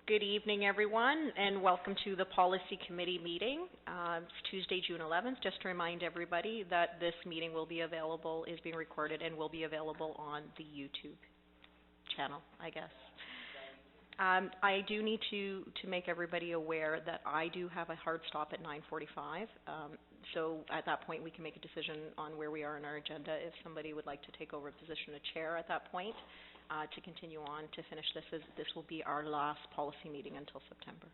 Good evening, everyone, and welcome to the Policy Committee meeting. It's Tuesday, June 11th. Just to remind everybody that this meeting will be available, is being recorded, and will be available on the YouTube channel, I guess. I do need to make everybody aware that I do have a hard stop at 9:45. So at that point, we can make a decision on where we are in our agenda. If somebody would like to take over a position of chair at that point, to continue on to finish this will be our last policy meeting until September.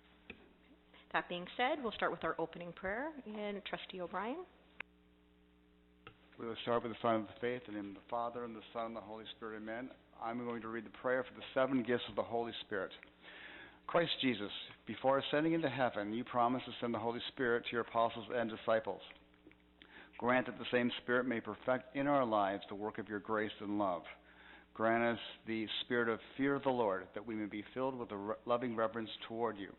That being said, we'll start with our opening prayer. And Trustee O'Brien. We will start with the sign of the faith, in the name of the Father, and the Son, and the Holy Spirit, amen. I'm going to read the prayer for the 7 gifts of the Holy Spirit. Christ Jesus, before ascending into heaven, you promised to send the Holy Spirit to your apostles and disciples. Grant that the same Spirit may perfect in our lives the work of your grace and love. Grant us the spirit of fear of the Lord, that we may be filled with a loving reverence toward you.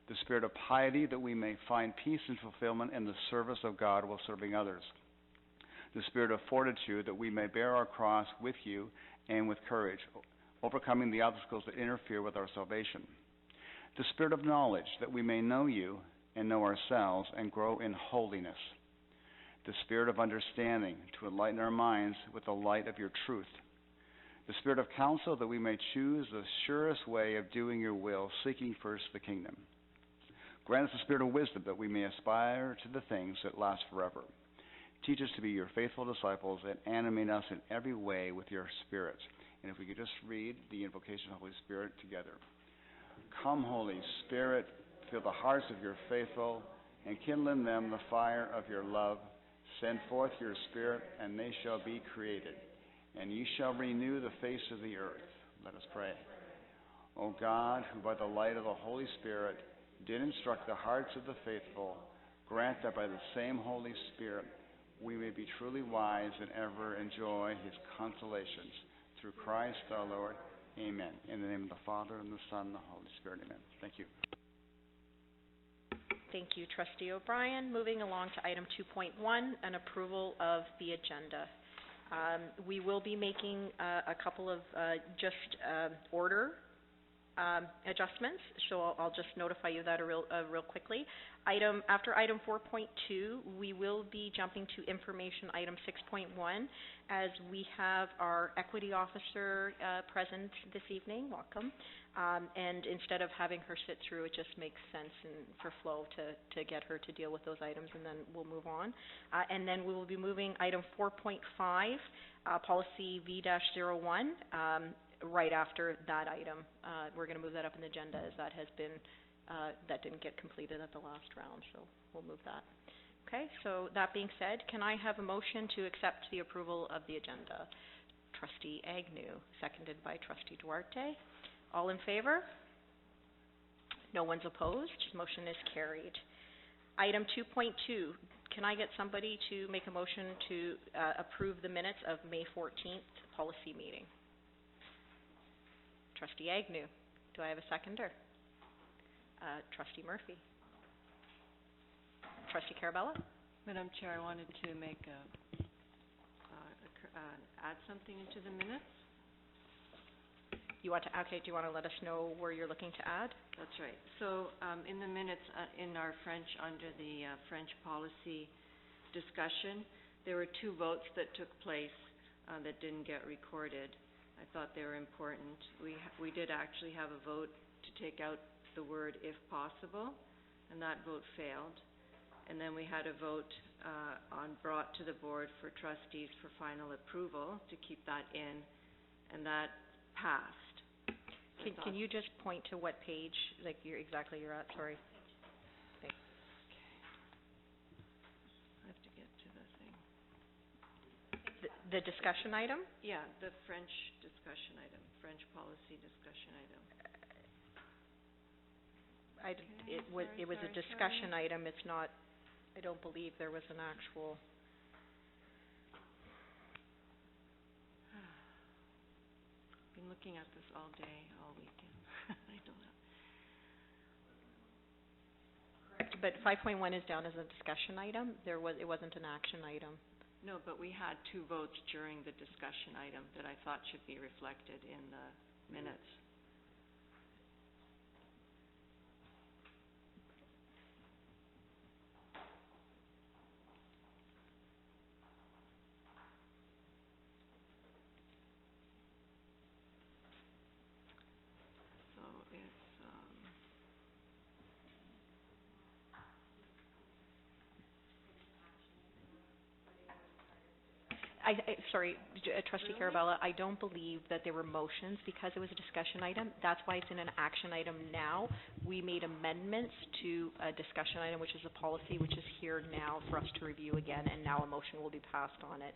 The spirit of piety, that we may find peace and fulfillment in the service of God while serving others. The spirit of fortitude, that we may bear our cross with you and with courage, overcoming the obstacles that interfere with our salvation. The spirit of knowledge, that we may know you and know ourselves and grow in holiness. The spirit of understanding, to enlighten our minds with the light of your truth. The spirit of counsel, that we may choose the surest way of doing your will, seeking first the kingdom. Grant us the spirit of wisdom, that we may aspire to the things that last forever. Teach us to be your faithful disciples and animate us in every way with your Spirit. And if we could just read the invocation of the Holy Spirit together. Come, Holy Spirit, fill the hearts of your faithful, and kindle in them the fire of your love. Send forth your Spirit, and they shall be created, and you shall renew the face of the earth. Let us pray. O God, who by the light of the Holy Spirit did instruct the hearts of the faithful, grant that by the same Holy Spirit we may be truly wise and ever enjoy his consolations. Through Christ our Lord. Amen. In the name of the Father, and the Son, and the Holy Spirit. Amen. Thank you. Thank you, Trustee O'Brien. Moving along to item 2.1, an approval of the agenda. We will be making a couple of order adjustments, so I'll just notify you that real quickly. After item 4.2, we will be jumping to information item 6.1, as we have our equity officer present this evening. Welcome. And instead of having her sit through, it just makes sense for flow to get her to deal with those items, and then we'll move on. And then we will be moving item 4.5, policy V-01, right after that item. We're going to move that up in the agenda, as that has been that didn't get completed at the last round, so we'll move that. Okay, so that being said, can I have a motion to accept the approval of the agenda? Trustee Agnew, seconded by Trustee Duarte. All in favor? No one's opposed. Motion is carried. Item 2.2, can I get somebody to make a motion to approve the minutes of May 14th policy meeting? Trustee Agnew. Do I have a seconder? Trustee Murphy. Trustee Carabella. Madam Chair, I wanted to make add something into the minutes. You want to? Okay. Do you want to let us know where you're looking to add? That's right. So in the minutes, in our French, under the French policy discussion, there were 2 votes that took place that didn't get recorded. I thought they were important. We did actually have a vote to take out the word "if possible," and that vote failed. And then we had a vote brought to the board for trustees for final approval to keep that in, and that passed. Can you just point to what page, like you're at? Sorry. Okay. I have to get to the thing. The discussion item? Yeah, the French discussion item, French policy discussion item. It was a discussion item. It's not, I don't believe there was an actual. Been looking at this all day, all weekend. I don't know. Correct. But 5.1 is down as a discussion item. It wasn't an action item. No, but we had 2 votes during the discussion item that I thought should be reflected in the minutes. Sorry, Trustee Carabella, I don't believe that there were motions because it was a discussion item. That's why it's in an action item now. We made amendments to a discussion item, which is a policy, which is here now for us to review again, and now a motion will be passed on it.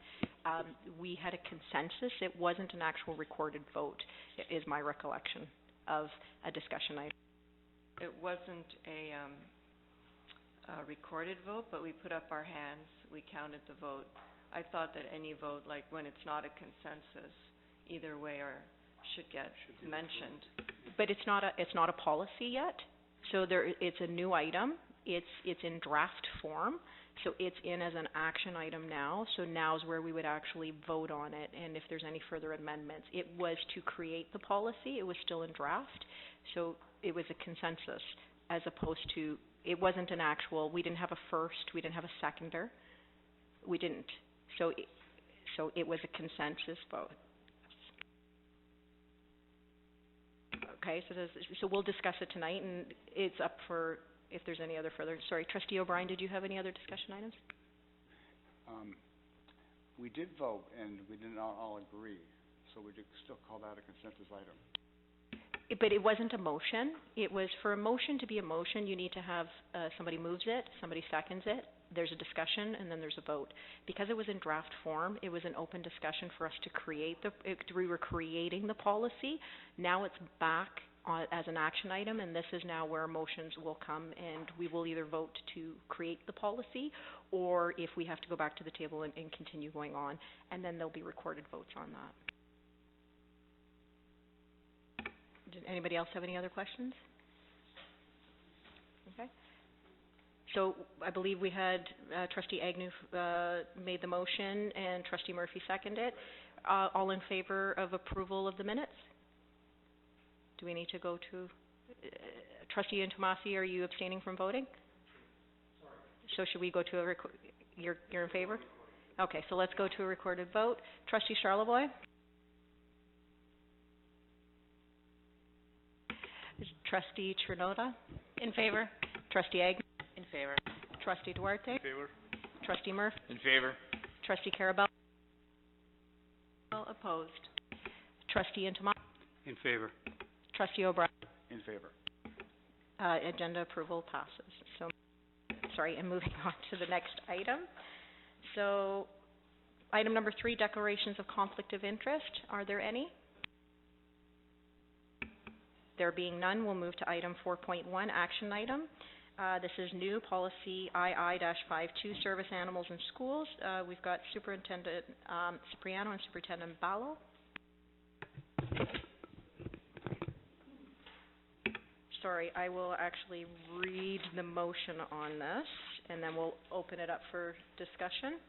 We had a consensus. It wasn't an actual recorded vote, is my recollection of a discussion item. It wasn't a recorded vote, but we put up our hands, we counted the vote. I thought that any vote, like when it's not a consensus, either way or should get mentioned. But it's not a policy yet, so it's a new item. It's in draft form, so it's in as an action item now. So now's where we would actually vote on it, and if there's any further amendments. It was to create the policy. It was still in draft, so it was a consensus as opposed to, it wasn't an actual, we didn't have a first, we didn't have a seconder. We didn't. So it was a consensus vote. Okay, so we'll discuss it tonight, and it's up for if there's any other further. Sorry, Trustee O'Brien, did you have any other discussion items? We did vote, and we did not all agree, so we could still call that a consensus item. But it wasn't a motion. It was, for a motion to be a motion, you need to have somebody moves it, somebody seconds it, there's a discussion, and then there's a vote. Because it was in draft form, it was an open discussion for us to create we were creating the policy. Now it's back as an action item, and this is now where motions will come, and we will either vote to create the policy, or if we have to go back to the table and continue going on, and then there'll be recorded votes on that. Did anybody else have any other questions? Okay. So I believe we had Trustee Agnew made the motion and Trustee Murphy seconded it. All in favor of approval of the minutes? Do we need to go to Trustee Intomasi, are you abstaining from voting? Sorry. So should we go to you're in favor? Okay, so let's go to a recorded vote. Trustee Charlevoix? Trustee Trinota? In favor. Trustee Agnew? In favor. Trustee Duarte? In favor. Trustee Murphy? In favor. Trustee Carabell? Opposed. Trustee Intomasi? In favor. Trustee O'Brien? In favor. Agenda approval passes. So, sorry, and moving on to the next item. So, item number 3, declarations of conflict of interest. Are there any? There being none, we'll move to item 4.1, action item. This is new policy II-52, service animals in schools. We've got Superintendent Cipriano and Superintendent Ballo. Sorry, I will actually read the motion on this, and then we'll open it up for discussion.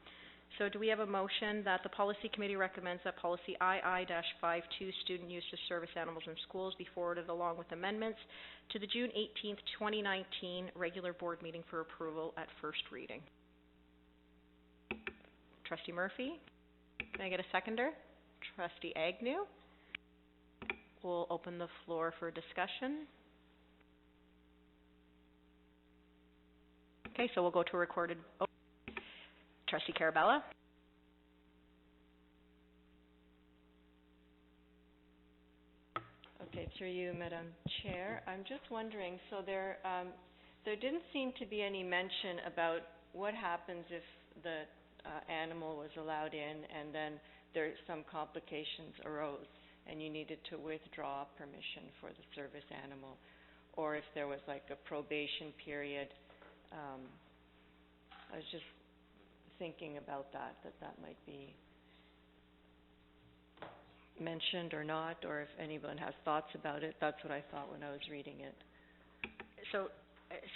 So do we have a motion that the Policy Committee recommends that Policy II-52, student use of service animals in schools, be forwarded along with amendments to the June 18th, 2019 regular board meeting for approval at first reading? Trustee Murphy? Can I get a seconder? Trustee Agnew? We'll open the floor for discussion. Okay, so we'll go to a recorded vote. Trustee Carabella? Okay, through you, Madam Chair. I'm just wondering, so there didn't seem to be any mention about what happens if the animal was allowed in and then some complications arose and you needed to withdraw permission for the service animal, or if there was like a probation period. I was just thinking about that might be mentioned or not, or if anyone has thoughts about it. That's what I thought when I was reading it. So,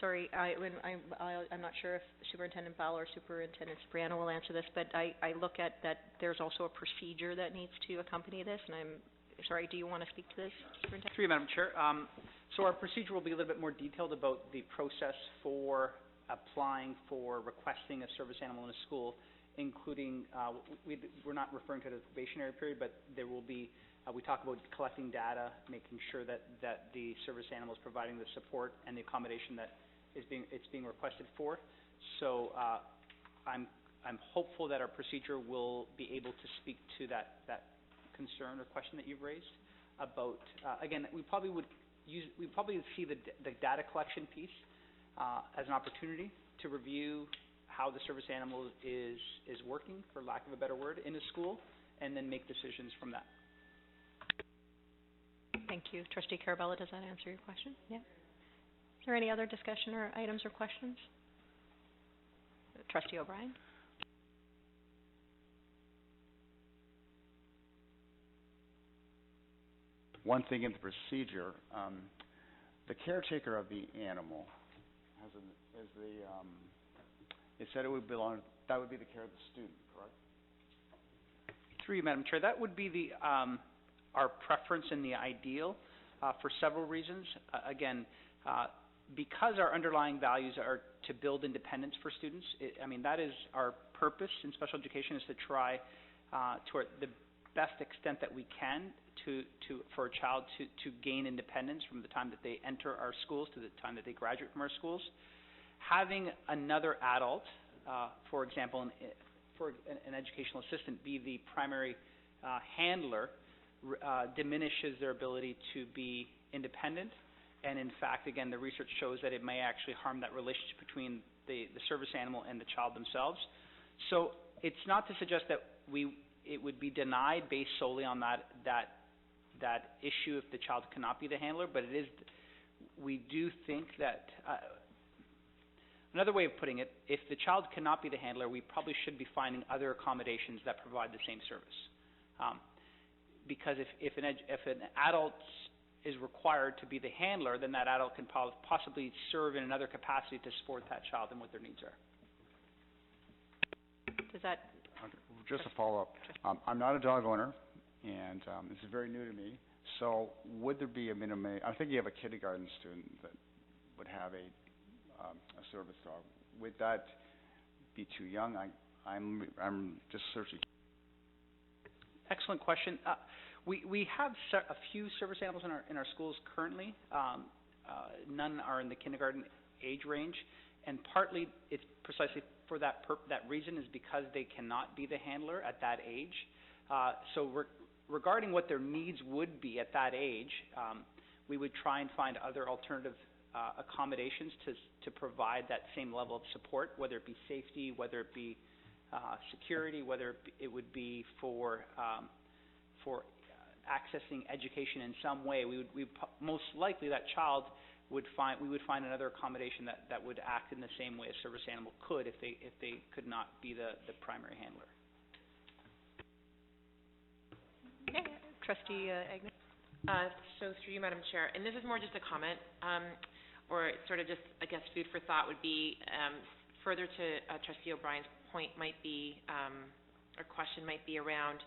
sorry, I'm not sure if Superintendent Ballard or Superintendent Cipriano will answer this, but I look at that there's also a procedure that needs to accompany this, and I'm sorry, do you want to speak to this, Superintendent? Through you, Madam Chair. So our procedure will be a little bit more detailed about the process for applying for requesting a service animal in a school, including, we're not referring to it as a probationary period, but there will be, we talk about collecting data, making sure that the service animal is providing the support and the accommodation that it's being requested for. So I'm I'm hopeful that our procedure will be able to speak to that concern or question that you've raised about, again, we probably see the data collection piece as an opportunity to review how the service animal is working, for lack of a better word, in a school, and then make decisions from that. Thank you. Trustee Carabella, does that answer your question? Yeah. Is there any other discussion or items or questions? Trustee O'Brien? One thing in the procedure, the caretaker of the animal it said it would belong, that would be the care of the student, correct? Through you, Madam Chair, that would be our preference and the ideal for several reasons. Again, because our underlying values are to build independence for students, that is our purpose in special education, is to try to the best extent that we can for a child to gain independence from the time that they enter our schools to the time that they graduate from our schools. Having another adult, for example, for an educational assistant, be the primary handler diminishes their ability to be independent. And in fact, again, the research shows that it may actually harm that relationship between the service animal and the child themselves. So it's not to suggest that it would be denied based solely on that issue if the child cannot be the handler, but it is, we do think that, another way of putting it, if the child cannot be the handler, we probably should be finding other accommodations that provide the same service. Because if an adult is required to be the handler, then that adult can possibly serve in another capacity to support that child and what their needs are. Does that... Just a follow-up. I'm not a dog owner, and this is very new to me. So would there be a minimum... I think you have a kindergarten student that would have a service dog. Would that be too young? I'm just searching. Excellent question. We have a few service animals in our schools currently. None are in the kindergarten age range, and partly it's precisely for that reason, is because they cannot be the handler at that age. So regarding what their needs would be at that age, we would try and find other alternative accommodations to provide that same level of support, whether it be safety, whether it be security, whether it would be for accessing education in some way. We most likely that child we would find another accommodation that would act in the same way a service animal could if they could not be the primary handler. Okay. Trustee Agnew? So through you, Madam Chair, and this is more just a comment, or sort of just, I guess, food for thought would be, further to Trustee O'Brien's point might be, or question might be around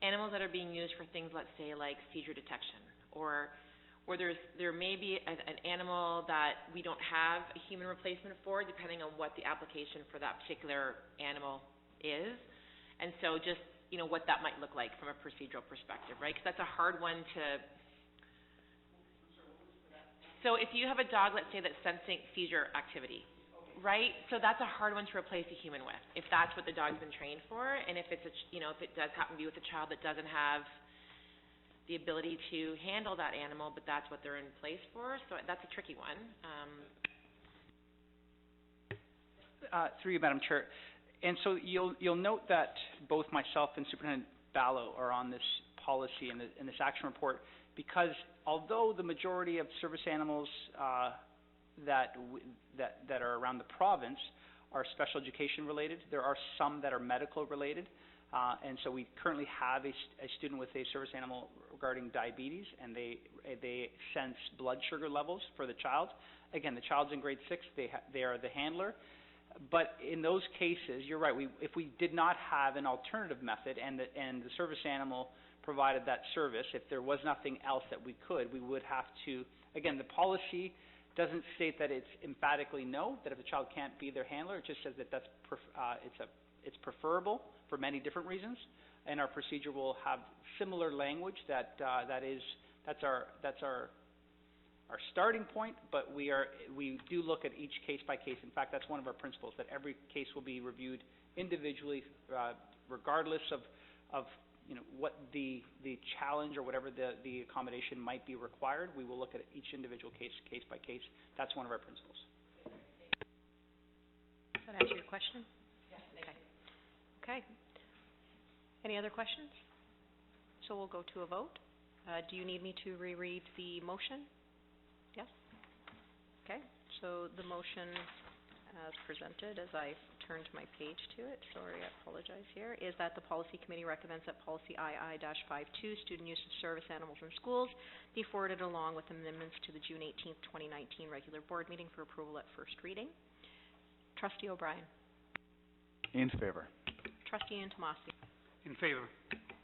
animals that are being used for things, let's say, like seizure detection, or there may be an animal that we don't have a human replacement for, depending on what the application for that particular animal is, and so just, what that might look like from a procedural perspective, right? Because that's a hard one to... So if you have a dog, let's say, that's sensing seizure activity, right? So that's a hard one to replace a human with, if that's what the dog's been trained for, and if it's if it does happen to be with a child that doesn't have the ability to handle that animal, but that's what they're in place for. So that's a tricky one. Through you, Madam Chair. And so you'll note that both myself and Superintendent Ballo are on this policy and this action report, because although the majority of service animals that are around the province are special education related, there are some that are medical related. And so we currently have a student with a service animal regarding diabetes, and they sense blood sugar levels for the child. Again, the child's in grade 6, they are the handler. But in those cases, you're right, if we did not have an alternative method and the service animal provided that service, if there was nothing else that we could, we would have to, again, the policy doesn't state that it's emphatically no, that if the child can't be their handler, it just says that it's preferable for many different reasons, and our procedure will have similar language that's our our starting point, but we do look at each case by case. In fact, that's one of our principles, that every case will be reviewed individually, regardless of what the challenge or whatever the accommodation might be required. We will look at each individual case by case. That's one of our principles. Does that answer your question? Yes. Okay. Any other questions? So we'll go to a vote. Do you need me to reread the motion? Yes? Okay. So the motion as presented, as I turned my page to it, sorry, I apologize here, is that the policy committee recommends that policy II-52, student use of service animals in schools, be forwarded along with amendments to the June 18th, 2019 regular board meeting for approval at first reading. Trustee O'Brien. In favor. Trustee Intomasi. In favor.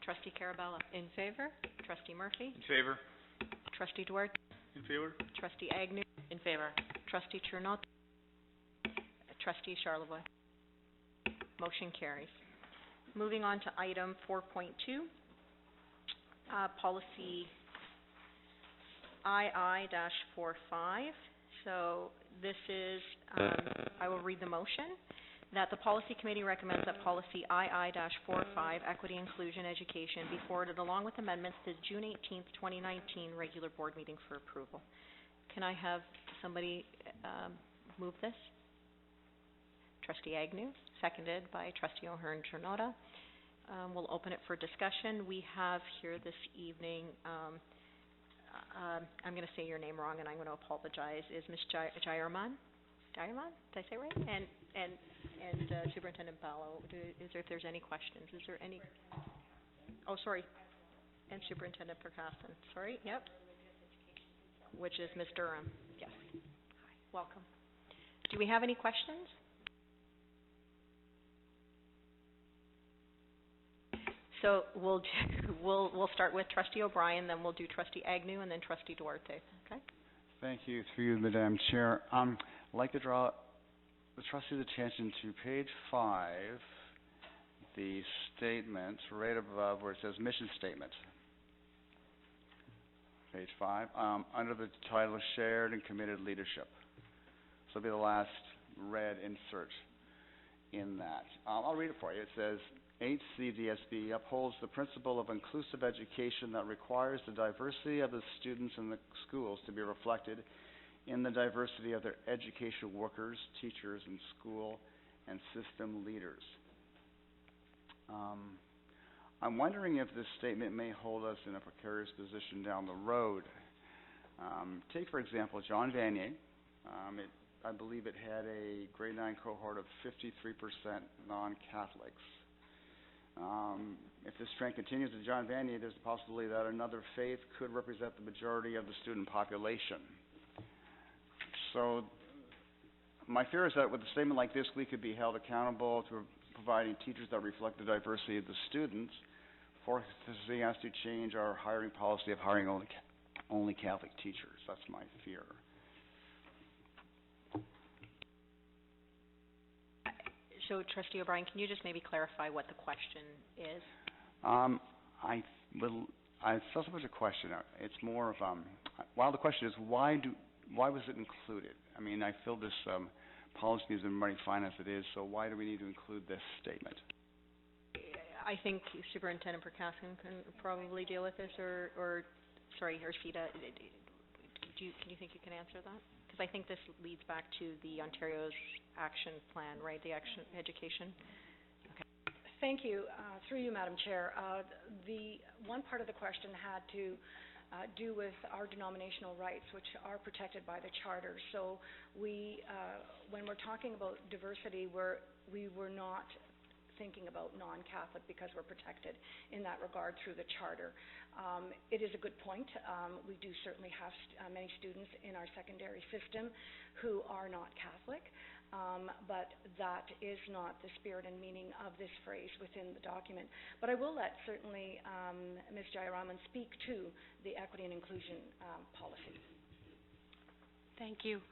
Trustee Carabella. In favor? Trustee Murphy. In favor. Trustee Duarte. In favor. Trustee Agnew. In favor. Trustee Chernot. Trustee Charlevoix. Motion carries. Moving on to item 4.2, policy II-45. So this is, I will read the motion, that the policy committee recommends that policy II-45, equity, inclusion, education, be forwarded along with amendments to the June 18th, 2019 regular board meeting for approval. Can I have somebody move this? Trustee Agnew, seconded by Trustee O'Hearn-Chernota. We'll open it for discussion. We have here this evening, I'm going to say your name wrong and I'm going to apologize, is Ms. Jayarman? Jayarman? Did I say it right? And Superintendent Ballo, if there's any questions. Is there any? Oh, sorry. And Superintendent Percassen. Sorry, yep. Which is Ms. Durham. Yes. Hi, welcome. Do we have any questions? So we'll start with Trustee O'Brien, then we'll do Trustee Agnew, and then Trustee Duarte. Okay? Thank you. Through you, Madam Chair. I'd like to draw the trustee's attention to page 5, the statement right above where it says mission statement. Page 5, under the title Shared and Committed Leadership. So it'll be the last red insert in that. I'll read it for you. It says, HCDSB upholds the principle of inclusive education that requires the diversity of the students in the schools to be reflected in the diversity of their educational workers, teachers, and school and system leaders. I'm wondering if this statement may hold us in a precarious position down the road. Take, for example, John Vanier. I believe it had a grade 9 cohort of 53% non-Catholics. If this trend continues at John Vanier, there's a possibility that another faith could represent the majority of the student population. So my fear is that with a statement like this, we could be held accountable to providing teachers that reflect the diversity of the students, forcing us to change our hiring policy of hiring only Catholic teachers. That's my fear. So, Trustee O'Brien, can you just maybe clarify what the question is? It's not so much a question. It's more of while the question is why was it included? I mean, I feel this policy has been running fine as it is. So why do we need to include this statement? I think Superintendent Percassen can probably deal with this, or Sita. Can you think you can answer that? Because I think this leads back to the Ontario's action plan, right? The action education. Okay. Thank you. Through you, Madam Chair. The one part of the question had to do with our denominational rights, which are protected by the Charter. So we, when we're talking about diversity, we were not thinking about non-Catholic because we're protected in that regard through the Charter. It is a good point. We do certainly have many students in our secondary system who are not Catholic, but that is not the spirit and meaning of this phrase within the document. But I will let certainly Ms. Jayaraman speak to the equity and inclusion policy. Thank you.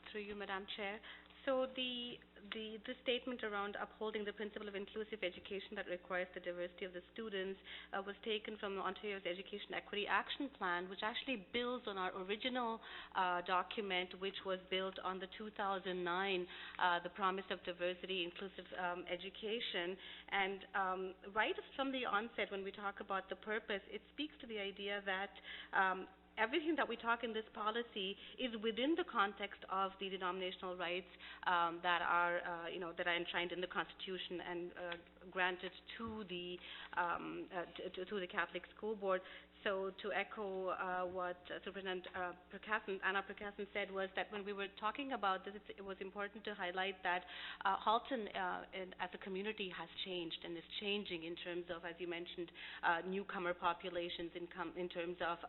Through you, Madam Chair. So the the statement around upholding the principle of inclusive education that requires the diversity of the students was taken from Ontario's Education Equity Action Plan, which actually builds on our original document, which was built on the 2009, the Promise of Diversity, Inclusive Education. And right from the onset, when we talk about the purpose, it speaks to the idea that everything that we talk in this policy is within the context of the denominational rights that are, that are enshrined in the Constitution and granted to the Catholic School Board. So to echo what Superintendent Anna Percassin said was that when we were talking about this, it was important to highlight that Halton as a community has changed and is changing in terms of, as you mentioned, newcomer populations in terms of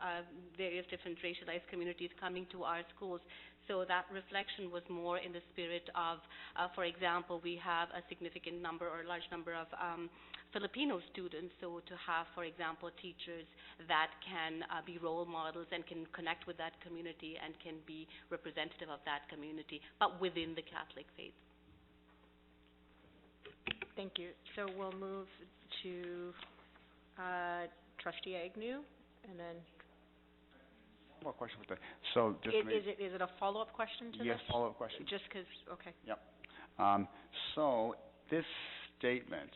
various different racialized communities coming to our schools. So that reflection was more in the spirit of, for example, we have a significant number or a large number of Filipino students, so to have, for example, teachers that can be role models and can connect with that community and can be representative of that community, but within the Catholic faith. Thank you. So we'll move to Trustee Agnew, and then... One more question with that. So just to make... Is it a follow-up question to yes, this? follow-up question. Just because, okay. Yep. So this statement,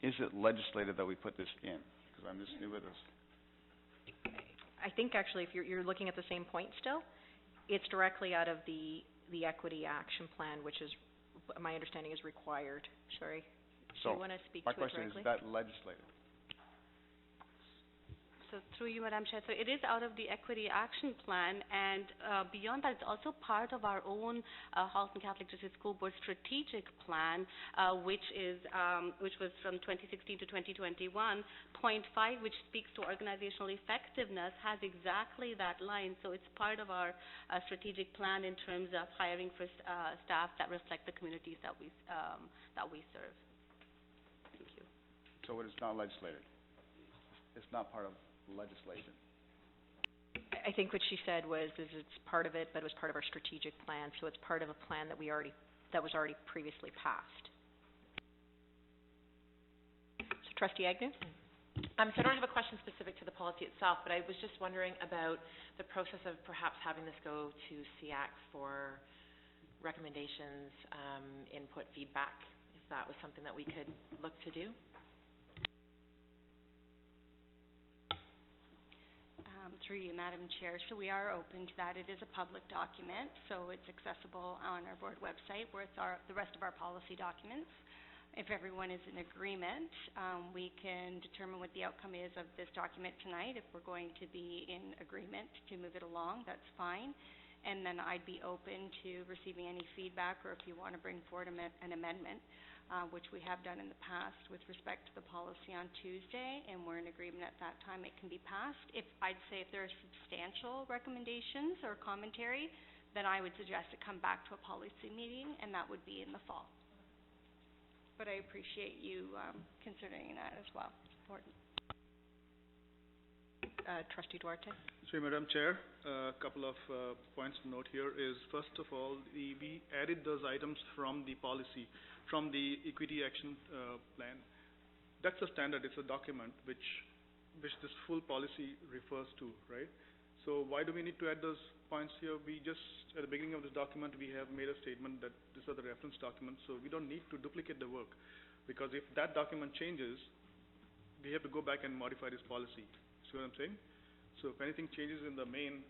is it legislated that we put this in? Because I'm just new with this. I think actually, if you're looking at the same point still, it's directly out of the Equity Action Plan, which is, my understanding, is required. Sorry. So do you want to speak my to it question directly? is that legislated? So through you, Madam Chair, so it is out of the Equity Action Plan, and beyond that, it's also part of our own Halton Catholic District School Board strategic plan, which was from 2016 to 2021. Point 5, which speaks to organizational effectiveness, has exactly that line. So it's part of our strategic plan in terms of hiring for staff that reflect the communities that we serve. Thank you. So it is not legislated. It's not part of legislation. I think what she said was it's part of it, but it was part of our strategic plan, so it's part of a plan that was already previously passed. So Trustee Agnew? So I don't have a question specific to the policy itself, but I was just wondering about the process of perhaps having this go to SEAC for recommendations, input, feedback, if that was something that we could look to do. Through you, Madam Chair. So we are open to that. It is a public document, so it's accessible on our board website with the rest of our policy documents. If everyone is in agreement, we can determine what the outcome is of this document tonight. If we're going to be in agreement to move it along, that's fine. And then I'd be open to receiving any feedback, or if you want to bring forward an amendment, which we have done in the past with respect to the policy on Tuesday, and we're in agreement at that time, it can be passed. I'd say if there are substantial recommendations or commentary, then I would suggest it come back to a policy meeting, and that would be in the fall. But I appreciate you considering that as well. It's important. Trustee Duarte? Sorry, Madam Chair, a couple of points to note here is, first of all, we added those items from the policy, from the Equity Action Plan. That's a standard, it's a document which this full policy refers to, right? So why do we need to add those points here? We just, at the beginning of this document, we have made a statement that these are the reference documents, so we don't need to duplicate the work. Because if that document changes, we have to go back and modify this policy. See what I'm saying? So if anything changes in the main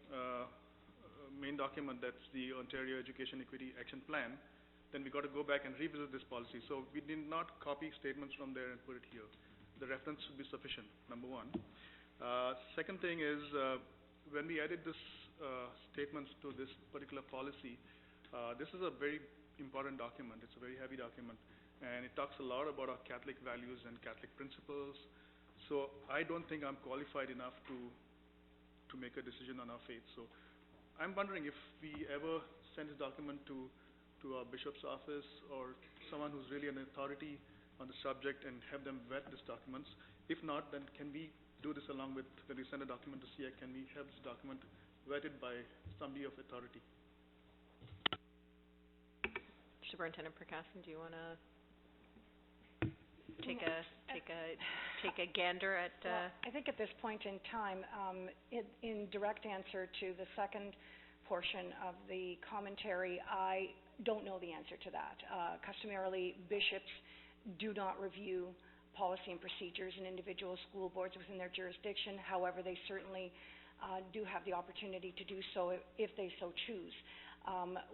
document, that's the Ontario Education Equity Action Plan, then we got to go back and revisit this policy. So we did not copy statements from there and put it here. The reference should be sufficient, number one. Second thing is, when we added this statements to this particular policy, this is a very important document. It's a very heavy document, and it talks a lot about our Catholic values and Catholic principles. So I don't think I'm qualified enough to make a decision on our faith. So I'm wondering if we ever send this document to our bishop's office or someone who's really an authority on the subject and have them vet these documents. If not, then can we do this along with, when we send a document to SEAC, can we have this document vetted by somebody of authority? Superintendent Percassen, do you want to take a gander at, Well, I think at this point in time, in direct answer to the second portion of the commentary, I don't know the answer to that. Customarily, bishops do not review policy and procedures in individual school boards within their jurisdiction. However, they certainly do have the opportunity to do so if they so choose.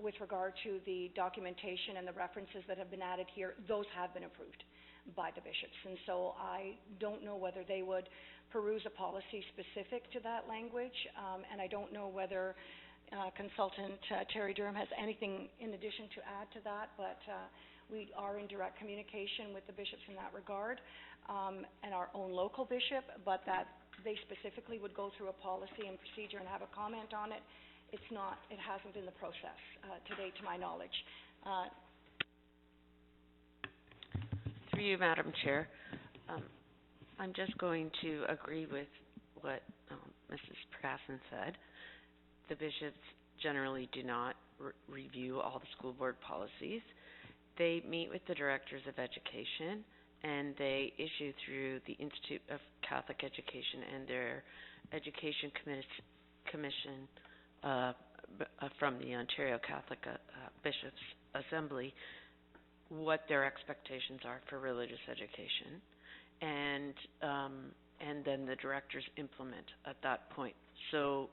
With regard to the documentation and the references that have been added here, those have been approved by the bishops. And so I don't know whether they would peruse a policy specific to that language, and I don't know whether Consultant Terry Durham has anything in addition to add to that, but we are in direct communication with the bishops in that regard, and our own local bishop, but that they specifically would go through a policy and procedure and have a comment on it. It hasn't been the process to date, to my knowledge. Through you, Madam Chair, I'm just going to agree with what Mrs. Percassen said. The bishops generally do not review all the school board policies. They meet with the directors of education, and they issue through the Institute of Catholic Education and their Education Commission from the Ontario Catholic Bishops' Assembly what their expectations are for religious education, and then the directors implement at that point. So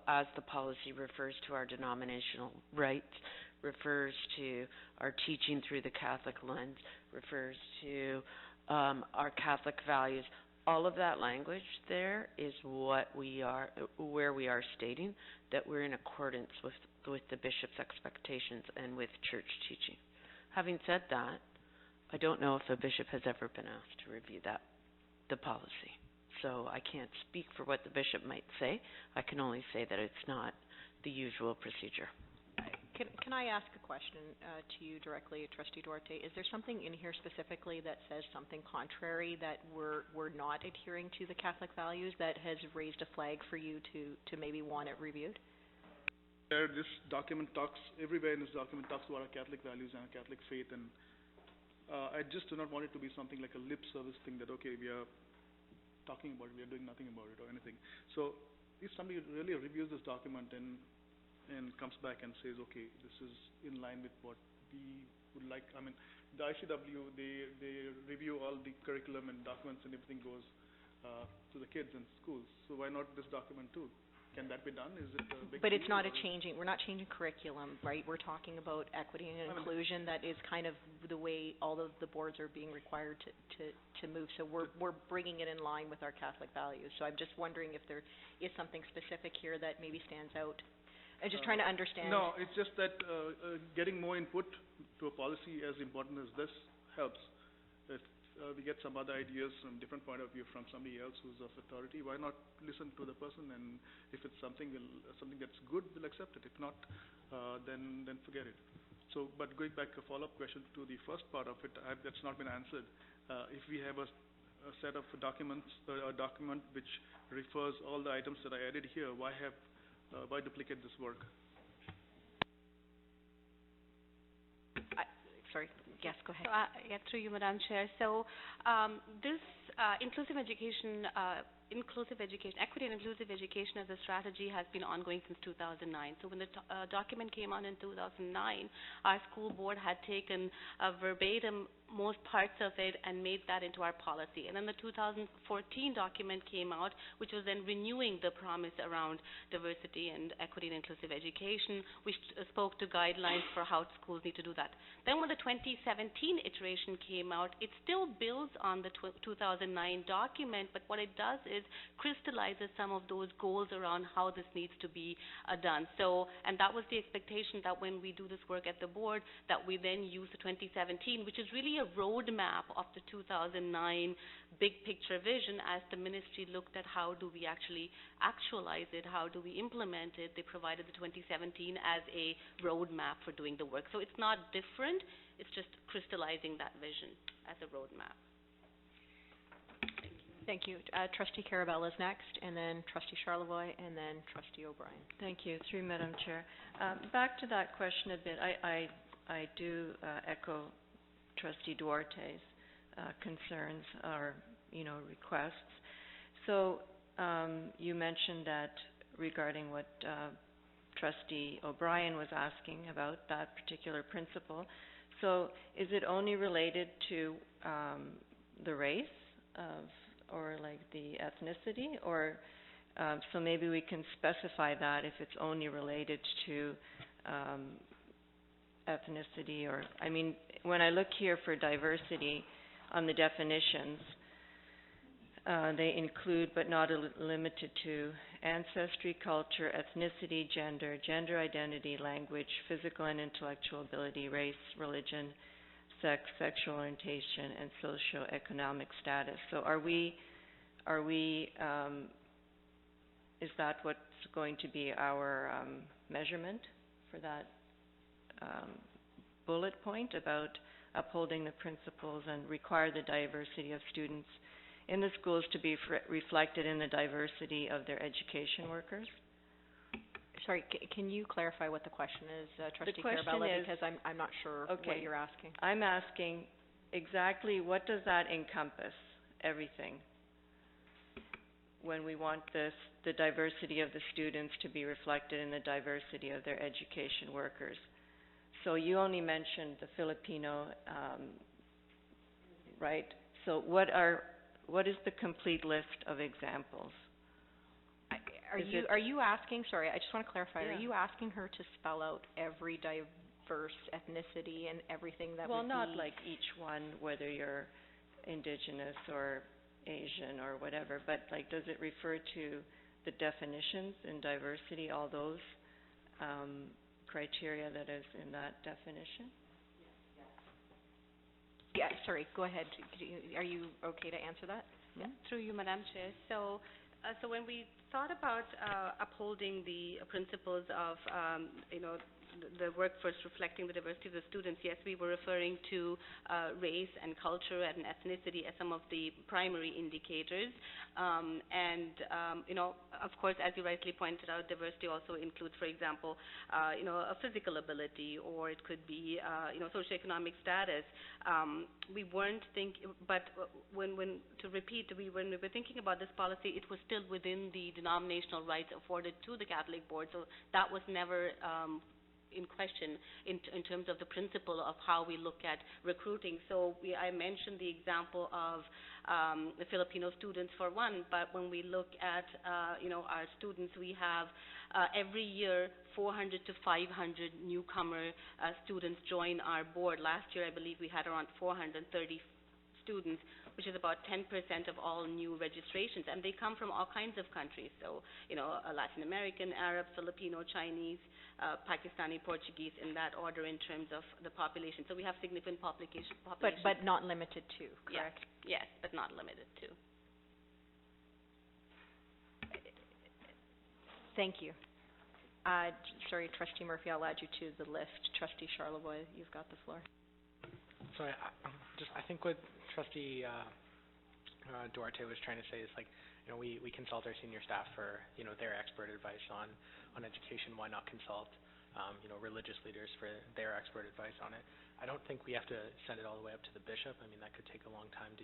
as the policy refers to our denominational rights, refers to our teaching through the Catholic lens, refers to our Catholic values, all of that language there is where we are stating that we're in accordance with the bishop's expectations and with church teaching. Having said that, I don't know if a bishop has ever been asked to review the policy. So I can't speak for what the bishop might say. I can only say that it's not the usual procedure. Can I ask a question to you directly, Trustee Duarte? Is there something in here specifically that says something contrary, that we're not adhering to the Catholic values, that has raised a flag for you to maybe want it reviewed? This document talks, everywhere in this document talks about our Catholic values and our Catholic faith, and I just do not want it to be something like a lip service thing that, okay, we are talking about it, we are doing nothing about it or anything. So if somebody really reviews this document and comes back and says, okay, this is in line with what we would like, I mean, the ICW, they review all the curriculum and documents and everything goes to the kids in schools, so why not this document too? Can that be done? Is it a big But it's deal, not we're not changing curriculum, right? We're talking about equity and inclusion. That is kind of the way all of the boards are being required to move. So we're bringing it in line with our Catholic values. So I'm just wondering if there is something specific here that maybe stands out. I'm just trying to understand. No, it's just that getting more input to a policy as important as this helps. If we get some other ideas from different point of view from somebody else who's of authority, why not listen to the person, and if it's something that's good, we'll accept it. If not, then forget it. So, but going back, a follow-up question to the first part of it, that's not been answered. If we have a set of documents, a document which refers all the items that I added here, why duplicate this work? Sorry. Yes, go ahead. So, through you, Madam Chair. So, this inclusive education, equity and inclusive education as a strategy has been ongoing since 2009. So when the document came out in 2009, our school board had taken verbatim most parts of it and made that into our policy. And then the 2014 document came out, which was then renewing the promise around diversity and equity and inclusive education, which spoke to guidelines for how schools need to do that. Then when the 2017 iteration came out, it still builds on the 2009 document, but what it does is crystallizes some of those goals around how this needs to be done. So, and that was the expectation, that when we do this work at the board, that we then use the 2017, which is really a roadmap of the 2009 big picture vision. As the ministry looked at how do we actually actualize it, how do we implement it, they provided the 2017 as a roadmap for doing the work. So it's not different, it's just crystallizing that vision as a roadmap. Thank you. Trustee Carabella is next, and then Trustee Charlevoix, and then Trustee O'Brien. Thank you. Through Madam Chair. Back to that question a bit. I I do echo Trustee Duarte's concerns or, requests. So, you mentioned that regarding what Trustee O'Brien was asking about that particular principle. So, is it only related to the race or like the ethnicity, or so maybe we can specify that if it's only related to ethnicity, or when I look here for diversity on the definitions, they include but not limited to ancestry, culture, ethnicity, gender identity, language, physical and intellectual ability, race, religion, sex, sexual orientation, and socioeconomic status. So is that what's going to be our measurement for that bullet point about upholding the principles and require the diversity of students in the schools to be reflected in the diversity of their education workers? Sorry, can you clarify what the question is, Trustee question Carabella, is- because I'm not sure what Okay. you're asking. I'm asking exactly what does that encompass, everything, when we want the diversity of the students to be reflected in the diversity of their education workers. So you only mentioned the Filipino, right? So what is the complete list of examples? Are you asking, sorry, I just want to clarify, Yeah. are you asking her to spell out every diverse ethnicity and everything that Well, would not be... like each one, whether you're Indigenous or Asian or whatever, but like, does it refer to the definitions in diversity, all those criteria that is in that definition? Yeah, sorry, go ahead. Are you okay to answer that? Yeah, through you, Madam Chair. So when we thought about upholding the principles of, the workforce reflecting the diversity of the students, yes, we were referring to race and culture and ethnicity as some of the primary indicators. Of course, as you rightly pointed out, diversity also includes, for example, a physical ability, or it could be, socioeconomic status. We weren't but when we were thinking about this policy, it was still within the denominational rights afforded to the Catholic Board, so that was never in question in terms of the principle of how we look at recruiting. So I mentioned the example of the Filipino students for one, but when we look at our students, we have every year 400 to 500 newcomer students join our board. Last year, I believe we had around 430 students, which is about 10% of all new registrations, and they come from all kinds of countries. So, Latin American, Arab, Filipino, Chinese, Pakistani, Portuguese, in that order in terms of the population. So we have significant population. But not limited to, correct? Yes, but not limited to. Thank you. Sorry, Trustee Murphy, I'll add you to the list. Trustee Charlevoix, you've got the floor. So I think what Trustee Duarte was trying to say is we consult our senior staff for their expert advice on education. Why not consult religious leaders for their expert advice on it? I don't think we have to send it all the way up to the bishop. That could take a long time to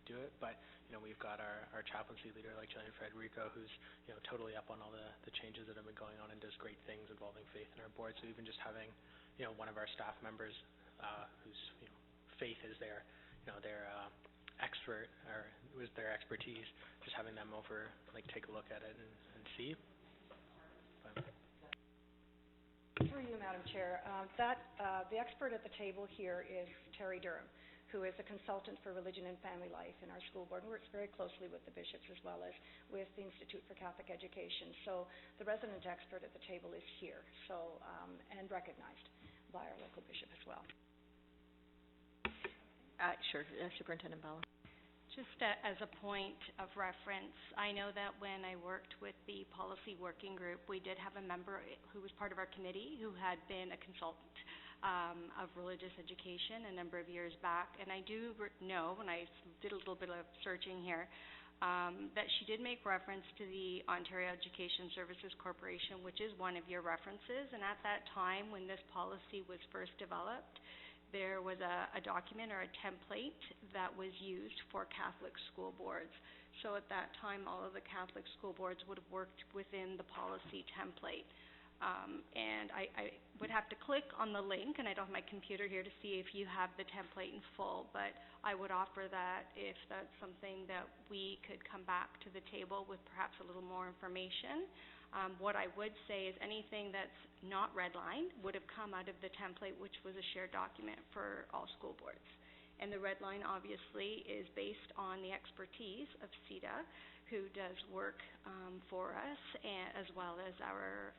do it, but we've got our chaplaincy leader like Jillian Frederico, who's totally up on all the changes that have been going on and does great things involving faith in our board. So even just having one of our staff members whose faith is their expert, or was their expertise, just having them over, take a look at it and see. Through you, Madam Chair, the expert at the table here is Terry Durham, who is a consultant for religion and family life in our school board, and works very closely with the bishops as well as with the Institute for Catholic Education. So the resident expert at the table is here, and recognized by our local bishop as well. Sure, Superintendent Bala. Just as a point of reference, I know that when I worked with the policy working group, we did have a member who was part of our committee who had been a consultant of religious education a number of years back. And I do know, when I did a little bit of searching here, that she did make reference to the Ontario Education Services Corporation, which is one of your references, and at that time when this policy was first developed, there was a document or a template that was used for Catholic school boards. So at that time, all of the Catholic school boards would have worked within the policy template. And I would have to click on the link, and I don't have my computer here to see if you have the template in full, but I would offer that if that's something that we could come back to the table with perhaps a little more information. What I would say is anything that's not redlined would have come out of the template, which was a shared document for all school boards. And the red line, obviously, is based on the expertise of CETA, who does work for us, as well as our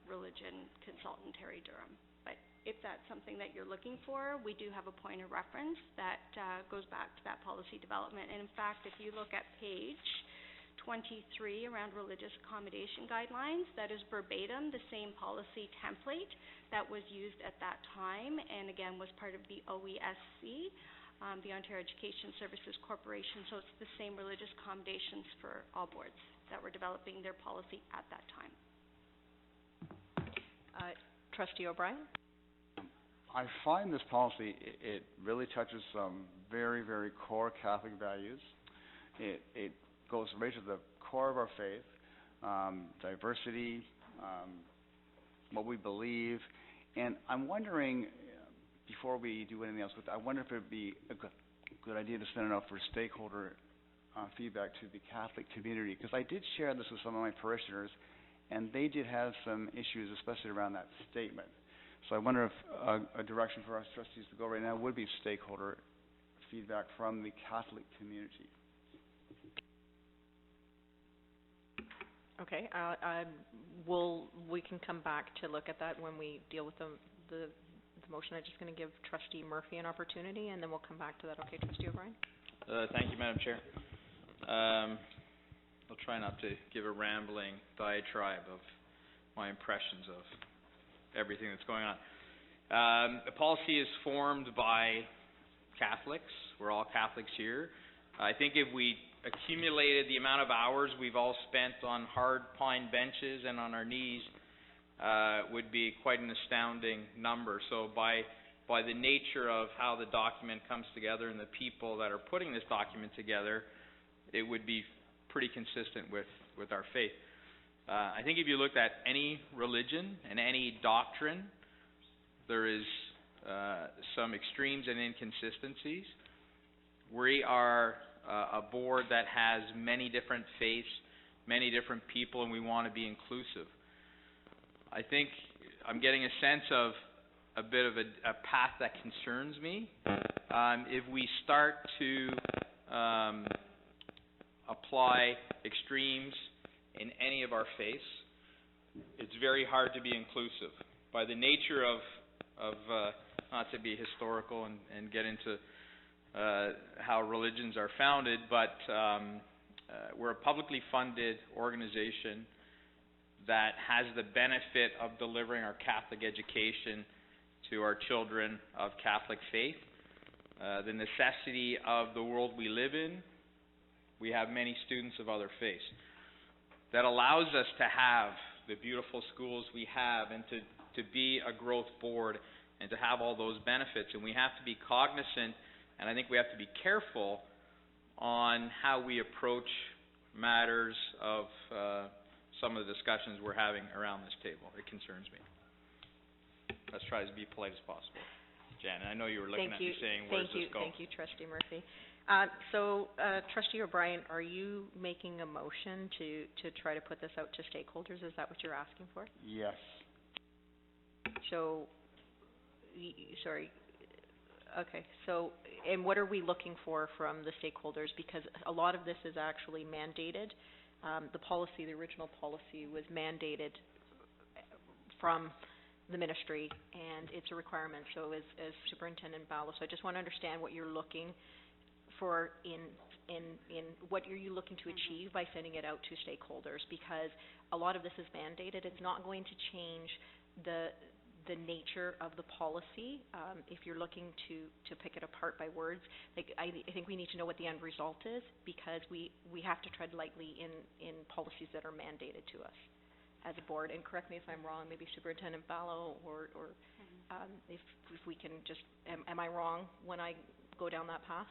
religion consultant, Terry Durham. But if that's something that you're looking for, we do have a point of reference that goes back to that policy development. And in fact, if you look at page 23 around religious accommodation guidelines, that is verbatim the same policy template that was used at that time, and again was part of the OESC, the Ontario Education Services Corporation. So it's the same religious accommodations for all boards that were developing their policy at that time. Trustee O'Brien? I find this policy, it really touches some very, very core Catholic values. It goes right to the core of our faith, diversity, what we believe. And I'm wondering, before we do anything else with it, I wonder if it would be a good idea to send it out for stakeholder feedback to the Catholic community, because I did share this with some of my parishioners, and they did have some issues, especially around that statement. So I wonder if a direction for us trustees to go right now would be stakeholder feedback from the Catholic community. Okay, we can come back to look at that when we deal with the motion. I'm just going to give Trustee Murphy an opportunity, and then we'll come back to that. Okay, Trustee O'Brien? Thank you, Madam Chair. I'll try not to give a rambling diatribe of my impressions of everything that's going on. The policy is formed by Catholics. We're all Catholics here. I think if we accumulated the amount of hours we've all spent on hard pine benches and on our knees, would be quite an astounding number. So by the nature of how the document comes together and the people that are putting this document together, it would be pretty consistent with our faith. I think if you looked at any religion and any doctrine, there is some extremes and inconsistencies. We are a board that has many different faiths, many different people, and we want to be inclusive. I think I'm getting a sense of a bit of a path that concerns me. If we start to apply extremes in any of our faiths, it's very hard to be inclusive. By the nature of not to be historical and get into how religions are founded, but we're a publicly funded organization that has the benefit of delivering our Catholic education to our children of Catholic faith. The necessity of the world we live in, we have many students of other faiths. That allows us to have the beautiful schools we have and to be a growth board and to have all those benefits. And we have to be cognizant, and I think we have to be careful on how we approach matters of some of the discussions we're having around this table. It concerns me. Let's try to be polite as possible. Jan, I know you were looking at me saying, where's this going? Thank you, Trustee Murphy. Trustee O'Brien, are you making a motion to try to put this out to stakeholders? Is that what you're asking for? Yes. So, sorry. Okay, so, and what are we looking for from the stakeholders? Because a lot of this is actually mandated. The policy, the original policy, was mandated from the ministry, and it's a requirement. So as Superintendent Ballo, so I just want to understand what you're looking for in what are you looking to achieve by sending it out to stakeholders, because a lot of this is mandated. It's not going to change the the nature of the policy. If you're looking to pick it apart by words, like I think we need to know what the end result is, because we have to tread lightly in policies that are mandated to us as a board. And correct me if I'm wrong, maybe Superintendent Ballo or if we can just, am I wrong when I go down that path?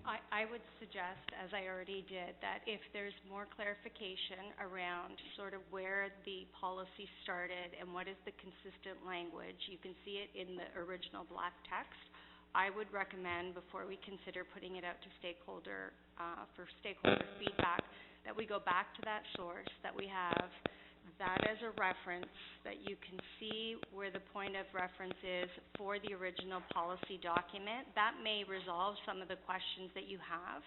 I would suggest, as I already did, that if there's more clarification around sort of where the policy started and what is the consistent language, you can see it in the original black text. I would recommend, before we consider putting it out to stakeholder, for stakeholder feedback, that we go back to that source, that we have that as a reference, that you can see where the point of reference is for the original policy document. That may resolve some of the questions that you have.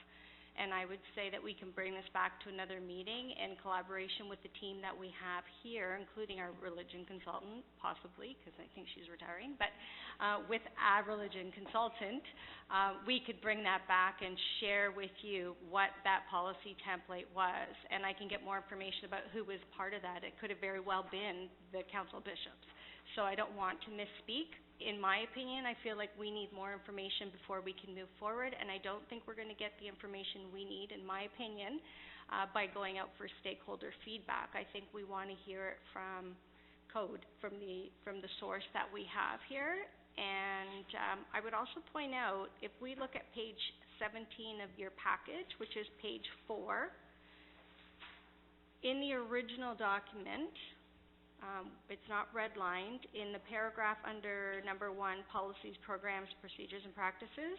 And I would say that we can bring this back to another meeting in collaboration with the team that we have here, including our religion consultant, possibly, because I think she's retiring, but with our religion consultant, we could bring that back and share with you what that policy template was. And I can get more information about who was part of that. It could have very well been the council bishops. So I don't want to misspeak. In my opinion, I feel like we need more information before we can move forward, and I don't think we're going to get the information we need, in my opinion, by going out for stakeholder feedback. I think we want to hear it from code, from the source that we have here. And I would also point out, if we look at page 17 of your package, which is page 4, in the original document, it's not redlined, in the paragraph under number 1, policies, programs, procedures, and practices,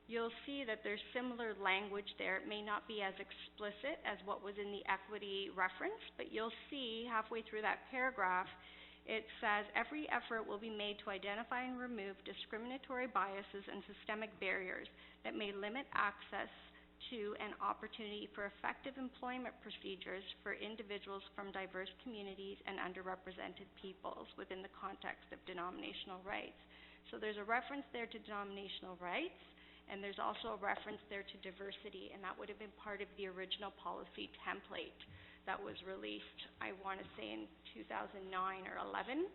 you'll see that there's similar language there. It may not be as explicit as what was in the equity reference, but you'll see halfway through that paragraph, it says, every effort will be made to identify and remove discriminatory biases and systemic barriers that may limit access to an opportunity for effective employment procedures for individuals from diverse communities and underrepresented peoples within the context of denominational rights. So there's a reference there to denominational rights, and there's also a reference there to diversity, and that would have been part of the original policy template that was released, I want to say, in 2009 or 11.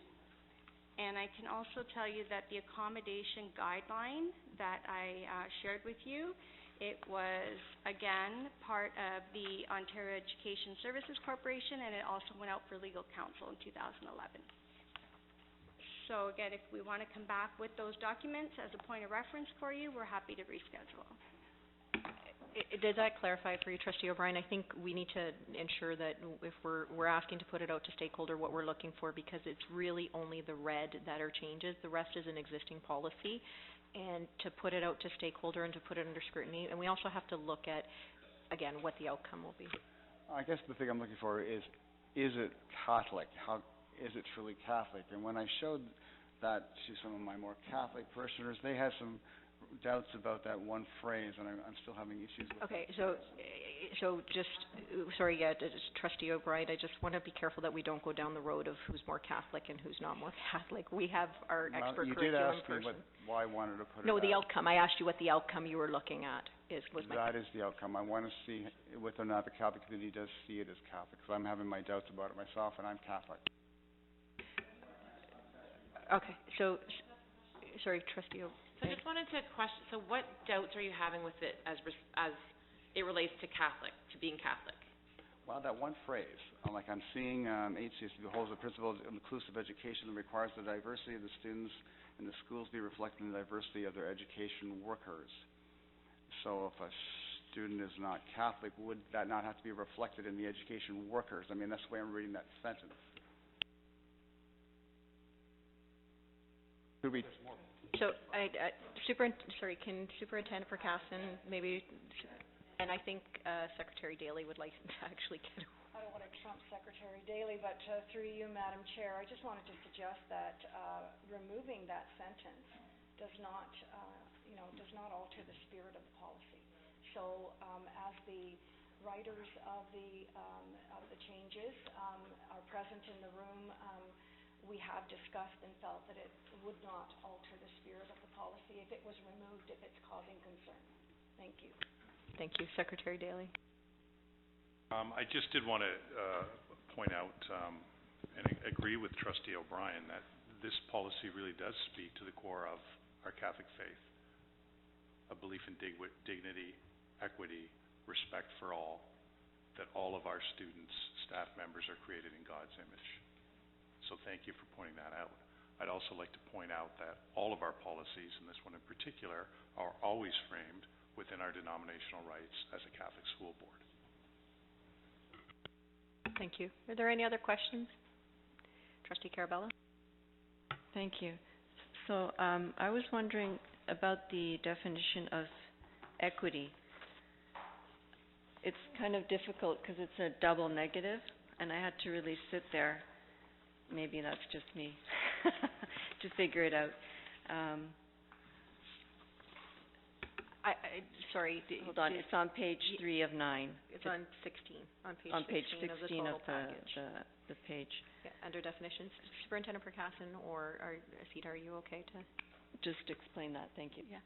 And I can also tell you that the accommodation guideline that I shared with you, it was, again, part of the Ontario Education Services Corporation, and it also went out for legal counsel in 2011. So again, if we want to come back with those documents as a point of reference for you, we're happy to reschedule. Does that clarify for you, Trustee O'Brien? I think we need to ensure that if we're asking to put it out to stakeholder, what we're looking for, because it's really only the red that are changes. The rest is an existing policy. And to put it out to stakeholder and to put it under scrutiny, and we also have to look at, again, what the outcome will be. I guess the thing I'm looking for is it Catholic? How is it truly Catholic? And when I showed that to some of my more Catholic parishioners, they had some doubts about that one phrase, and I'm still having issues with Okay, it. so just, Trustee O'Brien, I just want to be careful that we don't go down the road of who's more Catholic and who's not more Catholic. We have our expert you curriculum did ask person. me why I wanted to put it No, the out. outcome. I asked you what the outcome you were looking at was my... That is the outcome. I want to see whether or not the Catholic community does see it as Catholic, because I'm having my doubts about it myself, and I'm Catholic. Okay, so, sorry, Trustee O'Brien. So I just wanted to question, so what doubts are you having with it as it relates to Catholic, to being Catholic? Well, that one phrase, like I'm seeing HCSC holds the principle of inclusive education that requires the diversity of the students in the schools be reflected in the diversity of their education workers. So if a student is not Catholic, would that not have to be reflected in the education workers? I mean, that's the way I'm reading that sentence. Could we... So, can Superintendent Percassin maybe, and I think Secretary Daly would like to actually get... I don't want to trump Secretary Daly, but through you, Madam Chair, I just wanted to suggest that removing that sentence does not alter the spirit of the policy. So, as the writers of the changes are present in the room, we have discussed and felt that it would not alter the spirit of the policy if it was removed, if it's causing concern. Thank you. Thank you. Secretary Daly. I just did want to point out and agree with Trustee O'Brien that this policy really does speak to the core of our Catholic faith, a belief in dignity, equity, respect for all, that all of our students, staff members are created in God's image. So thank you for pointing that out. I'd also like to point out that all of our policies, and this one in particular, are always framed within our denominational rights as a Catholic school board. Thank you. Are there any other questions? Trustee Carabella? Thank you. So, I was wondering about the definition of equity. It's kind of difficult because it's a double negative, and I had to really sit there, maybe that's just me, to figure it out. Sorry. Hold on, it's on page 3 of 9. It's on 16, on page 16 on page 16 of the total package. the page. Yeah, under definitions. Superintendent Percassin or Asita, are you okay to? Just explain that, thank you. Yeah.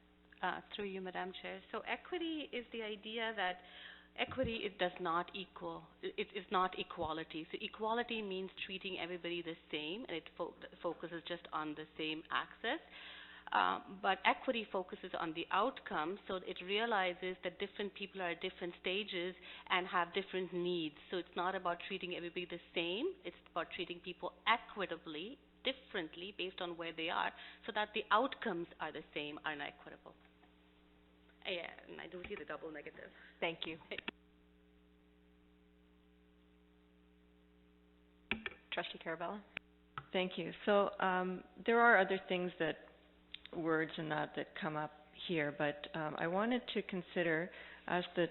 Through you, Madam Chair. So equity is the idea that equity does not equal, it is not equality. So equality means treating everybody the same, and it focuses just on the same access. But equity focuses on the outcome, so it realizes that different people are at different stages and have different needs. So it's not about treating everybody the same, it's about treating people equitably, differently, based on where they are, so that the outcomes are the same and equitable. Yeah, and I do see the double negative. Thank you. Trustee Carabella? Thank you. So, there are other things words and that come up here, but I wanted to consider, as the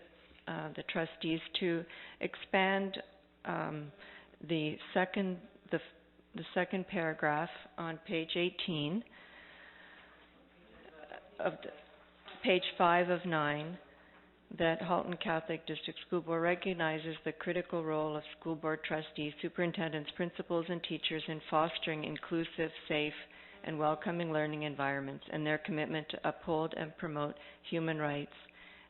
trustees, to expand the second paragraph on page 18 of page 5 of 9, that Halton Catholic District School Board recognizes the critical role of school board trustees, superintendents, principals, and teachers in fostering inclusive, safe, and welcoming learning environments, and their commitment to uphold and promote human rights,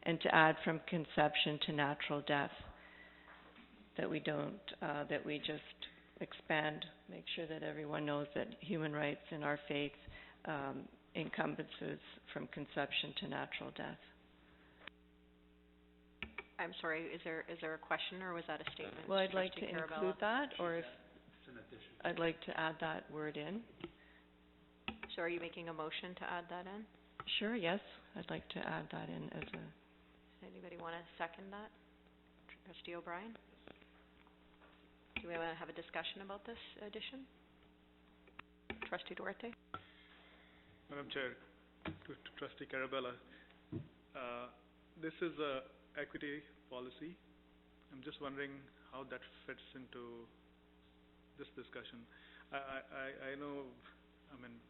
and to add from conception to natural death. That we just expand, make sure that everyone knows that human rights in our faith encompasses from conception to natural death. I'm sorry, is there a question, or was that a statement? Well, I'd like to Carabella? include that, or if I'd like to add that word in. So are you making a motion to add that in? Sure, yes. I'd like to add that in as a... Does anybody want to second that? Trustee O'Brien? Do we want to have a discussion about this addition? Trustee Duarte? Madam Chair, to Trustee Carabella, this is a equity policy. I'm just wondering how that fits into this discussion. I know,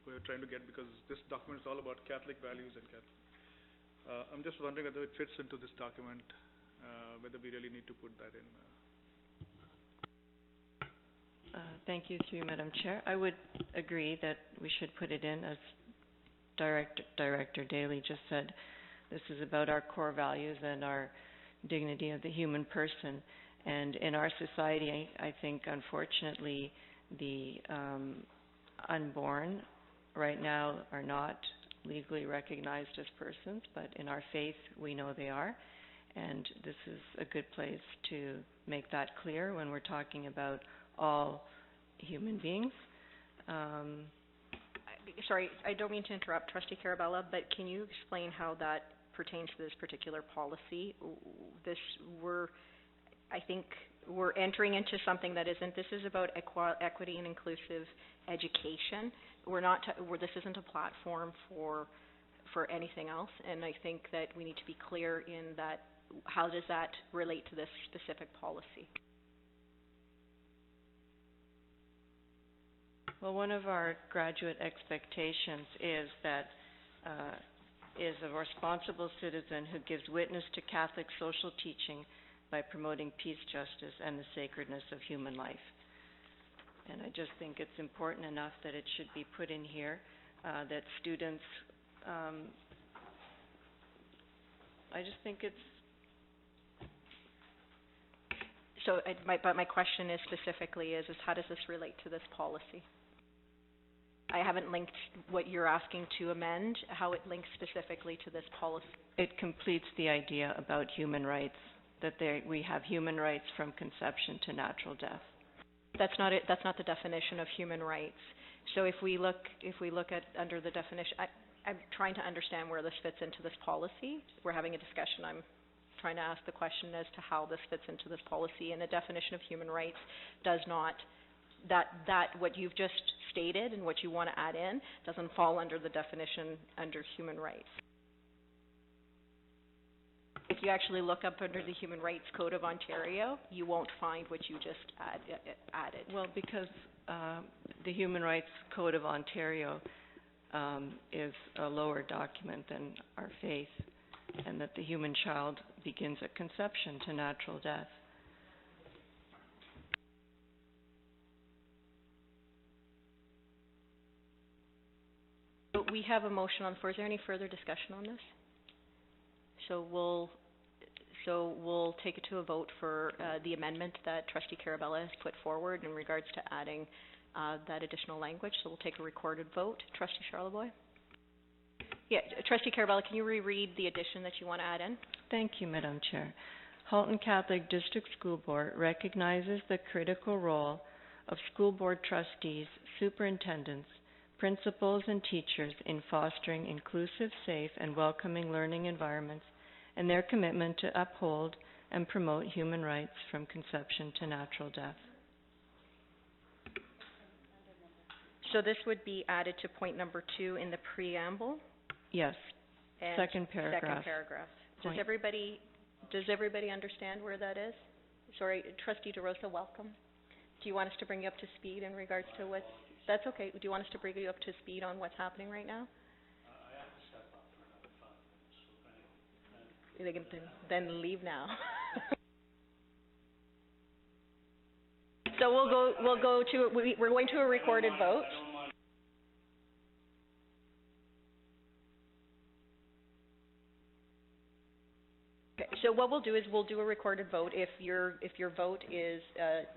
we're trying to get, because this document is all about Catholic values and I'm just wondering whether it fits into this document, whether we really need to put that in. Thank you, through you, Madam Chair. I would agree that we should put it in, as Director Daly just said. This is about our core values and our dignity of the human person. And in our society, I think, unfortunately, the unborn right now are not legally recognized as persons, but in our faith, we know they are. And this is a good place to make that clear when we're talking about all human beings. Sorry, I don't mean to interrupt, Trustee Carabella, but can you explain how that pertains to this particular policy? I think we're entering into something that isn't. This is about equity and inclusive education. This isn't a platform for anything else, and I think that we need to be clear in that. How does that relate to this specific policy? Well, one of our graduate expectations is that is a responsible citizen who gives witness to Catholic social teaching by promoting peace, justice, and the sacredness of human life. And I just think it's important enough that it should be put in here, that students, I just think it's... but my question is specifically is how does this relate to this policy? I haven't linked what you're asking to amend, how it links specifically to this policy. It completes the idea about human rights, that we have human rights from conception to natural death. That's not it. That's not the definition of human rights. So if we look at under the definition, I'm trying to understand where this fits into this policy. We're having a discussion. I'm trying to ask the question as to how this fits into this policy. And the definition of human rights does not, that what you've just stated and what you want to add in doesn't fall under the definition under human rights. If you actually look up under the Human Rights Code of Ontario, you won't find what you just added. Well, because the Human Rights Code of Ontario is a lower document than our faith, and that the human child begins at conception to natural death. So we have a motion on the floor. Is there any further discussion on this? So we'll take it to a vote for the amendment that Trustee Carabella has put forward in regards to adding that additional language. So we'll take a recorded vote. Trustee Charlebois? Yeah, Trustee Carabella, can you reread the addition that you want to add in? Thank you, Madam Chair. Halton Catholic District School Board recognizes the critical role of school board trustees, superintendents, principals, and teachers in fostering inclusive, safe, and welcoming learning environments, and their commitment to uphold and promote human rights from conception to natural death. So this would be added to point number 2 in the preamble? Yes. And second paragraph. Second paragraph. Does everybody understand where that is? Sorry, Trustee DeRosa, welcome. Do you want us to bring you up to speed in regards to what? That's okay. Do you want us to bring you up to speed on what's happening right now? I have to step up for another 5 minutes, so Then leave now. So we're going to a recorded vote. Okay, so what we'll do is we'll do a recorded vote. If your vote is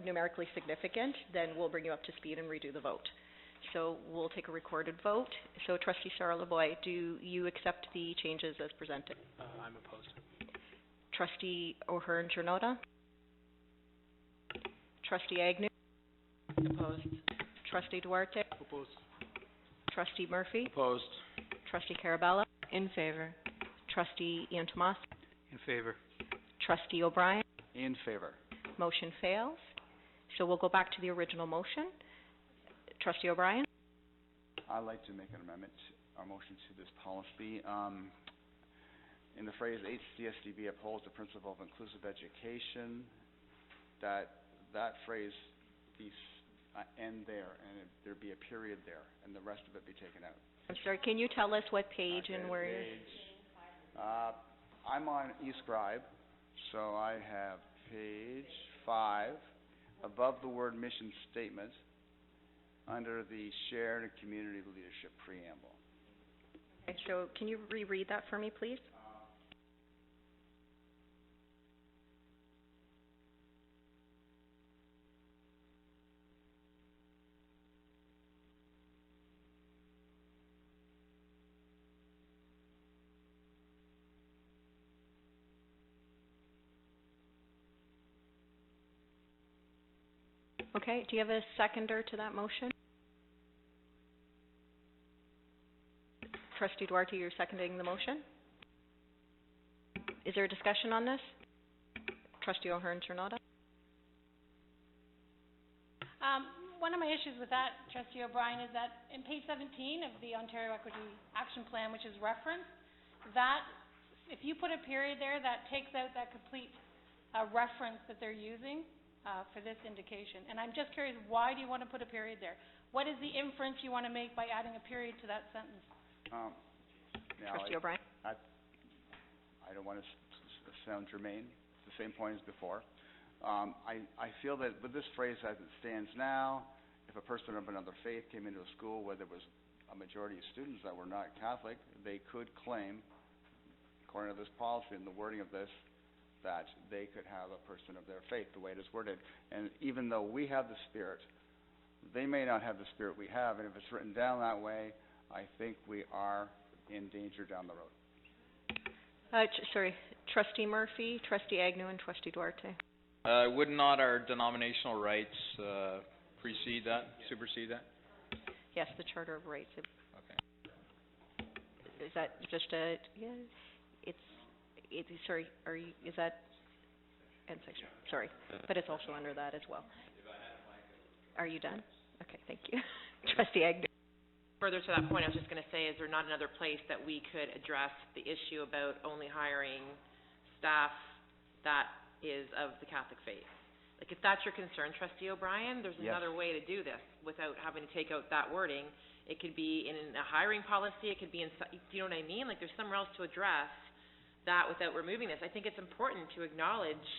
numerically significant, then we'll bring you up to speed and redo the vote. So we'll take a recorded vote. So Trustee Charlebois, do you accept the changes as presented? I'm opposed. Trustee O'Hearn-Jornota? Trustee Agnew? Opposed. Trustee Duarte? Opposed. Trustee Murphy? Opposed. Trustee Carabella? In favor. Trustee Ian Tomas? In favor. Trustee O'Brien? In favor. Motion fails. So we'll go back to the original motion. Trustee O'Brien? I'd like to make an amendment, our motion to this policy. In the phrase HCSDB upholds the principle of inclusive education, that phrase be end there, and there be a period there, and the rest of it be taken out. I'm sorry, can you tell us what page and where you're? I'm on eScribe, so I have page 5, above the word mission statement, under the shared and community leadership preamble. Okay, so can you reread that for me, please? Okay, do you have a seconder to that motion? Trustee Duarte, you're seconding the motion? Is there a discussion on this? Trustee O'Hearn-Jornota? One of my issues with that, Trustee O'Brien, is that in page 17 of the Ontario Equity Action Plan, which is referenced, that if you put a period there, that takes out that complete reference that they're using for this indication. And I'm just curious, why do you want to put a period there? What is the inference you want to make by adding a period to that sentence? Trustee O'Brien? I don't want to sound germane. It's the same point as before. I feel that with this phrase as it stands now, if a person of another faith came into a school where there was a majority of students that were not Catholic, they could claim, according to this policy and the wording of this, that they could have a person of their faith, the way it is worded. And even though we have the Spirit, they may not have the Spirit we have, and if it's written down that way, I think we are in danger down the road. Trustee Murphy, Trustee Agnew, and Trustee Duarte. Would not our denominational rights supersede that? Yes, the Charter of Rights. Okay. Is that just a, yeah, sorry, is that, and section, sorry, but it's also under that as well. Are you done? Okay, thank you. Trustee Agnew. Further to that point, I was just going to say, is there not another place that we could address the issue about only hiring staff that is of the Catholic faith? Like, if that's your concern, Trustee O'Brien, there's another way to do this without having to take out that wording. It could be in a hiring policy, it could be in, do you know what I mean? Like, there's somewhere else to address that without removing this. I think it's important to acknowledge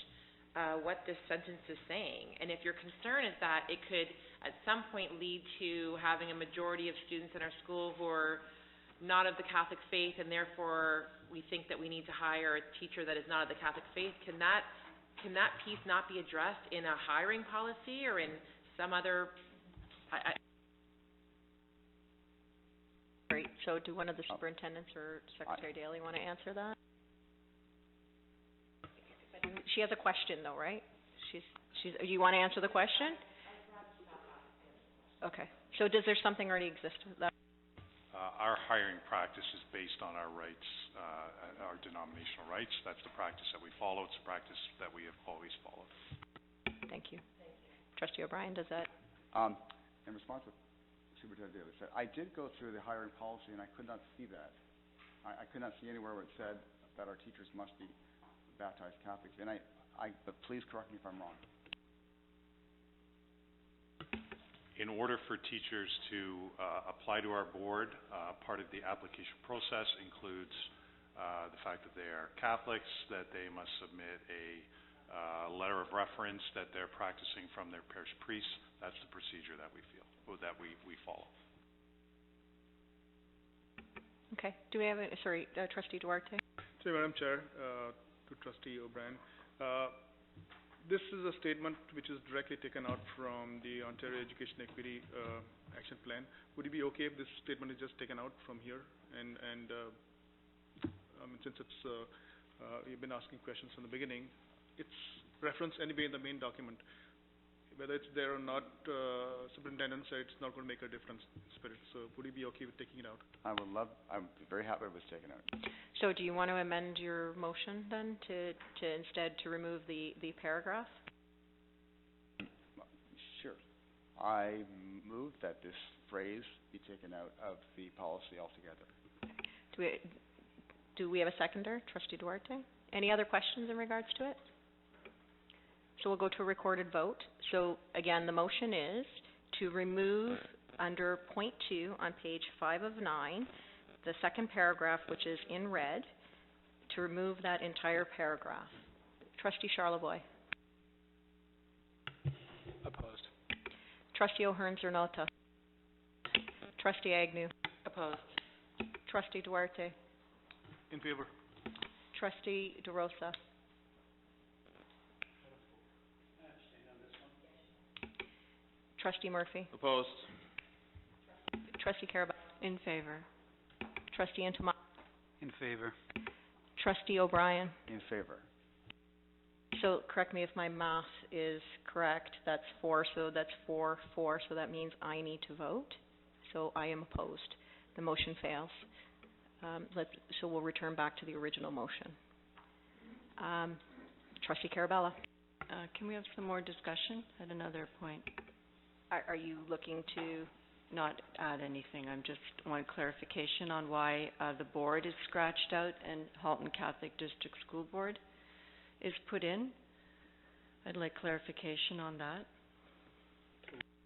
what this sentence is saying. And if your concern is that it could at some point lead to having a majority of students in our school who are not of the Catholic faith, and therefore we think that we need to hire a teacher that is not of the Catholic faith, can that piece not be addressed in a hiring policy or in some other... Great. So do one of the superintendents or Secretary Daly want to answer that? She has a question though, right? Do you want to answer the question? Okay. So does there something already exist that? Our hiring practice is based on our rights, our denominational rights. That's the practice that we follow. It's a practice that we have always followed. Thank you. Trustee O'Brien, does that? In response to what Superintendent Daly said, I did go through the hiring policy and I could not see that. I could not see anywhere where it said that our teachers must be baptized Catholics. And but please correct me if I'm wrong. In order for teachers to apply to our board, part of the application process includes the fact that they are Catholics, that they must submit a letter of reference that they're practicing from their parish priest. That's the procedure that we follow. Okay. Do we have Trustee Duarte? So, Madam Chair, to Trustee O'Brien, this is a statement which is directly taken out from the Ontario Education Equity Action Plan. Would it be okay if this statement is just taken out from here? And since it's you've been asking questions from the beginning, it's referenced anyway in the main document. Whether it's there or not, Superintendent said it's not going to make a difference in spirit. So would you be okay with taking it out? I'm very happy it was taken out. So do you want to amend your motion then to instead to remove the paragraph? Sure. I move that this phrase be taken out of the policy altogether. Do we have a seconder, Trustee Duarte? Any other questions in regards to it? So we'll go to a recorded vote. So again, the motion is to remove under point 2 on page 5 of 9, the second paragraph, which is in red, to remove that entire paragraph. Trustee Charlevoix. Opposed. Trustee O'Hearn-Zernota. Trustee Agnew. Opposed. Trustee Duarte. In favor. Trustee DeRosa. Trustee Murphy. Opposed. Trustee Carabello. In favor. Trustee Antoma. In favor. Trustee O'Brien. In favor. So correct me if my math is correct. That's 4, so that's 4, so that means I need to vote. So I am opposed. The motion fails. So we'll return back to the original motion. Trustee Carabello. Can we have some more discussion at another point? Are you looking to... Not add anything. I'm just want clarification on why the board is scratched out and Halton Catholic District School Board is put in. I'd like clarification on that.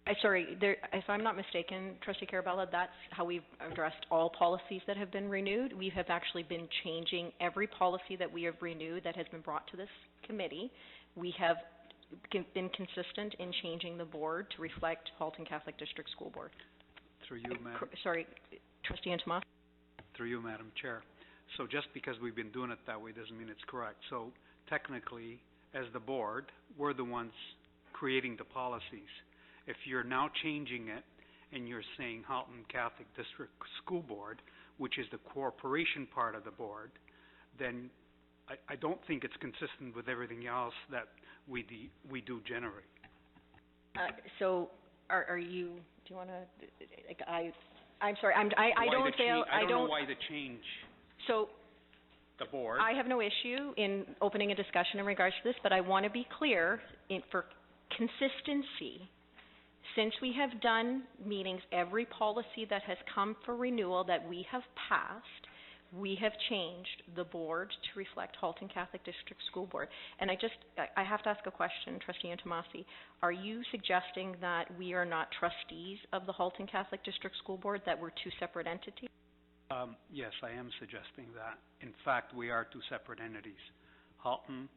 If I'm not mistaken, Trustee Carabello, that's how we've addressed all policies that have been renewed. We have actually been changing every policy that we have renewed that has been brought to this committee. We have been consistent in changing the board to reflect Halton Catholic District School Board. Through you, Madam. Trustee Antoma. Through you, Madam Chair. So just because we've been doing it that way doesn't mean it's correct. So technically, as the board, we're the ones creating the policies. If you're now changing it and you're saying Halton Catholic District School Board, which is the corporation part of the board, then I don't think it's consistent with everything else that we do generate. So, are you, do you wanna, I'm sorry, I don't feel, I don't know why the change, So, the board. I have no issue in opening a discussion in regards to this, but I want to be clear, for consistency, since we have done meetings, every policy that has come for renewal that we have passed, we have changed the board to reflect Halton Catholic District School Board. And I have to ask a question, Trustee Antomasi. Are you suggesting that we are not trustees of the Halton Catholic District School Board, that we're two separate entities? Yes, I am suggesting that. In fact, we are two separate entities. Halton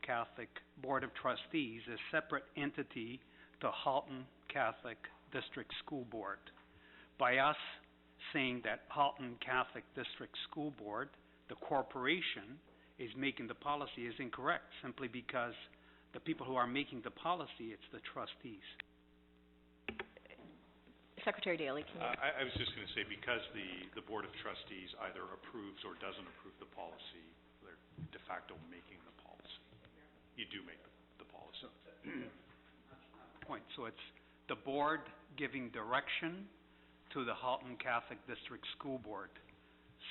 Catholic Board of Trustees is a separate entity to Halton Catholic District School Board. By us saying that Halton Catholic District School Board, the corporation, is making the policy is incorrect, simply because the people who are making the policy, it's the trustees. Secretary Daly, can you? I was just going to say, because the Board of Trustees either approves or doesn't approve the policy, they're de facto making the policy. You do make the policy. Point. So it's the board giving direction to the Halton Catholic District School Board.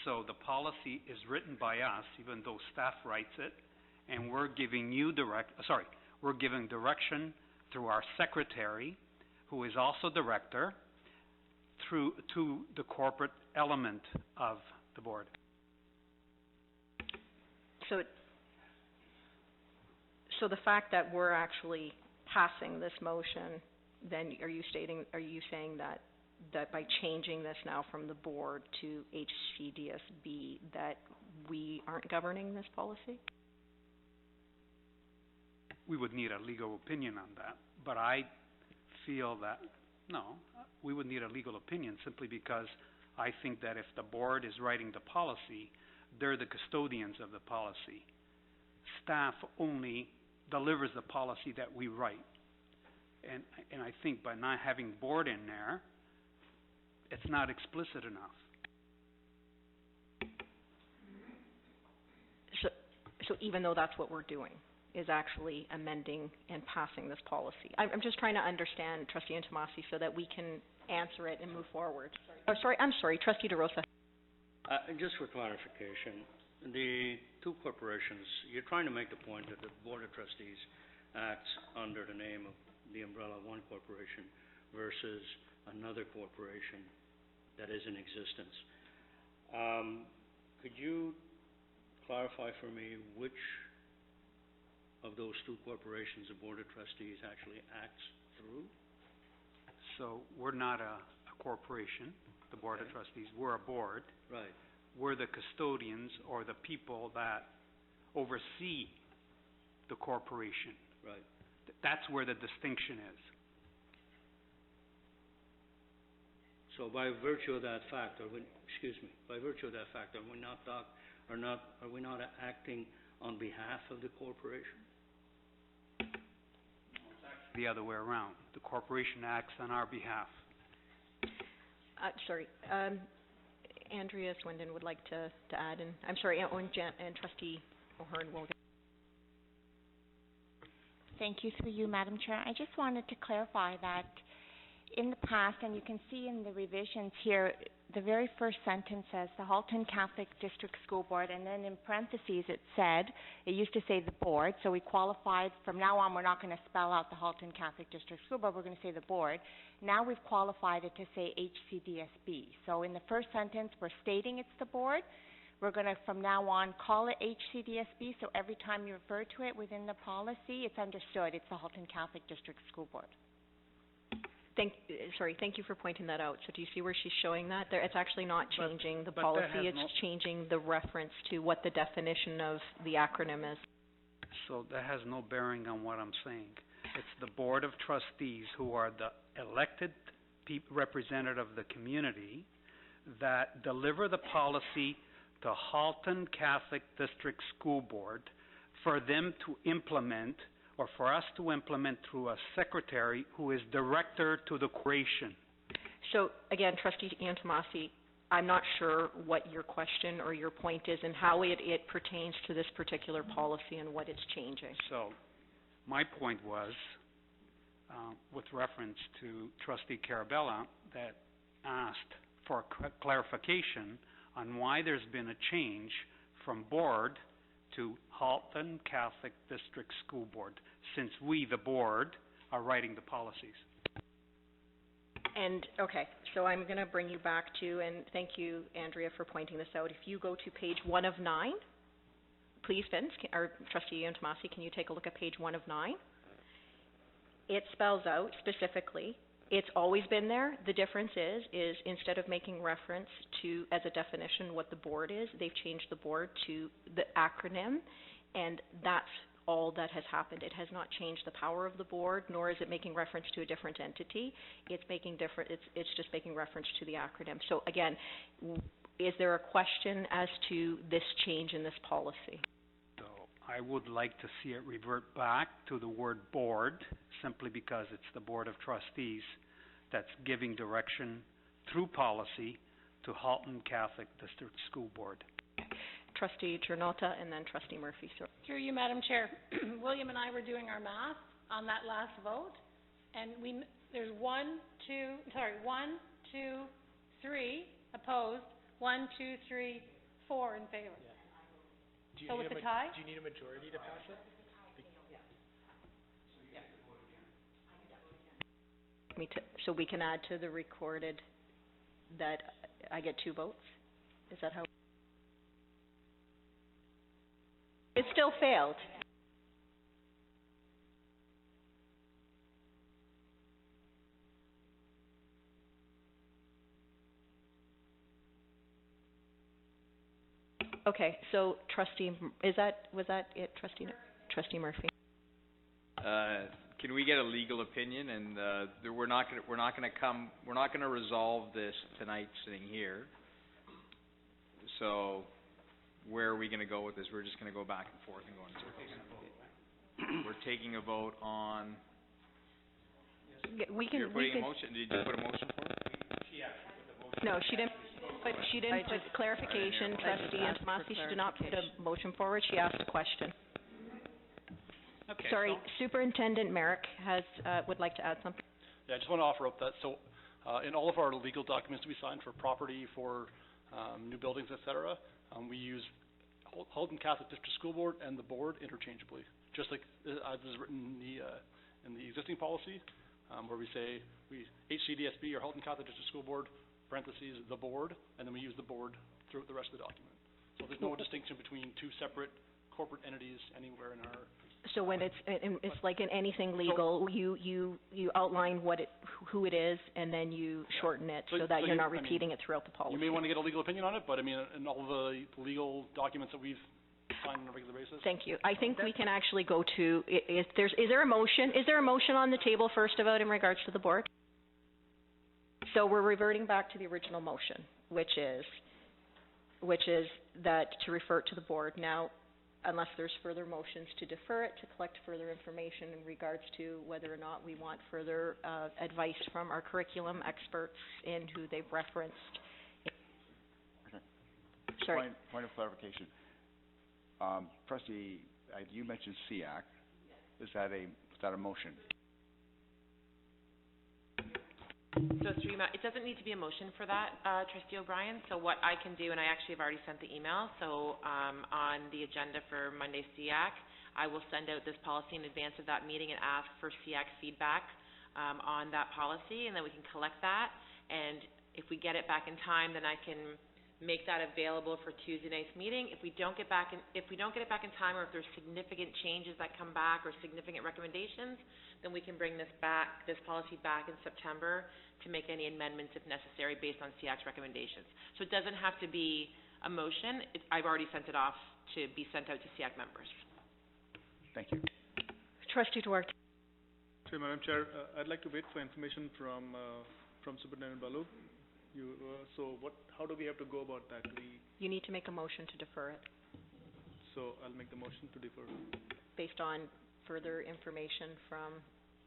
So the policy is written by us, even though staff writes it, and we're giving we're giving direction through our secretary, who is also director, to the corporate element of the board. So the fact that we're actually passing this motion, then are you saying that by changing this now from the board to HCDSB, that we aren't governing this policy? We would need a legal opinion on that, but I feel that, no, we would need a legal opinion simply because I think that if the board is writing the policy, they're the custodians of the policy. Staff only delivers the policy that we write. And I think by not having board in there, it's not explicit enough. So even though that's what we're doing, is actually amending and passing this policy. I'm just trying to understand, Trustee Antomasi, so that we can answer it and move forward. I'm sorry, Trustee DeRosa. Just for clarification, the two corporations, you're trying to make the point that the Board of Trustees acts under the name of the umbrella of one corporation versus another corporation that is in existence. Could you clarify for me which of those two corporations the Board of Trustees actually acts through? So we're not a corporation, the Board of Trustees. We're a board. Right. We're the custodians or the people that oversee the corporation. Right. That's where the distinction is. So by virtue of that fact, are we not acting on behalf of the corporation? The other way around. The corporation acts on our behalf. Andrea Swindon would like to add, and I'm sorry, and Trustee O'Hearn will. Thank you, through you, Madam Chair. I just wanted to clarify that in the past, and you can see in the revisions here, the very first sentence says the Halton Catholic District School Board, and then in parentheses it used to say the board, so we qualified, from now on we're not going to spell out the Halton Catholic District School Board, we're going to say the board. Now we've qualified it to say HCDSB. So in the first sentence we're stating it's the board. We're going to, from now on, call it HCDSB, so every time you refer to it within the policy, it's understood it's the Halton Catholic District School Board. Thank you for pointing that out. So do you see where she's showing that? It's actually not changing the policy, it's changing the reference to what the definition of the acronym is. So that has no bearing on what I'm saying. It's the Board of Trustees who are the elected representative of the community that deliver the policy to Halton Catholic District School Board for them to implement, or for us to implement through a secretary who is director to the corporation. So, again, Trustee Antomasi, I'm not sure what your question or your point is and how it pertains to this particular policy and what it's changing. So, my point was, with reference to Trustee Carabella, that asked for clarification on why there's been a change from board to Halton Catholic District School Board, since we, the board, are writing the policies. And, okay, so I'm going to bring you back to, and thank you, Andrea, for pointing this out. If you go to page 1 of 9, please, Vince, or Trustee Antomasi, can you take a look at page 1 of 9? It spells out specifically, it's always been there. The difference is instead of making reference to, as a definition, what the board is, they've changed the board to the acronym, and that's all that has happened. It has not changed the power of the board, nor is it making reference to a different entity. It's just making reference to the acronym. So again, is there a question as to this change in this policy? So I would like to see it revert back to the word board, simply because it's the Board of Trustees that's giving direction through policy to Halton Catholic District School Board. Trustee Chernota and then Trustee Murphy. Through you, Madam Chair. William and I were doing our math on that last vote, and there's 1, 2, 3 opposed, 1, 2, 3, 4 in favor. Yeah. So it's a tie? Do you need a majority to pass it? So we can add to the recorded that I get 2 votes? Is that how? It still failed. Okay, so was that it, Trustee Murphy? Can we get a legal opinion? And we're not going to resolve this tonight sitting here. So where are we going to go with this? We're just going to go back and forth and go in circles. We're taking a vote on. You're putting a motion. Did you put a motion for it? No, she didn't. But she didn't put clarification. Trustee Antomasi, she did not put a motion forward. She asked a question. Okay. Sorry, Superintendent Merrick would like to add something. Yeah, I just want to offer up that. So, in all of our legal documents we sign for property, for new buildings, etc., we use Halton Catholic District School Board and the board interchangeably, just like as is written in the existing policy, where we say HCDSB or Halton Catholic District School Board, parentheses, the board, and then we use the board throughout the rest of the document. So there's no distinction between 2 separate corporate entities anywhere in our. So when it's like in anything legal, you outline who it is, and then you shorten it so that you're not repeating it throughout the policy. You may want to get a legal opinion on it, but I mean, in all the legal documents that we've signed on a regular basis. Thank you. I think we can actually go to is there a motion? Is there a motion on the table first about in regards to the board? So we're reverting back to the original motion, which is that to refer it to the board. Now, unless there's further motions to defer it, to collect further information in regards to whether or not we want further advice from our curriculum experts in who they've referenced. Okay. Sorry. Point of clarification. Trustee, you mentioned SEAC. Is that a motion? So it doesn't need to be a motion for that, Trustee O'Brien. So what I can do, and I actually have already sent the email, so on the agenda for Monday SEAC, I will send out this policy in advance of that meeting and ask for SEAC feedback on that policy, and then we can collect that. And if we get it back in time, then I can make that available for Tuesday night's meeting. If we don't get it back in time, or if there's significant changes that come back or significant recommendations, then we can bring this policy back in September to make any amendments if necessary based on SEAC's recommendations. So it doesn't have to be a motion. I've already sent it off to be sent out to SEAC members. Thank you. Trustee Duarte. Madam Chair, I'd like to wait for information from Superintendent Balu So how do we have to go about that? You need to make a motion to defer it So I'll make the motion to defer. based on further information from,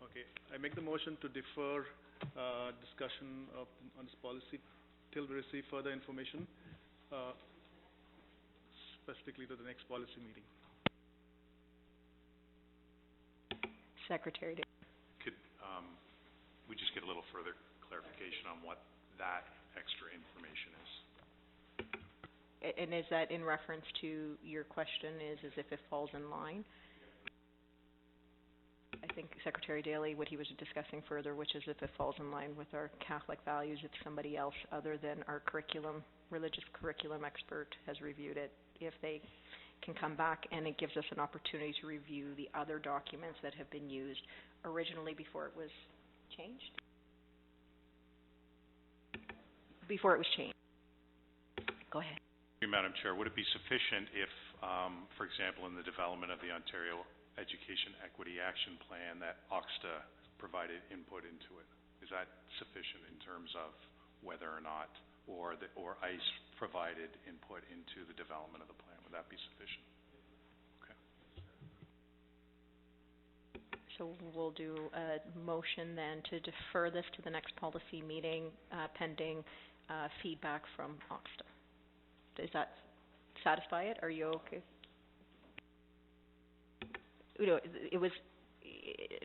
Okay, I make the motion to defer discussion on this policy till we receive further information, specifically to the next policy meeting. Secretary. Could we just get a little further clarification on what that extra information is? And is that in reference to your question is if it falls in line? I think Secretary Daly, what he was discussing further, which is if it falls in line with our Catholic values, if somebody else other than our religious curriculum expert has reviewed it, if they can come back and it gives us an opportunity to review the other documents that have been used originally before it was changed? Before it was changed. Go ahead. Madam Chair, would it be sufficient if, for example, in the development of the Ontario Education Equity Action Plan that OXTA provided input into it? Is that sufficient in terms of whether or not, or ICE provided input into the development of the plan? Would that be sufficient? Okay. So we'll do a motion then to defer this to the next policy meeting pending feedback from OXTA. Does that satisfy it? Are you okay? It was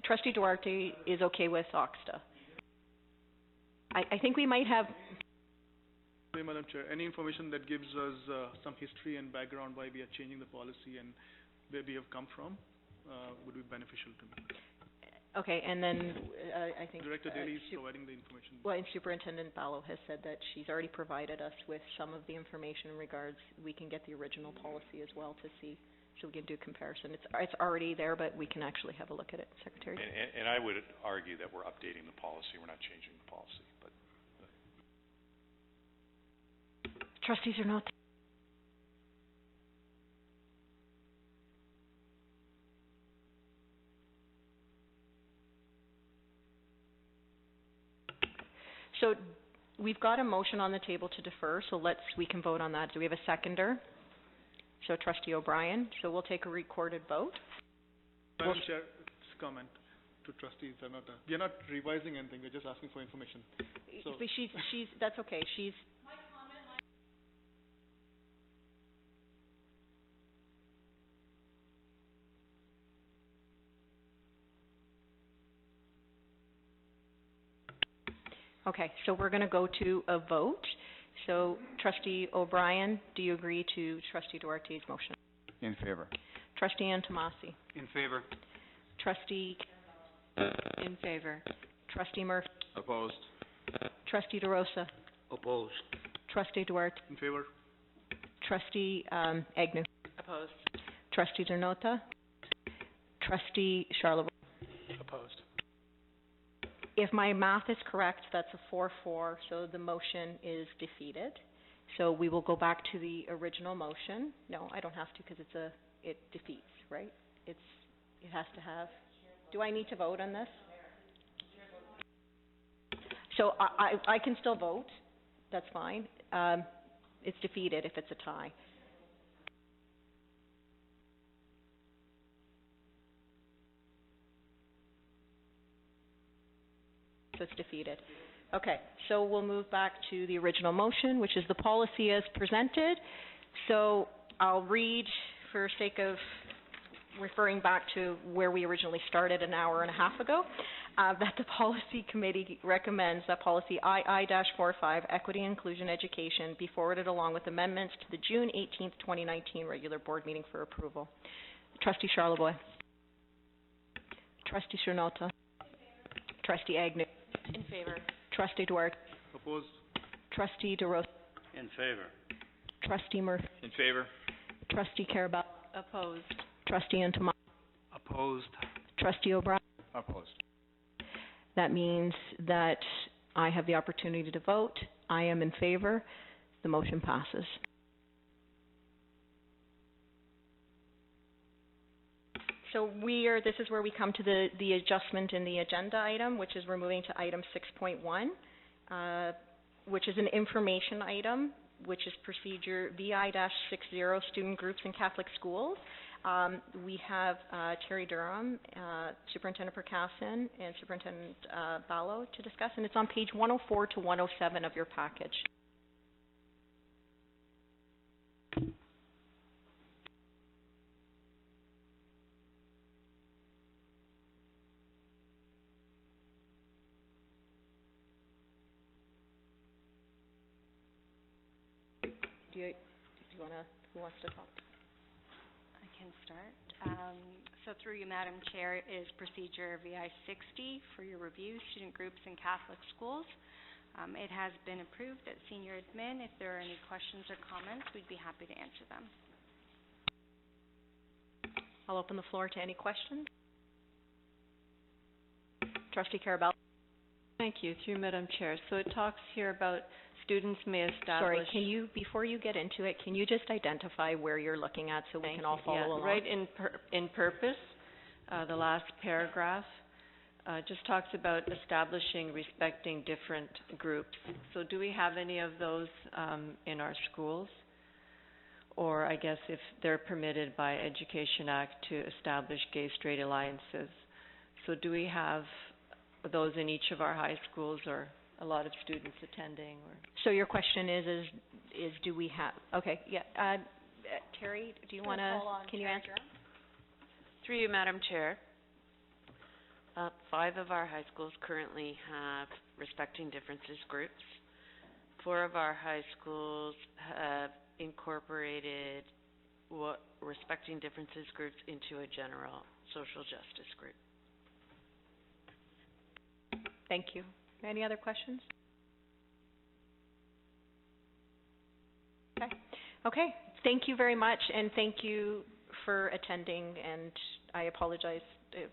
Trustee Duarte is okay with OXTA. I think we might have. Madam Chair, any information that gives us some history and background why we are changing the policy and where we have come from would be beneficial to me. Okay, and then I think Director Daly is providing the information. Well, and Superintendent Ballo has said that she's already provided us with some of the information in regards. We can get the original policy as well to see, so we can do comparison. It's already there, but we can actually have a look at it, Secretary. And I would argue that we're updating the policy. We're not changing the policy, but. Trustees are not. So we've got a motion on the table to defer, so we can vote on that. Do we have a seconder? So Trustee O'Brien, so we'll take a recorded vote. Madam Chair, just comment to trustees. We are not revising anything, we're just asking for information. So But she's, that's okay, she's. Okay, so we're going to go to a vote. So Trustee O'Brien, do you agree to Trustee Duarte's motion? In favor. Trustee Antomasi? In favor. Trustee? In favor. Trustee Murphy? Opposed. Trustee DeRosa? Opposed. Trustee Duarte? in favor. Trustee Agnew? Opposed. Trustee Dernota? Trustee Charlebois? Opposed. If my math is correct, that's a 4-4, so the motion is defeated. So we will go back to the original motion. No, I don't have to because it defeats, right? It has to have. Do I need to vote on this? So I can still vote. That's fine. It's defeated if it's a tie. So it's defeated. Okay, so we'll move back to the original motion, which is the policy as presented. So I'll read, for sake of referring back to where we originally started an hour and a half ago, that the policy committee recommends that policy II-45, equity and inclusion education, be forwarded along with amendments to the June 18th, 2019 regular board meeting for approval. Trustee Charlebois. Trustee Cernota. Trustee Agnew. In favor. Trustee Duarte. Opposed. Trustee DeRosa. In favor. Trustee Murphy. In favor. Trustee Carabell. Opposed. Trustee Antomasi. Opposed. Trustee O'Brien. Opposed. That means that I have the opportunity to vote. I am in favor. The motion passes. So this is where we come to the adjustment in the agenda item, which is we're moving to item 6.1. which is an information item, which is procedure VI-60, student groups in Catholic schools. We have Terry Durham, Superintendent Percassin, and Superintendent Ballo to discuss, and it's on page 104 to 107 of your package. Who wants to talk? I can start. So through you, Madam Chair, is procedure VI-60 for your review, student groups in Catholic schools. It has been approved at senior admin. If there are any questions or comments, we'd be happy to answer them. I'll open the floor to any questions. Trustee Carabell. Thank you. Through Madam Chair. So it talks here about students may establish... Sorry, can you, before you get into it, can you just identify where you're looking at so we can all follow along? Right in purpose, the last paragraph just talks about establishing, respecting different groups. So do we have any of those in our schools? Or I guess if they're permitted by Education Act to establish gay, straight alliances. So do we have those in each of our high schools or a lot of students attending? Or So your question is do we have, okay, yeah. Terry, do you want to, can you answer? Through you, Madam Chair. 5 of our high schools currently have respecting differences groups. 4 of our high schools have incorporated respecting differences groups into a general social justice group. Thank you. Any other questions? Okay. Thank you very much, and thank you for attending, and I apologize,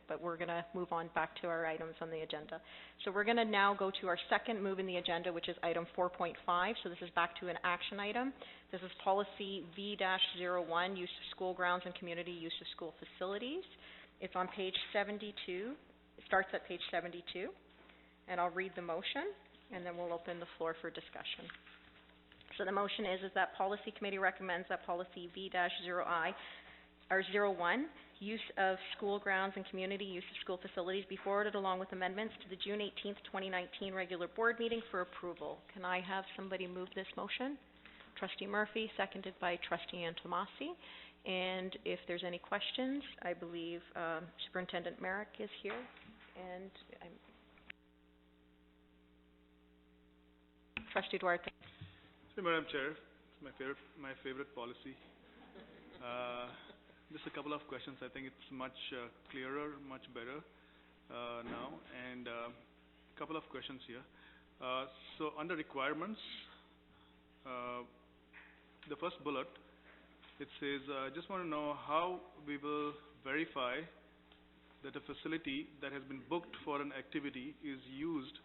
but we're going to move on back to our items on the agenda. So we're going to now go to our second move in the agenda, which is item 4.5. So this is back to an action item. This is policy V-01, use of school grounds and community use of school facilities. It's on page 72. It starts at page 72. And I'll read the motion, and then we'll open the floor for discussion. So the motion is that Policy Committee recommends that Policy V-01, use of school grounds and community use of school facilities, be forwarded along with amendments to the June 18th, 2019 regular board meeting for approval. Can I have somebody move this motion? Trustee Murphy, seconded by Trustee Antomasi. And if there's any questions, I believe Superintendent Merrick is here, and Trustee Duarte. So, Madam Chair, it's my favorite policy. Just a couple of questions. I think it's much clearer, much better now, and a couple of questions here. So, under requirements, the first bullet, it says, I just want to know how we will verify that a facility that has been booked for an activity is used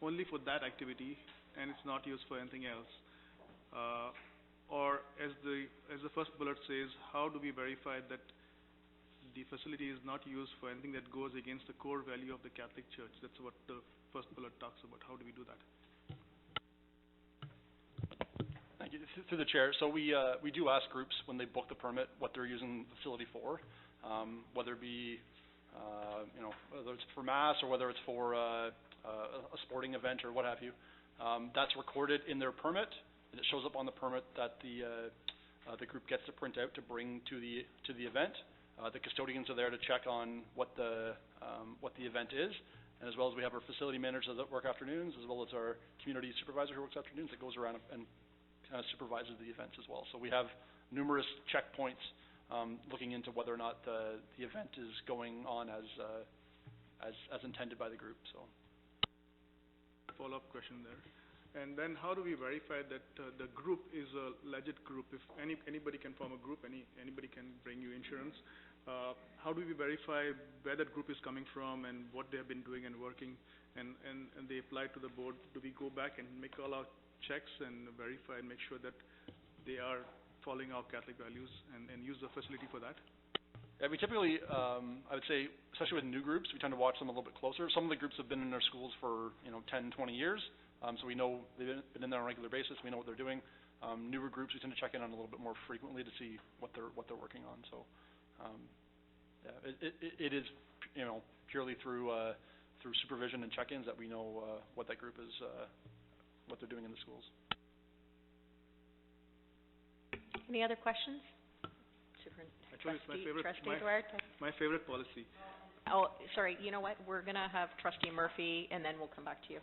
only for that activity and it's not used for anything else. Or as the first bullet says, how do we verify that the facility is not used for anything that goes against the core value of the Catholic Church? That's what the first bullet talks about. How do we do that? Thank you. Through the chair. So we do ask groups when they book the permit what they're using the facility for, whether it be whether it's for mass or whether it's for a sporting event or what have you. That's recorded in their permit, and it shows up on the permit that the group gets to print out to bring to the event. The custodians are there to check on what the event is, and as well as we have our facility manager that work afternoons, as well as our community supervisor who works afternoons that goes around and supervises the events as well. So we have numerous checkpoints looking into whether or not the event is going on as intended by the group. So. Follow-up question there. And then how do we verify that the group is a legit group? If anybody can form a group, anybody can bring you insurance, how do we verify where that group is coming from and what they have been doing and working, and they apply to the board? Do we go back and make all our checks and verify and make sure that they are following our Catholic values and use the facility for that? Yeah, we typically, I would say, especially with new groups, we tend to watch them a little bit closer. Some of the groups have been in their schools for 10, 20 years. So we know they've been in there on a regular basis. We know what they're doing. Newer groups we tend to check in on a little bit more frequently to see what they're working on. So, it is, purely through supervision and check-ins that we know what that group is, what they're doing in the schools. Any other questions? Actually, it's Trustee Duarte? my favorite policy. Oh, sorry, you know what? We're going to have Trustee Murphy, and then we'll come back to you.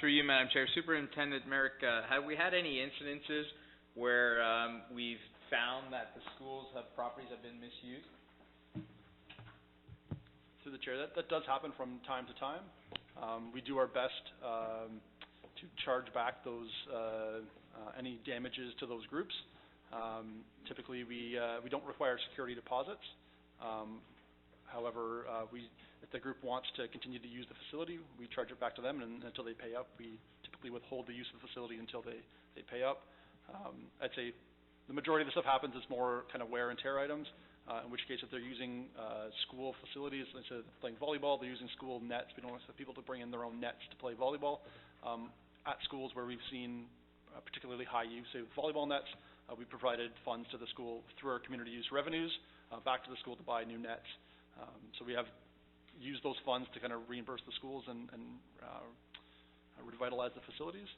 Through you, Madam Chair, Superintendent Merrick, have we had any incidences where we've found that the schools properties have been misused? Through the chair, that does happen from time to time. We do our best to charge back those any damages to those groups. Typically, we don't require security deposits. However, if the group wants to continue to use the facility, we charge it back to them, and until they pay up, we typically withhold the use of the facility until they pay up. I'd say the majority of the stuff happens, it's more kind of wear and tear items, in which case if they're using school facilities, instead of playing volleyball, they're using school nets. We don't want people to bring in their own nets to play volleyball. At schools where we've seen particularly high use of volleyball nets, we provided funds to the school through our community use revenues back to the school to buy new nets. So we have used those funds to kind of reimburse the schools and revitalize the facilities,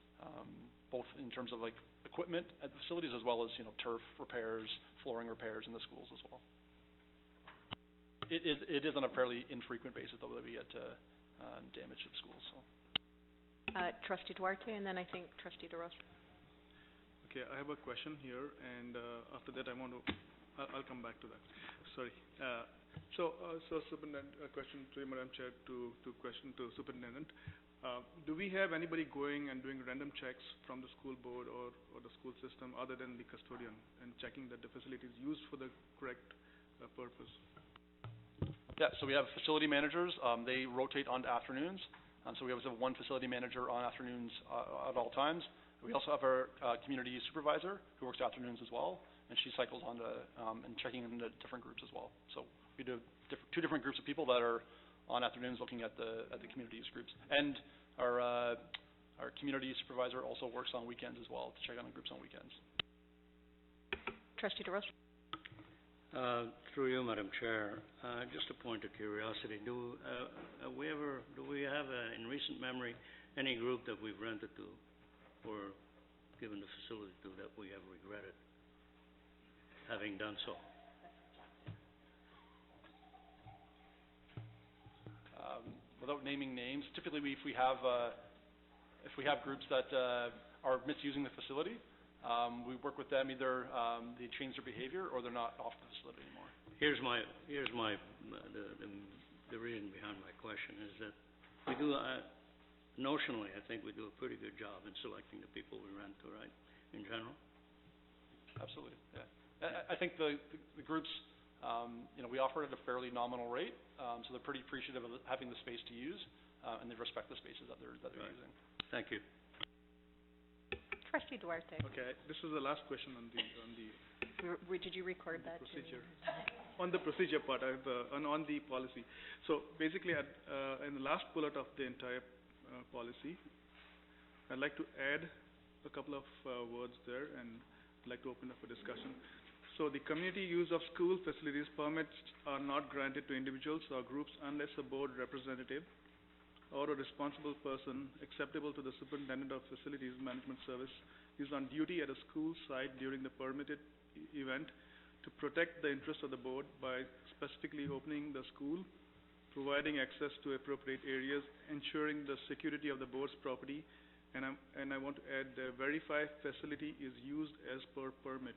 both in terms of like equipment at the facilities as well as turf repairs, flooring repairs in the schools as well. It is on a fairly infrequent basis though that we get damage to the schools. So. Trustee Duarte, and then I think Trustee DeRosa. Okay, I have a question here, and after that I'll come back to that. Sorry. So Superintendent, a question to you, Madam Chair, to question to Superintendent. Do we have anybody going and doing random checks from the school board or the school system other than the custodian and checking that the facility is used for the correct purpose? Yeah, so we have facility managers. They rotate on afternoons. So we always have one facility manager on afternoons at all times. We also have our community use supervisor who works afternoons as well, and she cycles on to and checking into different groups as well. So we do two different groups of people that are on afternoons looking at the community use groups. And our community supervisor also works on weekends as well to check on the groups on weekends. Trustee DeRosa. Through you, Madam Chair, just a point of curiosity, do we have in recent memory any group that we've rented to or given the facility to that we have regretted having done so? Without naming names, typically if we have groups that are misusing the facility, we work with them. Either they change their behavior or they're not off the facility anymore. Here's the reason behind my question is that we do notionally, I think we do a pretty good job in selecting the people we rent to, right? In general. Absolutely. Yeah. I think the groups, we offer it at a fairly nominal rate, so they're pretty appreciative of having the space to use, and they respect the spaces that they're using. Thank you. Trustee Duarte. Okay, this is the last question on the Did you record that? Procedure. On the procedure part, on the policy. So basically, in the last bullet of the entire policy, I'd like to add a couple of words there, and I'd like to open up a discussion. So the community use of school facilities permits are not granted to individuals or groups unless a board representative or a responsible person acceptable to the Superintendent of Facilities Management Service is on duty at a school site during the permitted event to protect the interests of the board by specifically opening the school, providing access to appropriate areas, ensuring the security of the board's property, and I want to add verify facility is used as per permit.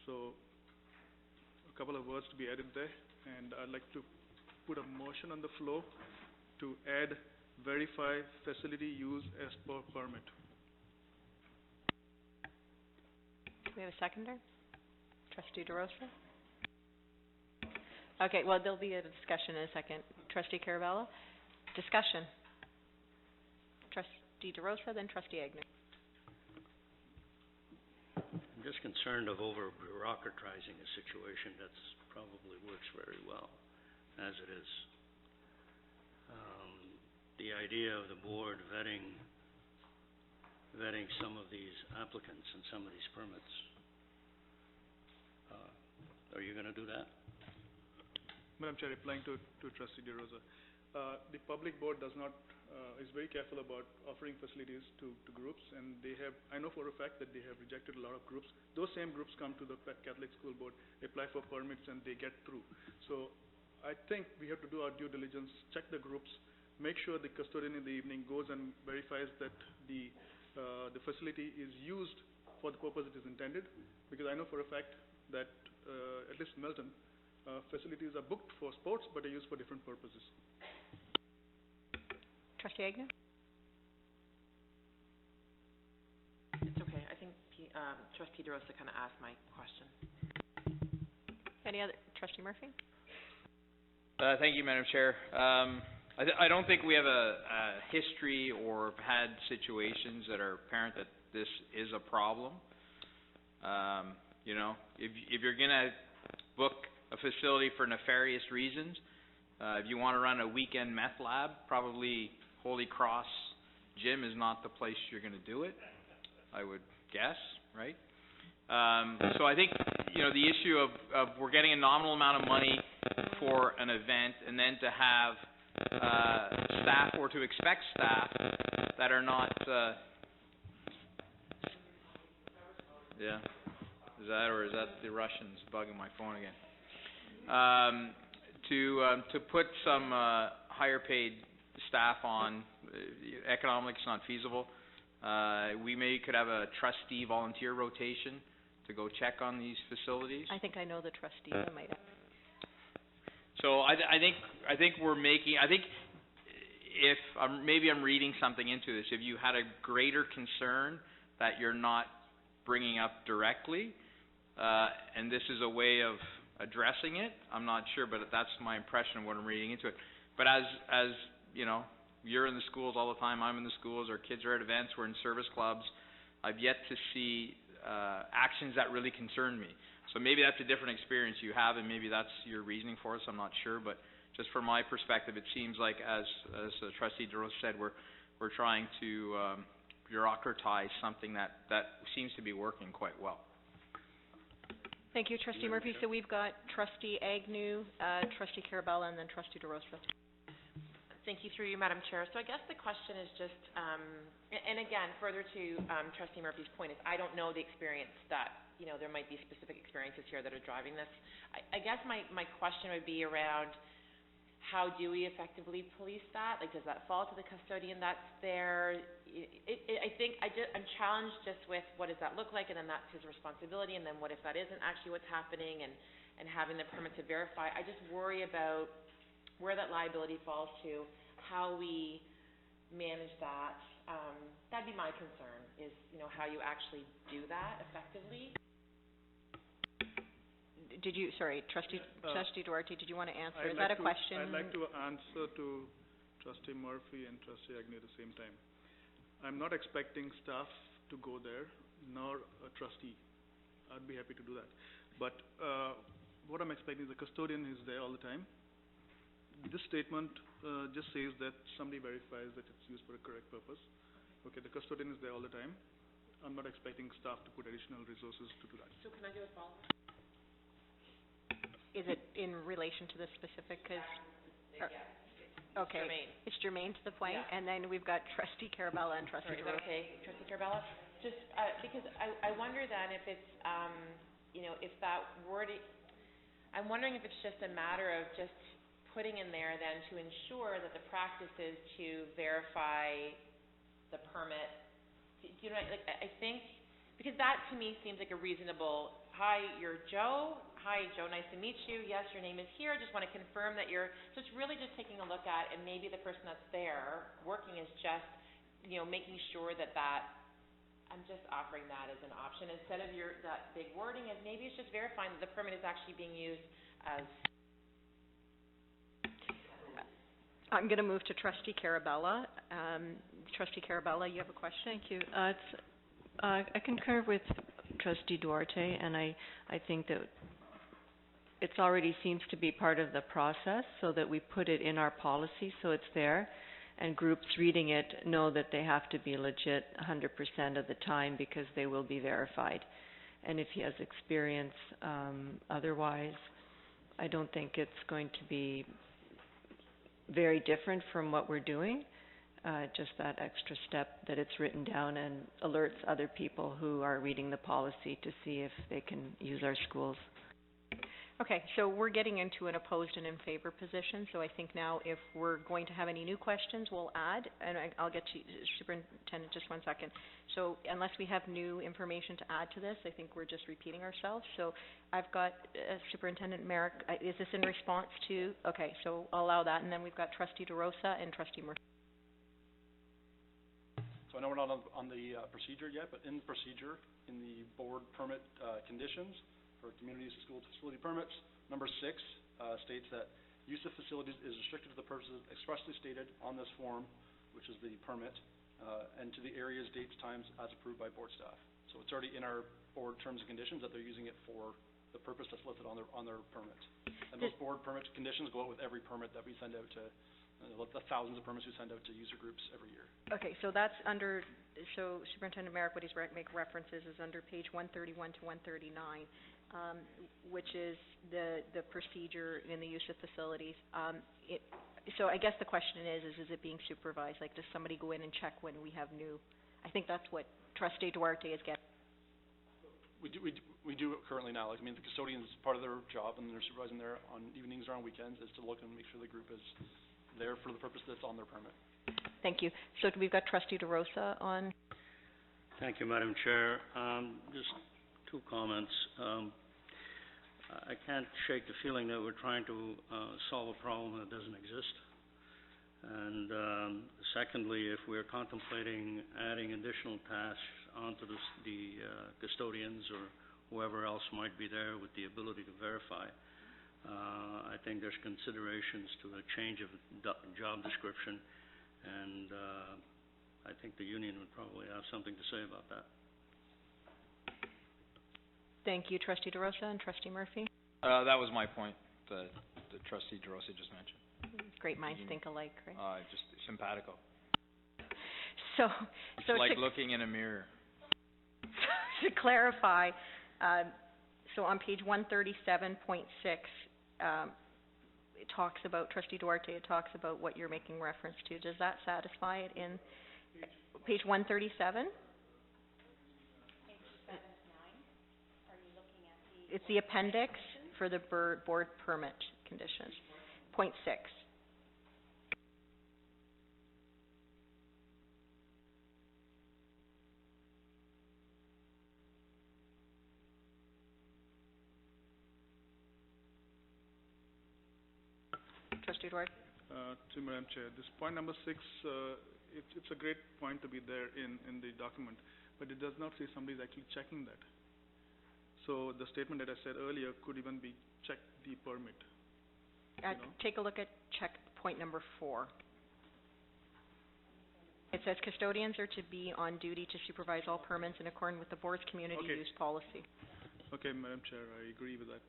So a couple of words to be added there, and I'd like to put a motion on the floor to add verify facility use as per permit. Do we have a seconder? Trustee DeRosa? Okay, well, there'll be a discussion in a second. Trustee Caravella? Discussion. Trustee DeRosa, then Trustee Agnew. I'm just concerned of over-bureaucratizing a situation that's probably works very well as it is. The the idea of the board vetting some of these applicants and some of these permits. Are you gonna do that? Madam Chair, replying to Trustee DeRosa, the public board does not, is very careful about offering facilities to groups, and I know for a fact that they have rejected a lot of groups. Those same groups come to the Catholic School Board, apply for permits, and they get through. So I think we have to do our due diligence, check the groups, make sure the custodian in the evening goes and verifies that the facility is used for the purpose it is intended, because I know for a fact that at least Milton, facilities are booked for sports, but are used for different purposes. Trustee Agnew? It's okay. I think Trustee DeRosa kind of asked my question. Any other? Trustee Murphy? Thank you, Madam Chair. I don't think we have a history or had situations that are apparent that this is a problem. If you're going to book a facility for nefarious reasons, if you want to run a weekend meth lab, probably Holy Cross Gym is not the place you're going to do it, I would guess, right? So I think, the issue of we're getting a nominal amount of money for an event, and then to have staff or to expect staff that are not, yeah, is that, or is that the Russians bugging my phone again? To put some higher paid staff on, economically it's not feasible. We could have a trustee volunteer rotation to go check on these facilities. I think I know the trustee. I might have. So I think we're making, I think if maybe I'm reading something into this, if you had a greater concern that you're not bringing up directly, and this is a way of addressing it, I'm not sure, but that's my impression of what I'm reading into it. But as you're in the schools all the time, I'm in the schools, our kids are at events, we're in service clubs, I've yet to see actions that really concern me. So maybe that's a different experience you have, and maybe that's your reasoning for us, I'm not sure, but just from my perspective, it seems like, as Trustee DeRosa said, we're trying to bureaucratize something that seems to be working quite well. Thank you, Trustee Murphy. So we've got Trustee Agnew, Trustee Carabella, and then Trustee DeRosa. Thank you, through you, Madam Chair. So I guess the question is just, and again, further to Trustee Murphy's point, is I don't know the experience that, there might be specific experiences here that are driving this. I guess my question would be around, how do we effectively police that? Like, does that fall to the custodian that's there? I think I'm challenged just with what does that look like, and then that's his responsibility, and then what if that isn't actually what's happening, and having the permit to verify. I just worry about where that liability falls to, how we manage that. That'd be my concern, is, how you actually do that effectively. Trustee Duarte, did you want to answer? Is that a question? I'd like to answer to Trustee Murphy and Trustee Agnew at the same time. I'm not expecting staff to go there, nor a trustee. I'd be happy to do that. But what I'm expecting is the custodian is there all the time. This statement just says that somebody verifies that it's used for a correct purpose. Okay, the custodian is there all the time. I'm not expecting staff to put additional resources to do that. So can I do a follow-up? Is it in relation to the specific? Okay, germane. It's germane to the point, Yeah. and then we've got Trustee Carabella and Trustee DeRosa. Okay, Trustee Carabella? Just because I wonder then if it's, if that wording, I'm wondering if it's just a matter of just putting in there then to ensure that the practice is to verify the permit. Do you know, like, I think, because that to me seems like a reasonable, hi, you're Joe. Hi, Joe, nice to meet you. Yes, your name is here. I just want to confirm that so it's really just taking a look at, and maybe the person that's there working is just, making sure that I'm just offering that as an option instead of that big wording, and maybe it's just verifying that the permit is actually being used as. I'm going to move to Trustee Carabella. Trustee Carabella, you have a question? Thank you. I concur with Trustee Duarte, and I think that it already seems to be part of the process, so that we put it in our policy so it's there. And groups reading it know that they have to be legit 100% of the time because they will be verified. And if he has experience otherwise, I don't think it's going to be very different from what we're doing. Just that extra step that it's written down and alerts other people who are reading the policy to see if they can use our schools. Okay, so we're getting into an opposed and in favor position, so I think now if we're going to have any new questions, we'll add, and I'll get to Superintendent just 1 second. So unless we have new information to add to this, I think we're just repeating ourselves. So I've got Superintendent Merrick, is this in response to, okay, so I'll allow that, and then we've got Trustee DeRosa and Trustee Murphy. So I know we're not on the procedure yet, but in the procedure, in the board permit conditions, for community school facility permits, number 6 states that use of facilities is restricted to the purposes expressly stated on this form, which is the permit, and to the areas, dates, times as approved by board staff. So it's already in our board terms and conditions that they're using it for the purpose that's listed on their permit. And those board permit conditions go out with every permit that we send out to the thousands of permits we send out to user groups every year. Okay, so that's under, so Superintendent Merrick, what he's make references is under page 131 to 139. Which is the procedure in the use of facilities. So I guess the question is it being supervised? Like, does somebody go in and check when we have new? I think that's what Trustee Duarte is getting. We do it currently now. Like, I mean, the custodians, part of their job, and they're supervising there on evenings or on weekends, is to look and make sure the group is there for the purpose that's on their permit. Thank you. So we've got Trustee DeRosa on. Thank you, Madam Chair. Just 2 comments. I can't shake the feeling that we're trying to solve a problem that doesn't exist. And secondly, if we're contemplating adding additional tasks onto the custodians or whoever else might be there with the ability to verify, I think there's considerations to a change of job description, and I think the union would probably have something to say about that. Thank you, Trustee DeRosa and Trustee Murphy. That was my point, that Trustee DeRosa just mentioned. Great minds think alike, right? Just simpatico. So It's like looking in a mirror. To clarify, so on page 137.6, it talks about, Trustee Duarte, it talks about what you're making reference to. Does that satisfy it in page 137? It's the appendix for the board permit conditions. Point 6. Trustee Duarte? To Madam Chair, this point number 6, it's a great point to be there in the document, but it does not say somebody's actually checking that. So the statement that I said earlier could even be check the permit. Take a look at check point number 4. It says custodians are to be on duty to supervise all permits in accordance with the board's community use policy. Okay, Madam Chair, I agree with that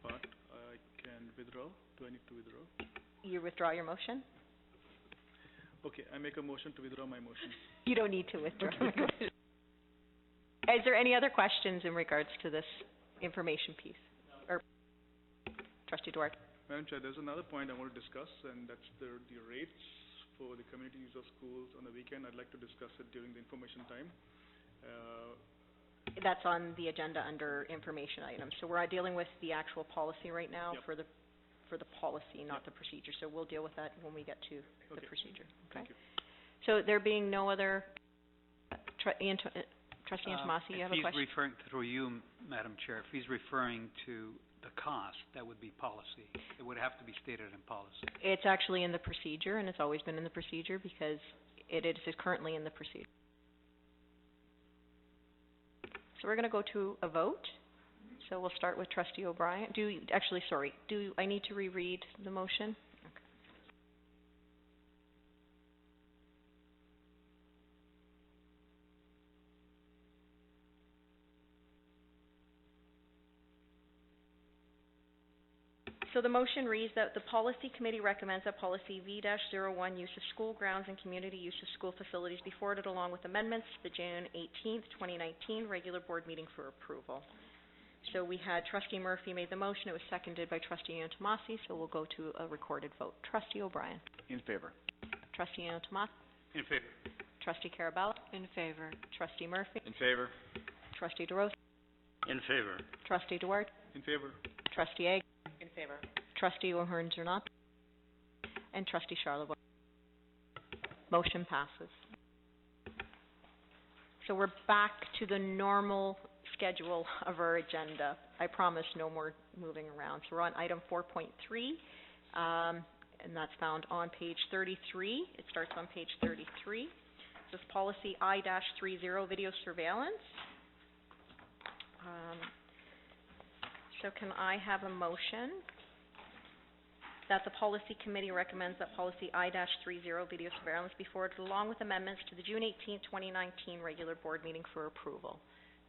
part. I can withdraw. Do I need to withdraw? You withdraw your motion? Okay, I make a motion to withdraw my motion. You don't need to withdraw. Is there any other questions in regards to this information piece? Or Trustee Duarte? Madam Chair, there's another point I want to discuss, and that's the rates for the community use of schools on the weekend. I'd like to discuss it during the information time. That's on the agenda under information items. So we're dealing with the actual policy right now for the policy, not the procedure. So we'll deal with that when we get to the procedure. Okay. Thank you. So there being no other, Trustee Antomasi, you have a question? If he's referring, through you, Madam Chair, if he's referring to the cost, that would be policy. It would have to be stated in policy. It's actually in the procedure, and it's always been in the procedure because it is currently in the procedure. So we're going to go to a vote. So we'll start with Trustee O'Brien. Do I need to reread the motion? Okay. So the motion reads that the policy committee recommends that policy V-01, use of school grounds and community use of school facilities, be forwarded along with amendments to the June 18th, 2019 regular board meeting for approval. So we had Trustee Murphy made the motion. It was seconded by Trustee Antomasi, so we'll go to a recorded vote. Trustee O'Brien. In favor. Trustee Antomasi. In favor. Trustee Carabella. In favor. Trustee Murphy. In favor. Trustee DeRosa. In favor. Trustee Duarte. In favor. Trustee Ag. In favor. Trustee O'Hearn Zernato. And Trustee Charlevoix. Motion passes. So we're back to the normal schedule of our agenda. I promise no more moving around. So we're on item 4.3, and that's found on page 33. It starts on page 33. This is policy I-30, video surveillance. So can I have a motion that the policy committee recommends that policy I-30, video surveillance, be forwarded along with amendments to the June 18th, 2019 regular board meeting for approval?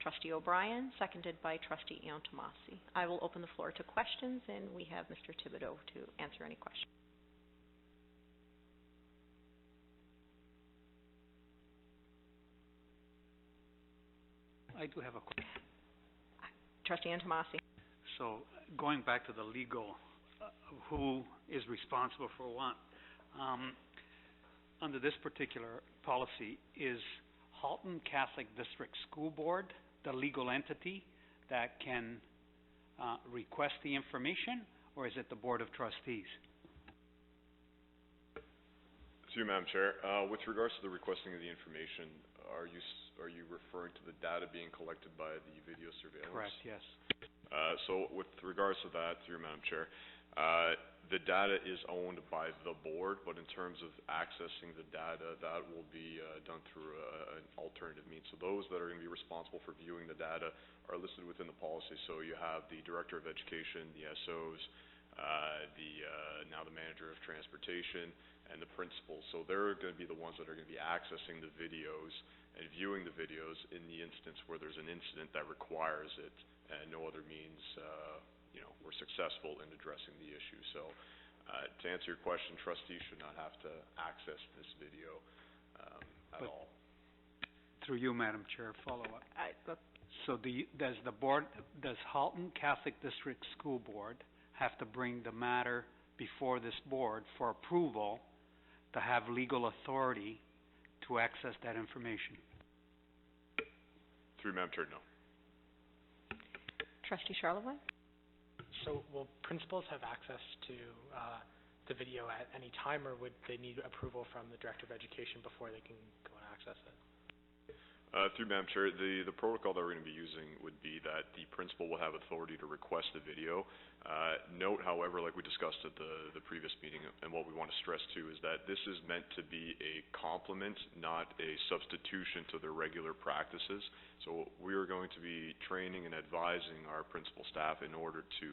Trustee O'Brien, seconded by Trustee Antomasi. I will open the floor to questions, and we have Mr. Thibodeau to answer any questions. I do have a question. Trustee Antomasi. So, going back to the legal, who is responsible for what? Under this particular policy, is Halton Catholic District School Board the legal entity that can request the information, or is it the Board of Trustees? Through you, Madam Chair. With regards to the requesting of the information, are you referring to the data being collected by the video surveillance? Correct, yes. So with regards to that, through you, Madam Chair, the data is owned by the board, but in terms of accessing the data, that will be done through an alternative means. So those that are going to be responsible for viewing the data are listed within the policy. So you have the Director of Education, the SOs, now the Manager of Transportation, and the principals. So they're going to be the ones that are going to be accessing the videos and viewing the videos in the instance where there's an incident that requires it, and no other means we're successful in addressing the issue. So to answer your question, trustees should not have to access this video at all. Through you, Madam Chair, follow up. So does Halton Catholic District School Board have to bring the matter before this board for approval to have legal authority to access that information? Through Madam Chair, no. Trustee Charlevoix? So will principals have access to the video at any time, or would they need approval from the Director of Education before they can go and access it? Through Madam Chair, the protocol that we're going to be using would be that the principal will have authority to request the video. Note, however, like we discussed at the previous meeting, and what we want to stress too, is that this is meant to be a complement, not a substitution to their regular practices. So we are going to be training and advising our principal staff in order to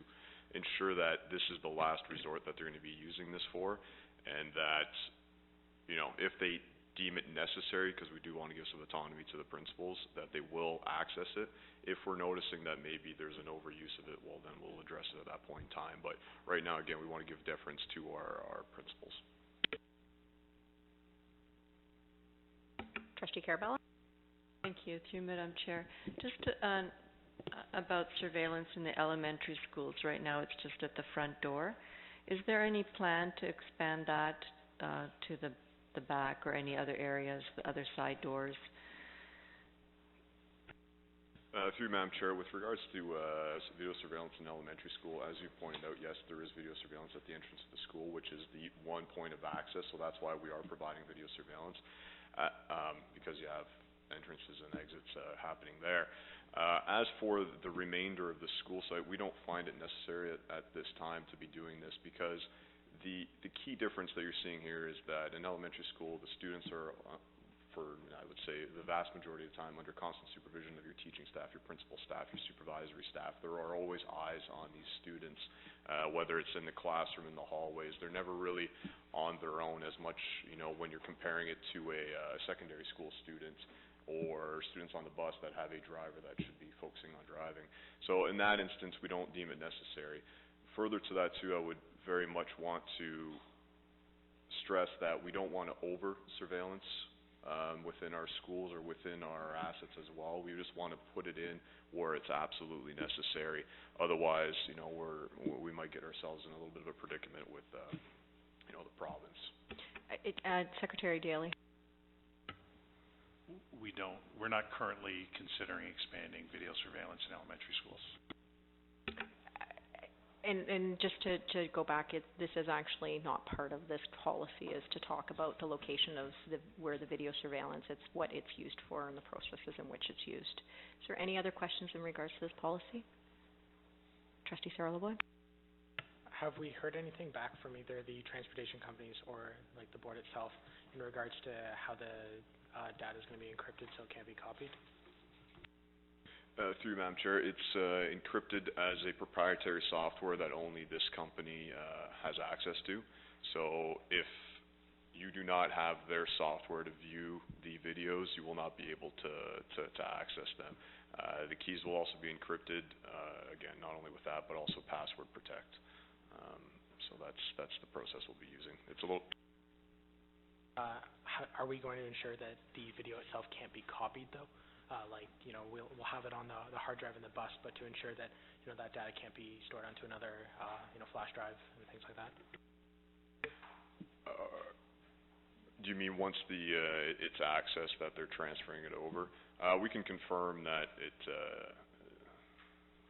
ensure that this is the last resort that they're going to be using this for, and that, if they deem it necessary, because we do want to give some autonomy to the principals, that they will access it. If we're noticing that maybe there's an overuse of it, well, then we'll address it at that point in time. But right now, again, we want to give deference to our principals. Trustee Carabella? Thank you. Through Madam Chair. Just about surveillance in the elementary schools. Right now, it's just at the front door. Is there any plan to expand that to the back or any other areas, the other side doors? Through Madam Chair, with regards to video surveillance in elementary school, as you pointed out, yes, there is video surveillance at the entrance of the school, which is the one point of access, so that's why we are providing video surveillance, because you have entrances and exits happening there. As for the remainder of the school site, we don't find it necessary at this time to be doing this, because the key difference that you're seeing here is that in elementary school, the students are, I would say, the vast majority of the time under constant supervision of your teaching staff, your principal staff, your supervisory staff. There are always eyes on these students, whether it's in the classroom, in the hallways. They're never really on their own as much, when you're comparing it to a secondary school student or students on the bus that have a driver that should be focusing on driving. So in that instance, we don't deem it necessary. further to that too, I would very much want to stress that we don't want to over-surveillance within our schools or within our assets as well. We just want to put it in where it's absolutely necessary. Otherwise, we might get ourselves in a little bit of a predicament with, the province. Secretary Daly. We're not currently considering expanding video surveillance in elementary schools. And just to go back, this is actually not part of this policy, is to talk about the location of where the video surveillance, it's what it's used for and the processes in which it's used. Is there any other questions in regards to this policy? Trustee Sarah-LeBoy? Have we heard anything back from either the transportation companies or like the board itself in regards to how the data is going to be encrypted so it can't be copied? Through you, Madam Chair, it's encrypted as a proprietary software that only this company has access to. So if you do not have their software to view the videos, you will not be able to access them. The keys will also be encrypted, again, not only with that, but also password protect. So that's the process we'll be using. It's a little... Are we going to ensure that the video itself can't be copied, though? We'll have it on the hard drive in the bus, but to ensure that, that data can't be stored onto another, flash drive and things like that. Do you mean once it's accessed that they're transferring it over? We can confirm that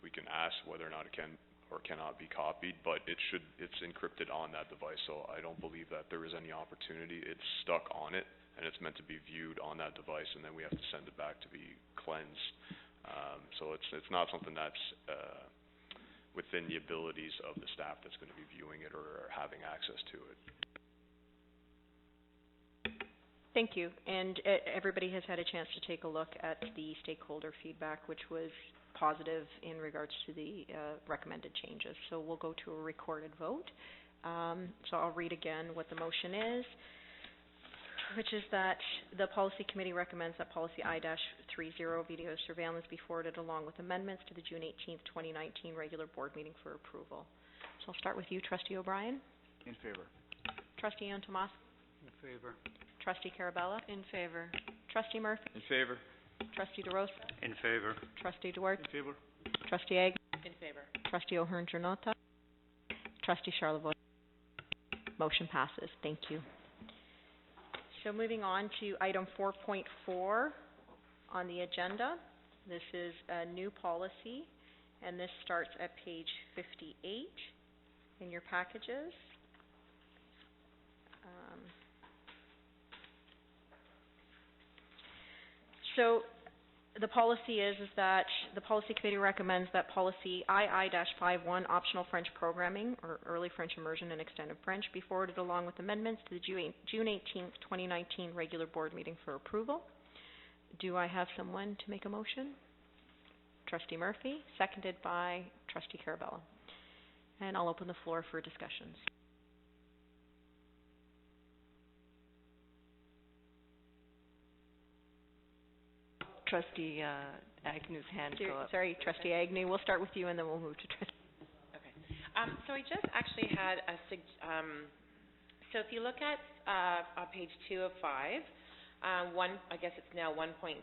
we can ask whether or not it can or cannot be copied, but it's encrypted on that device, so I don't believe that there is any opportunity. It's stuck on it, and it's meant to be viewed on that device, and then we have to send it back to be cleansed. So it's not something that's within the abilities of the staff that's going to be viewing it or having access to it. Thank you. And everybody has had a chance to take a look at the stakeholder feedback, which was positive in regards to the recommended changes. So we'll go to a recorded vote. So I'll read again what the motion is, which is that the Policy Committee recommends that Policy I-30 video surveillance be forwarded along with amendments to the June 18th, 2019 regular board meeting for approval. So I'll start with you, Trustee O'Brien. In favor. Trustee Antomas. In favor. Trustee Carabella. In favor. Trustee Murphy. In favor. Trustee DeRosa. In favor. Trustee Duarte. In favor. Trustee Ag. In favor. Trustee O'Hearn-Jornota. Trustee Charlevoix. Motion passes. Thank you. So moving on to item 4.4 on the agenda. This is a new policy, and this starts at page 58 in your packages. So the policy is that the Policy Committee recommends that Policy II-51, Optional French Programming, or Early French Immersion and Extended French, be forwarded along with amendments to the June 18th, 2019 regular board meeting for approval. Do I have someone to make a motion? Trustee Murphy, seconded by Trustee Carabella. And I'll open the floor for discussions. Trustee Agnew's hand go up. Sorry, Trustee Agnew. We'll start with you, and then we'll move to Trustee. Okay. So I just actually had so if you look at on page 2 of 5, I guess it's now 1.3,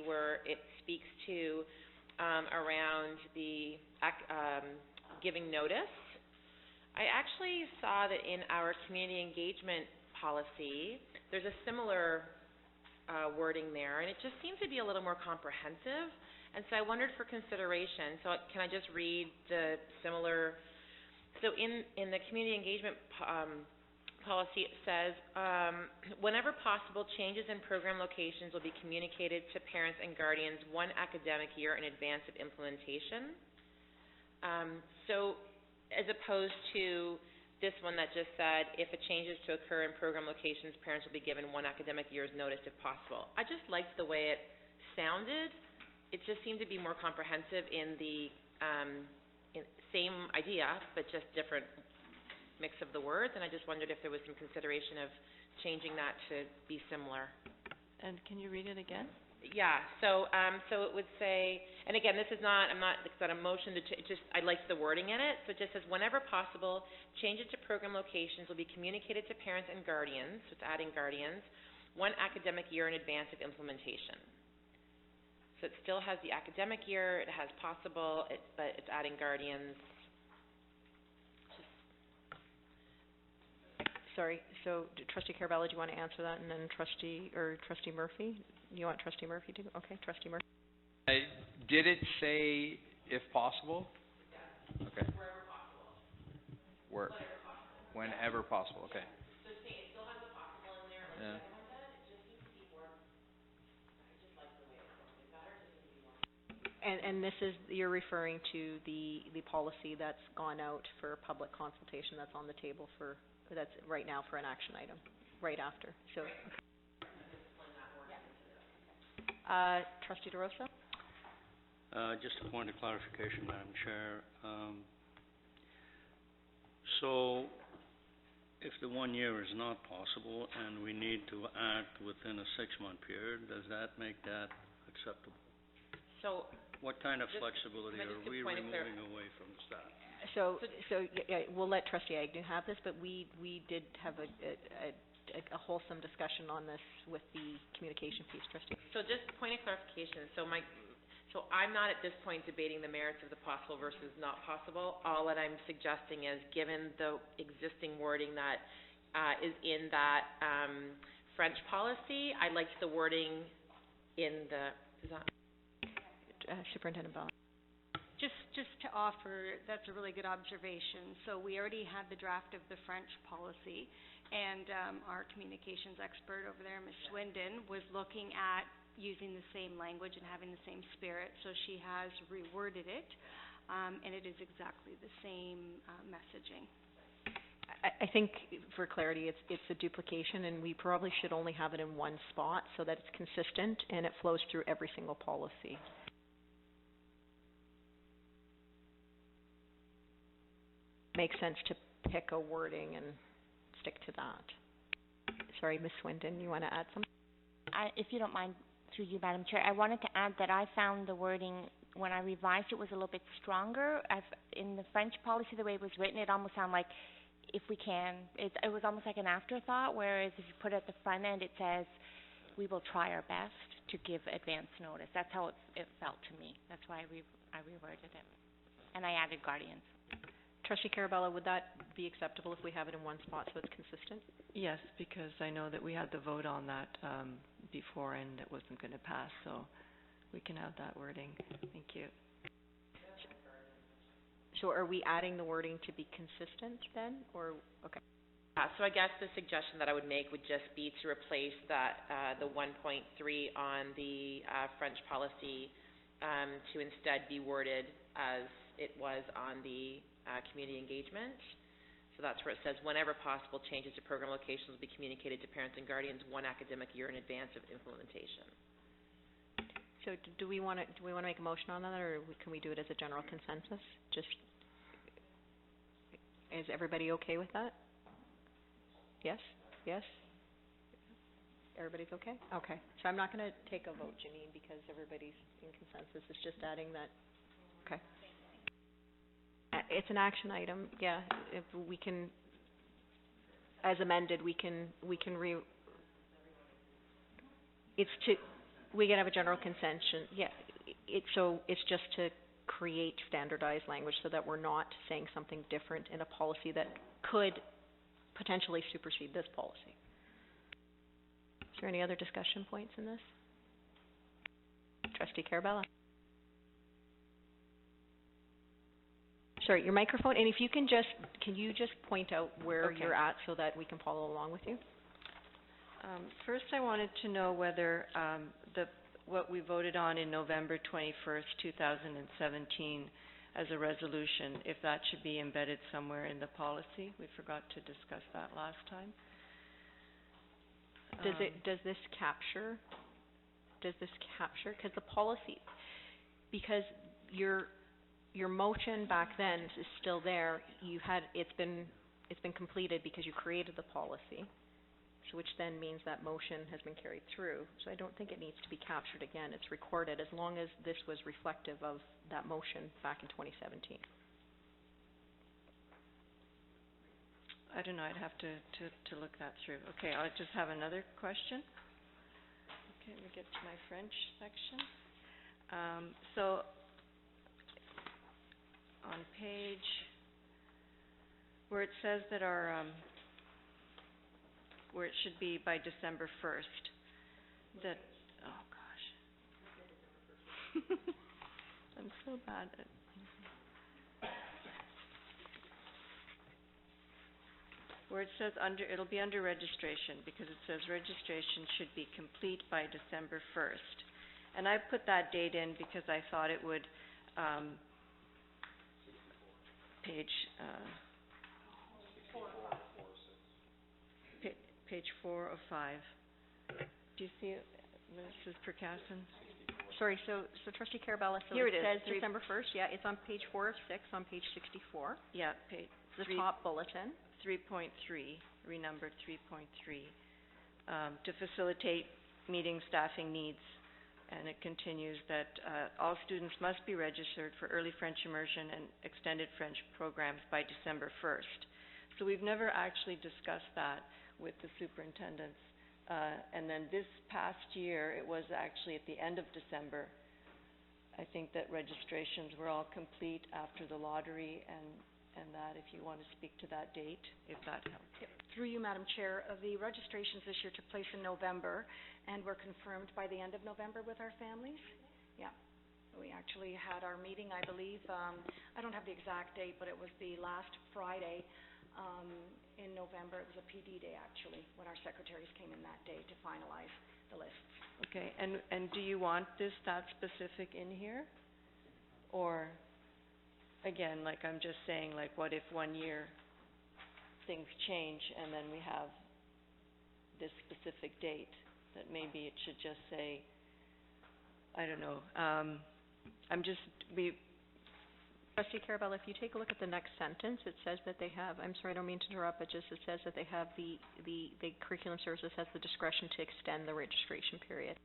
where it speaks to around the giving notice. I actually saw that in our community engagement policy, there's a similar wording there, and it just seems to be a little more comprehensive, and so I wondered for consideration. So can I just read the similar? So in the community engagement policy, it says, whenever possible, changes in program locations will be communicated to parents and guardians 1 academic year in advance of implementation. So as opposed to this one that just said, if a change is to occur in program locations, parents will be given 1 academic year's notice if possible. I just liked the way it sounded. It just seemed to be more comprehensive in the same idea, but just different mix of the words, and I just wondered if there was some consideration of changing that to be similar. And can you read it again? Yeah, so it would say, and again, this is not, it's not a motion to, I like the wording in it, so it just says, whenever possible, changes to program locations will be communicated to parents and guardians, so it's adding guardians, 1 academic year in advance of implementation. So it still has the academic year, it has possible, but it's adding guardians. Sorry, so Trustee Carabella, do you want to answer that, and then Trustee Murphy? You want Trustee Murphy to? Okay, Trustee Murphy. Did it say if possible? Okay. Wherever possible. Whenever possible, okay. So it still has the possible in there, Yeah. And this is, you're referring to the policy that's gone out for public consultation, that's on the table for, that's right now for an action item, right after, so. Trustee DeRosa? Just a point of clarification, Madam Chair. So, if the 1 year is not possible and we need to act within a 6-month period, does that make that acceptable? So, what kind of flexibility are we removing away from staff? So we'll let Trustee Agnew have this, but we did have a wholesome discussion on this with the communication piece, Trustee. So just point of clarification, so I'm not at this point debating the merits of the possible versus not possible. All that I'm suggesting is, given the existing wording that is in that French policy, I liked the wording in the, Superintendent Bell. Just to offer, that's a really good observation. So we already had the draft of the French policy, and our communications expert over there, Ms. Swindon, was looking at using the same language and having the same spirit. So she has reworded it, and it is exactly the same messaging. I think, for clarity, it's a duplication, and we probably should only have it in one spot so that it's consistent and it flows through every single policy. Makes sense to pick a wording and stick to that. Sorry, Ms. Swindon, you want to add something? If you don't mind, through you, Madam Chair, I wanted to add that I found the wording, when I revised it, was a little bit stronger. In the French policy, the way it was written, it almost sounded like, if we can, it was almost like an afterthought, whereas if you put it at the front end, it says, we will try our best to give advance notice. That's how it felt to me. That's why I reworded it. And I added guardians. Trustee Carabella, would that be acceptable if we have it in one spot so it's consistent? Yes, because I know that we had the vote on that before and it wasn't going to pass, so we can have that wording. Thank you. So are we adding the wording to be consistent then, or, okay. So I guess the suggestion that I would make would just be to replace that, the 1.3 on the French policy to instead be worded as it was on the community engagement. So that's where it says, whenever possible, changes to program locations will be communicated to parents and guardians 1 academic year in advance of implementation. So do we want to make a motion on that, or can we do it as a general consensus? Just, is everybody okay with that? Yes? Yes? Everybody's okay? Okay. So I'm not going to take a vote, Janine, because everybody's in consensus. It's just adding that. Okay. It's an action item, yeah. If we can, as amended, we can we can have a general consensus, yeah. It's just to create standardized language so that we're not saying something different in a policy that could potentially supersede this policy. Is there any other discussion points in this? Trustee Carabella. Sorry, your microphone, and if you can you just point out where you're at so that we can follow along with you? First, I wanted to know whether what we voted on in November 21st, 2017 as a resolution, if that should be embedded somewhere in the policy. We forgot to discuss that last time. Does this capture, because the policy, because your motion back then is still there. It's been completed because you created the policy, so which then means that motion has been carried through. So I don't think it needs to be captured again. It's recorded as long as this was reflective of that motion back in 2017. I don't know, I'd have to look that through. Okay, I'll just have another question. Okay, we get to my French section. So, on page, where it says that where it should be by December 1st, that, oh gosh. I'm so bad at where it says it'll be under registration, because it says registration should be complete by December 1st. And I put that date in because I thought it would, page 4 of 5. Do you see it, Mrs. Percassin? Sorry, so Trustee Carabella, so Here it it is, says December 1st, yeah, it's on page 4 of 6 on page 64. Yeah, page The top bulletin. 3.3, renumbered 3.3, to facilitate meeting staffing needs. And it continues that all students must be registered for early French immersion and extended French programs by December 1st. So we've never actually discussed that with the superintendents. And then this past year, it was actually at the end of December. I think that registrations were all complete after the lottery, and that, if you want to speak to that date, if that helps. Yep. Through you, Madam Chair, the registrations this year took place in November and were confirmed by the end of November with our families. Yeah. We actually had our meeting, I believe, I don't have the exact date, but it was the last Friday in November. It was a PD day, actually, when our secretaries came in that day to finalize the lists. Okay, and do you want that specific in here? Or, again, like I'm just saying, like, what if 1 year things change and then we have this specific date, that maybe it should just say, I don't know, Trustee Carabella, if you take a look at the next sentence, it says that they have, I'm sorry, I don't mean to interrupt, but just it says that they have the curriculum services has the discretion to extend the registration period.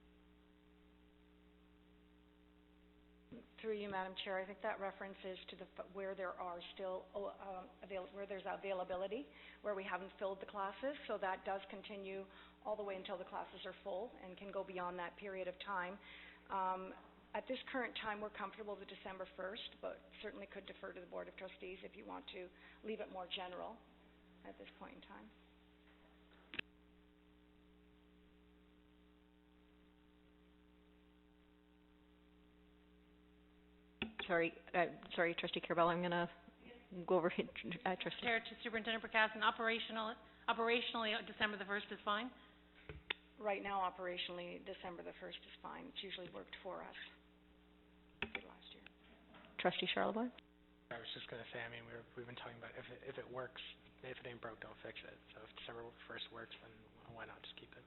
Through you, Madam Chair, I think that reference is to where there are still where there's availability, where we haven't filled the classes, so that does continue all the way until the classes are full and can go beyond that period of time. At this current time, we're comfortable with December 1st, but certainly could defer to the Board of Trustees if you want to leave it more general at this point in time. Sorry, Trustee Carabella, I'm going to go over it. Trustee. Chair to Superintendent Percassin, operationally, December the 1st is fine? Right now, operationally, December the 1st is fine. It's usually worked for us. Did last year. Trustee Charlebois? I was just going to say, I mean, we've been talking about if it works, if it ain't broke, don't fix it. So if December 1st works, then why not just keep it?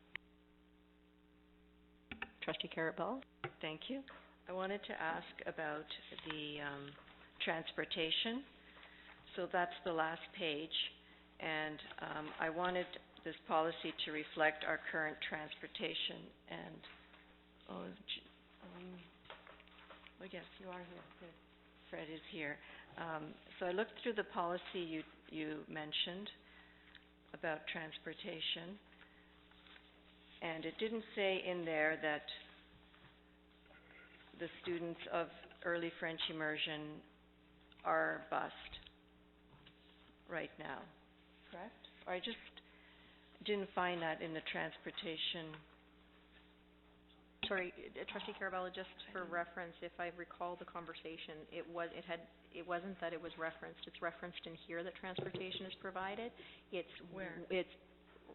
Trustee Carabella? Thank you. I wanted to ask about the transportation. So that's the last page, and I wanted this policy to reflect our current transportation. And yes, you are here. Good. Fred is here. So I looked through the policy you mentioned about transportation, and it didn't say in there that the students of early French immersion are bused right now, correct? Or I just didn't find that in the transportation. Sorry, Trustee Carabella, just for reference, if I recall the conversation, it wasn't that it was referenced. It's referenced in here that transportation is provided. It's where? It's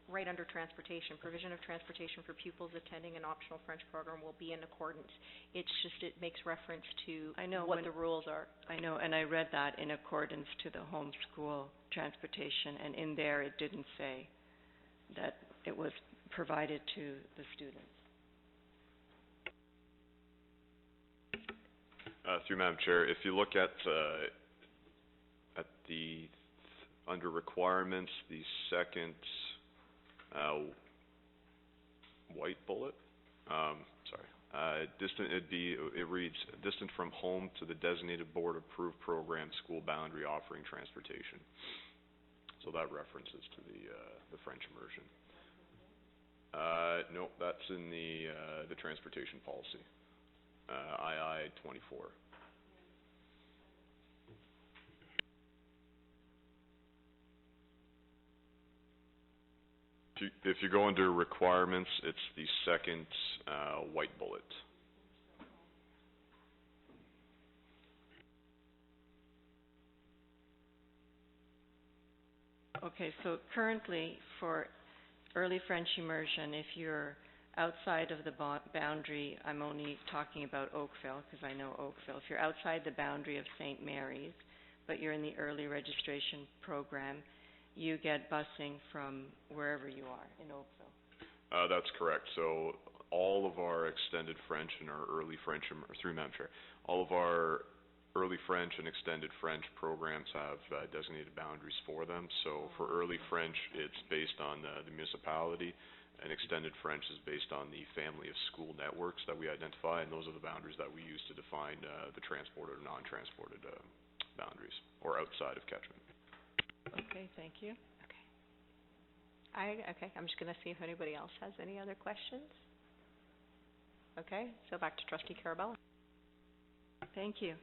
right under transportation. Provision of transportation for pupils attending an optional French program will be in accordance. It's just it makes reference to what the rules are. I know, and I read that in accordance to the homeschool transportation, and in there it didn't say that it was provided to the students. Through Madam Chair, if you look at the under requirements, the second white bullet. It reads, distant from home to the designated board-approved program school boundary offering transportation. So that references to the French immersion. No, that's in the transportation policy, II 24. If you go under requirements, it's the second white bullet. Okay, so currently for early French immersion, if you're outside of the boundary, I'm only talking about Oakville because I know Oakville. If you're outside the boundary of St. Mary's, but you're in the early registration program, you get busing from wherever you are in Oakville. That's correct. So all of our extended French and our early French, through Madam Chair, all of our early French and extended French programs have designated boundaries for them. So for early French, it's based on the municipality, and extended French is based on the family of school networks that we identify, and those are the boundaries that we use to define the transported or non-transported boundaries, or outside of catchment. Okay, thank you. Okay, I'm just going to see if anybody else has any other questions. Okay, so back to Trustee Carabella. Thank you.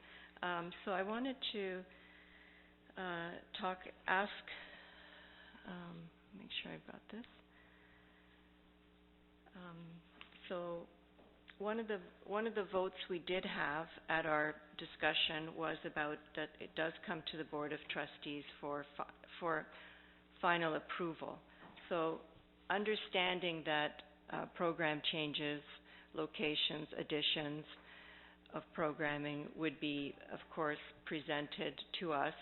So I wanted to make sure I've got this. So one of the votes we did have at our discussion was about that it does come to the Board of Trustees for final approval. So understanding that program changes, locations, additions of programming would be, of course, presented to us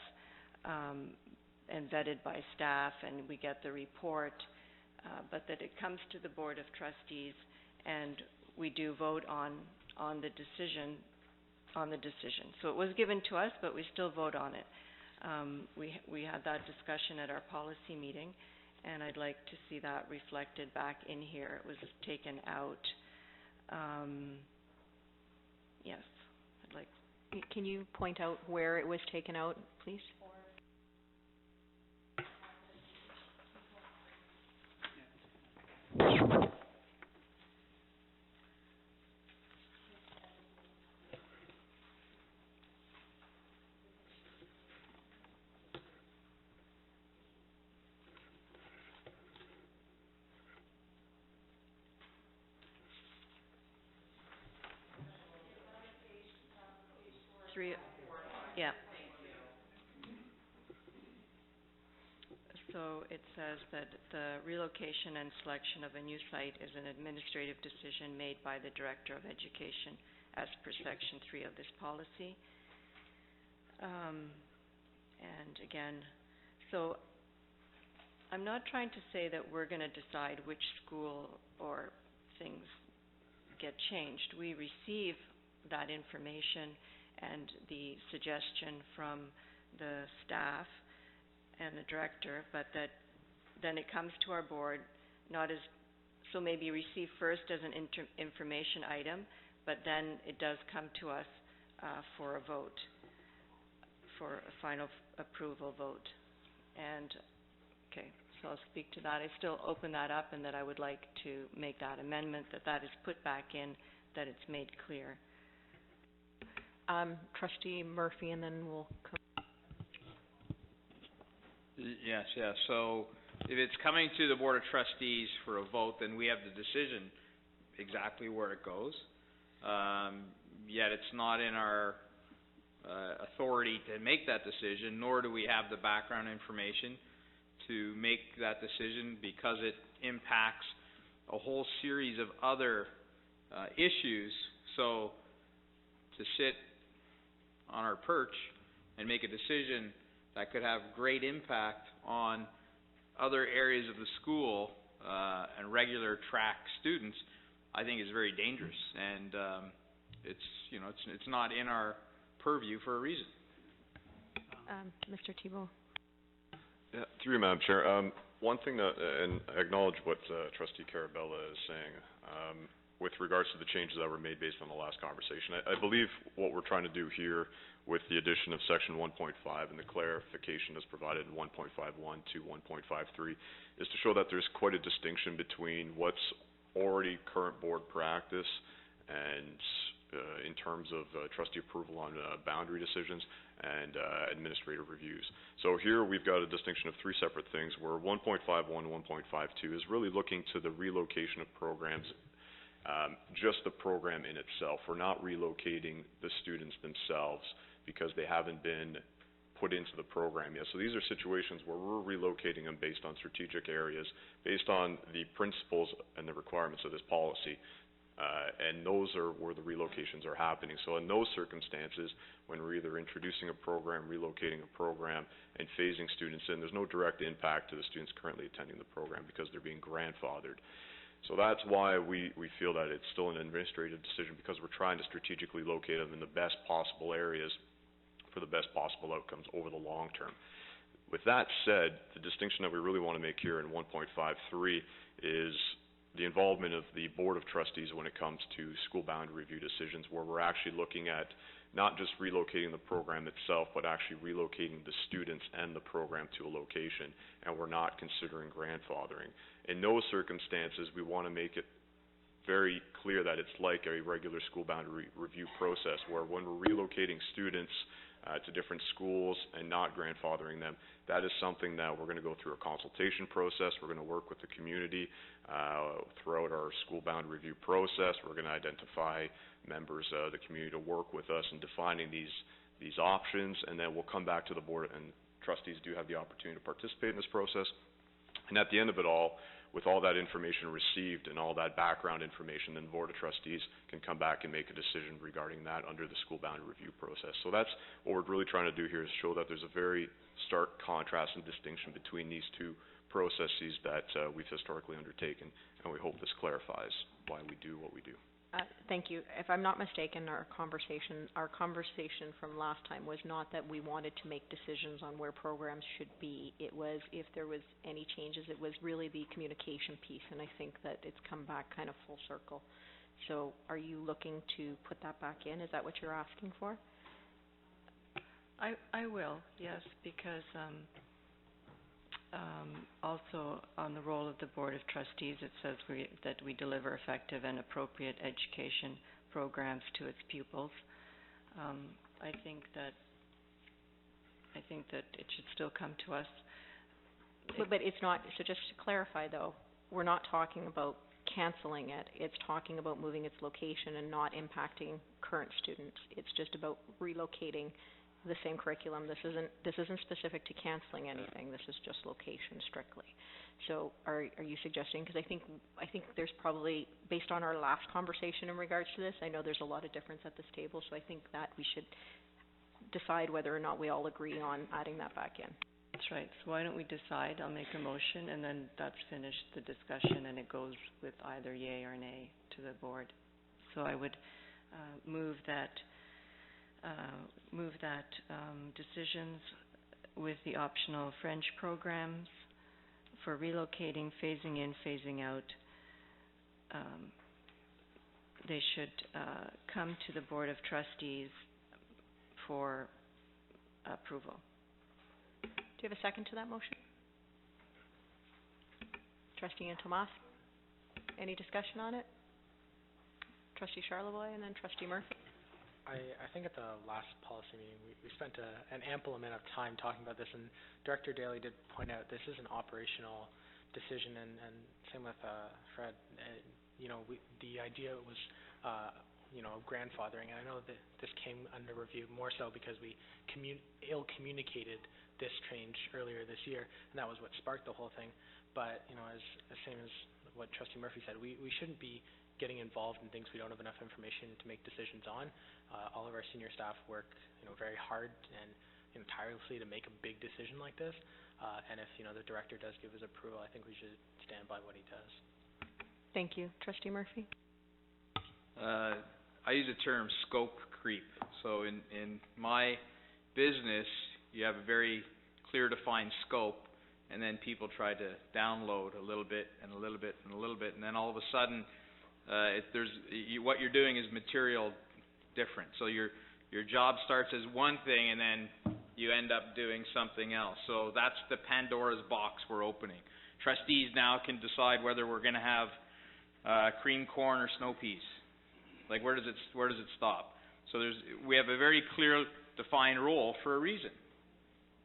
and vetted by staff, and we get the report, but that it comes to the Board of Trustees and we do vote on the decision. So it was given to us, but we still vote on it. We had that discussion at our policy meeting, and I'd like to see that reflected back in here. It was taken out. Yes, I'd like. Can you point out where it was taken out, please? Yeah. So it says that the relocation and selection of a new site is an administrative decision made by the Director of Education as per Section 3 of this policy. And again, so I'm not trying to say that we're going to decide which school or things get changed. We receive that information and the suggestion from the staff and the director, but that then it comes to our board, so maybe received first as an information item, but then it does come to us for a vote, for a final approval vote. And, okay, so I'll speak to that. I still open that up, and that I would like to make that amendment, that is put back in, that it's made clear. Trustee Murphy, and then we'll come. Yes. So if it's coming to the Board of Trustees for a vote, then we have the decision exactly where it goes. Yet it's not in our authority to make that decision, nor do we have the background information to make that decision, because it impacts a whole series of other issues. So to sit on our perch and make a decision that could have great impact on other areas of the school and regular track students, I think is very dangerous, and it's not in our purview for a reason. Mr. Thibault. Yeah, through you, Madam Chair. One thing that, and I acknowledge what Trustee Carabella is saying, with regards to the changes that were made based on the last conversation. I believe what we're trying to do here with the addition of Section 1.5 and the clarification that's provided in 1.51 to 1.53 is to show that there's quite a distinction between what's already current board practice and in terms of trustee approval on boundary decisions and administrative reviews. So here we've got a distinction of three separate things where 1.51 and 1.52 is really looking to the relocation of programs, just the program in itself. We're not relocating the students themselves because they haven't been put into the program yet. So these are situations where we're relocating them based on strategic areas, based on the principles and the requirements of this policy. And those are where the relocations are happening. So in those circumstances, when we're either introducing a program, relocating a program, and phasing students in, there's no direct impact to the students currently attending the program because they're being grandfathered. So that's why we feel that it's still an administrative decision, because we're trying to strategically locate them in the best possible areas for the best possible outcomes over the long term. With that said, the distinction that we really want to make here in 1.53 is the involvement of the Board of Trustees when it comes to school boundary review decisions, where we're actually looking at not just relocating the program itself, but actually relocating the students and the program to a location, and we're not considering grandfathering. In those circumstances, we want to make it very clear that it's like a regular school boundary review process, where when we're relocating students to different schools and not grandfathering them, that is something that we're going to go through a consultation process. We're going to work with the community throughout our school boundary review process. We're going to identify members of the community to work with us in defining these options, and then we'll come back to the board, and trustees do have the opportunity to participate in this process. And at the end of it all, with all that information received and all that background information, then the Board of Trustees can come back and make a decision regarding that under the school boundary review process. So that's what we're really trying to do here, is show that there's a very stark contrast and distinction between these two processes that we've historically undertaken, and we hope this clarifies why we do what we do. Thank you. If I'm not mistaken, our conversation from last time was not that we wanted to make decisions on where programs should be. It was if there was any changes, it was really the communication piece, and I think that it's come back kind of full circle. So are you looking to put that back in? Is that what you're asking for? I will, yes, because also on the role of the Board of Trustees, it says that we deliver effective and appropriate education programs to its pupils. I think that it should still come to us. But it's not, so just to clarify though, we're not talking about canceling it. It's talking about moving its location and not impacting current students. It's just about relocating the same curriculum. This isn't specific to canceling anything. This is just location strictly. So are you suggesting, because I think there's probably, based on our last conversation in regards to this, I know there's a lot of difference at this table, so I think that we should decide whether or not we all agree on adding that back in. That's right. So why don't we decide? I'll make a motion, and then that's finished the discussion, and it goes with either yay or nay to the board. So I would move that decisions with the optional French programs for relocating, phasing in, phasing out, they should come to the Board of Trustees for approval. Do you have a second to that motion? Trustee Tomas, any discussion on it? Trustee Charlevoix and then Trustee Murphy. I think at the last policy meeting, we spent an ample amount of time talking about this, and Director Daly did point out this is an operational decision, and same with Fred. The idea was, grandfathering, and I know that this came under review more so because we ill-communicated this change earlier this year, and that was what sparked the whole thing. But, as same as what Trustee Murphy said, we shouldn't be getting involved in things we don't have enough information to make decisions on. All of our senior staff work, very hard and tirelessly to make a big decision like this. And if, the director does give his approval, I think we should stand by what he does. Thank you. Trustee Murphy? I use the term scope creep. So in my business, you have a very clear defined scope, and then people try to download a little bit and a little bit and a little bit, and then all of a sudden, what you're doing is material different. So your job starts as one thing, and then you end up doing something else. So that's the Pandora's box we're opening. Trustees now can decide whether we're going to have cream corn or snow peas. Like, where does it stop? So we have a very clear, defined role for a reason,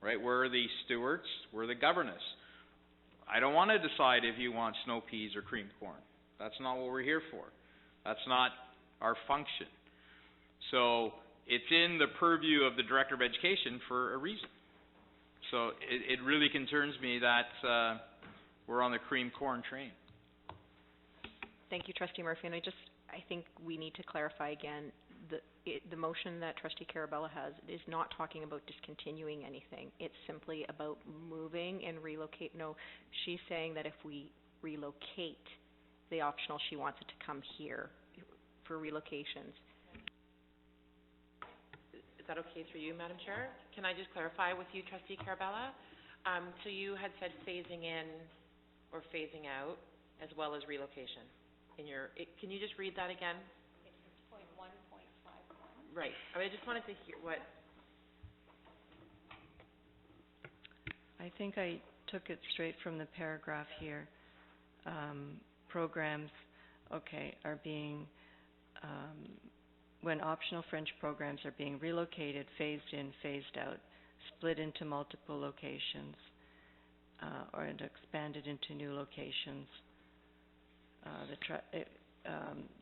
right? We're the stewards, we're the governors. I don't want to decide if you want snow peas or cream corn. That's not what we're here for. That's not our function. So it's in the purview of the Director of Education for a reason. So it really concerns me that we're on the cream corn train. Thank you, Trustee Murphy. And I think we need to clarify again, the motion that Trustee Carabella has is not talking about discontinuing anything. It's simply about moving and relocate. No, she's saying that if we relocate the optional, she wants it to come here for relocations. Is that okay through you, Madam Chair? Can I just clarify with you, Trustee Carabella? So you had said phasing in or phasing out as well as relocation. Can you just read that again? It's point 1.51. Right. I just wanted to hear what... I think I took it straight from the paragraph here. Programs, are being, when optional French programs are being relocated, phased in, phased out, split into multiple locations, or expanded into new locations.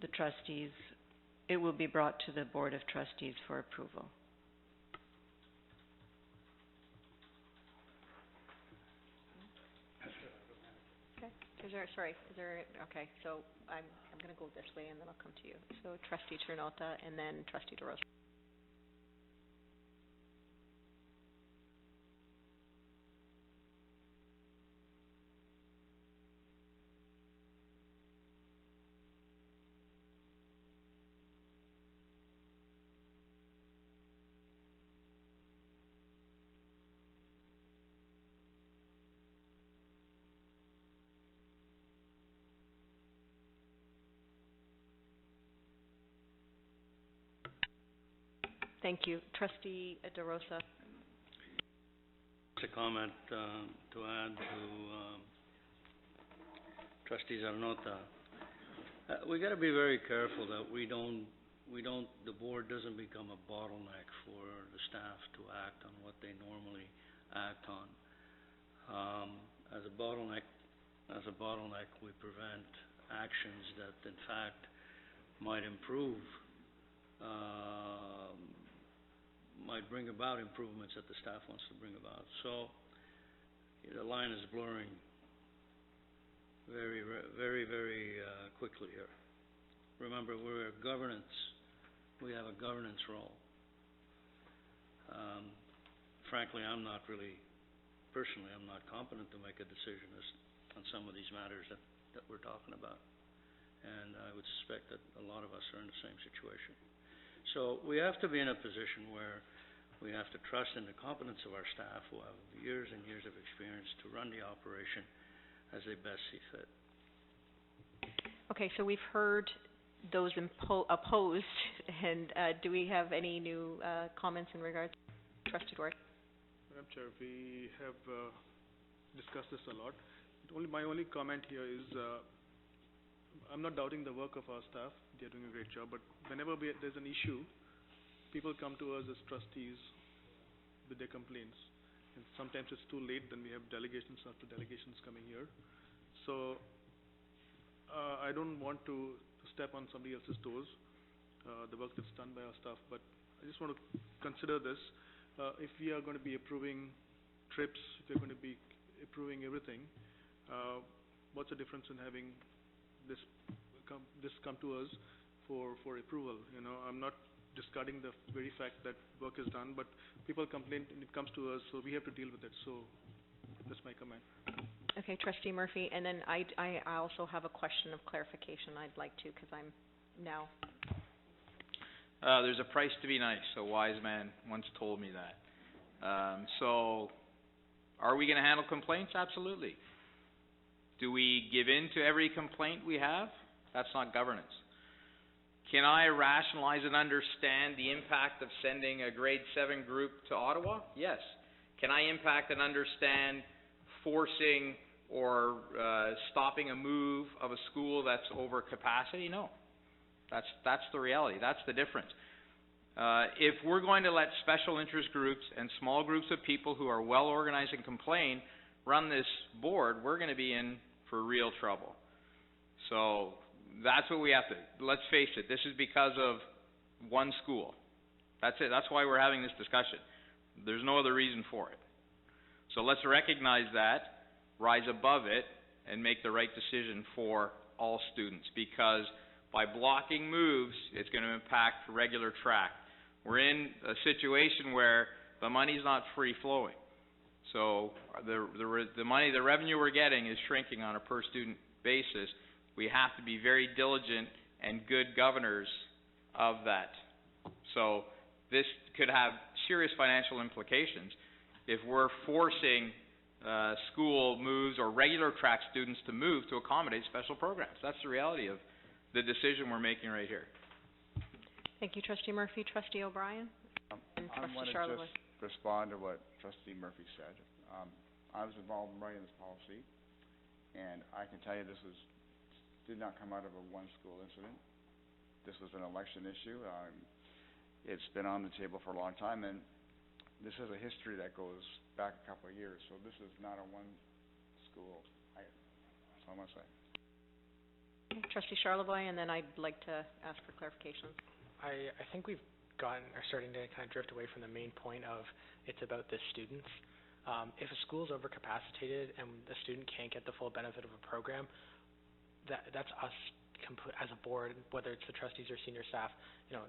The trustees, it will be brought to the Board of Trustees for approval. Okay, so I'm going to go this way and then I'll come to you. So Trustee Chernota and then Trustee DeRosa. Thank you. Trustee DeRosa. Just a comment to add to Trustee Zarnota. We got to be very careful that the board doesn't become a bottleneck for the staff to act on what they normally act on. As a bottleneck, we prevent actions that, in fact, might improve. Might bring about improvements that the staff wants to bring about. So the line is blurring very, very quickly here. Remember, we're a governance. We have a governance role. Frankly, I'm not competent to make a decision on some of these matters that we're talking about. And I would suspect that a lot of us are in the same situation. So we have to be in a position where we have to trust in the competence of our staff who have years and years of experience to run the operation as they best see fit. Okay, so we've heard those opposed, and do we have any new comments in regards to Trustee Duarte? Madam Chair, we have discussed this a lot. My only comment here is I'm not doubting the work of our staff. They're doing a great job, but whenever there's an issue, people come to us as trustees with their complaints. And sometimes it's too late, then we have delegations after delegations coming here. So I don't want to step on somebody else's toes, the work that's done by our staff, but I just want to consider this. If we are going to be approving trips, if we're going to be approving everything, what's the difference in having this come to us for approval? I'm not discarding the very fact that work is done, but people complain and it comes to us, so we have to deal with it. So that's my comment. Okay, Trustee Murphy, and then I also have a question of clarification I'd like to, because I'm now... There's a price to be nice. A wise man once told me that. So Are we going to handle complaints? Absolutely. Do we give in to every complaint we have? That's not governance. Can I rationalize and understand the impact of sending a grade 7 group to Ottawa? Yes. Can I impact and understand forcing or stopping a move of a school that's over capacity? No. That's the reality. That's the difference. If we're going to let special interest groups and small groups of people who are well organized and complain run this board, we're going to be in for real trouble. So that's what we have to, let's face it, this is because of one school. That's it. That's why we're having this discussion. There's no other reason for it. So let's recognize that, rise above it, and make the right decision for all students, because by blocking moves, it's going to impact regular track. We're in a situation where the money's not free flowing. So the money, the revenue we're getting is shrinking on a per student basis. We have to be very diligent and good governors of that. So this could have serious financial implications if we're forcing school moves or regular track students to move to accommodate special programs. That's the reality of the decision we're making right here. Thank you, Trustee Murphy. Trustee O'Brien? And I Trustee want to Charlebois. just respond to what Trustee Murphy said. I was involved in writing this policy, and I can tell you this did not come out of a one-school incident. This was an election issue. It's been on the table for a long time, and this has a history that goes back a couple of years. So this is not a one-school item. That's all I'm going to say. Trustee Charlebois, and then I'd like to ask for clarifications. I think we've are starting to kind of drift away from the main point of it's about the students. If a school is overcapacitated and the student can't get the full benefit of a program, that's us as a board, whether it's the trustees or senior staff,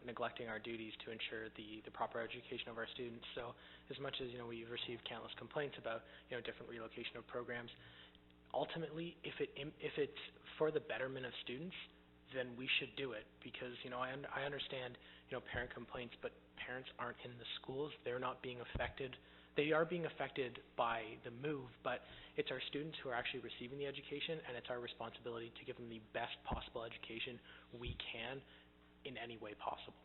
neglecting our duties to ensure the proper education of our students. So as much as, we've received countless complaints about, different relocation of programs, ultimately, if it's for the betterment of students, then we should do it, because, I understand, parent complaints, but parents aren't in the schools. They're not being affected. They are being affected by the move, but it's our students who are actually receiving the education, and it's our responsibility to give them the best possible education we can in any way possible.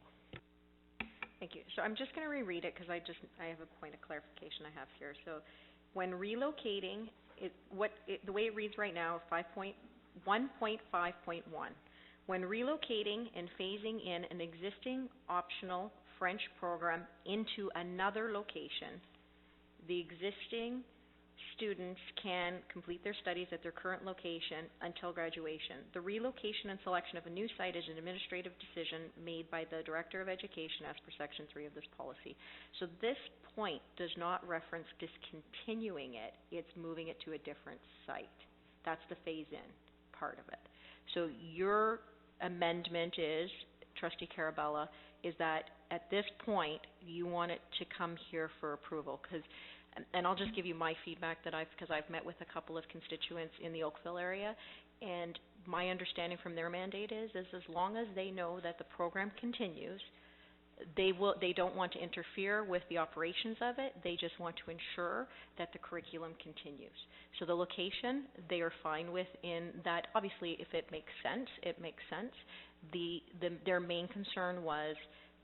Thank you. So I'm just going to reread it because I have a point of clarification I have here. So when relocating, the way it reads right now, 1.5.1, when relocating and phasing in an existing optional French program into another location, the existing students can complete their studies at their current location until graduation. The relocation and selection of a new site is an administrative decision made by the Director of Education as per Section 3 of this policy. So this point does not reference discontinuing it. It's moving it to a different site. That's the phase-in part of it. So your amendment is, Trustee Carabella, is that at this point you want it to come here for approval, and I'll just give you my feedback because I've met with a couple of constituents in the Oakville area, and my understanding from their mandate is as long as they know that the program continues, they don't want to interfere with the operations of it. They just want to ensure that the curriculum continues. So the location, they are fine with in that. Obviously, if it makes sense, it makes sense. Their main concern was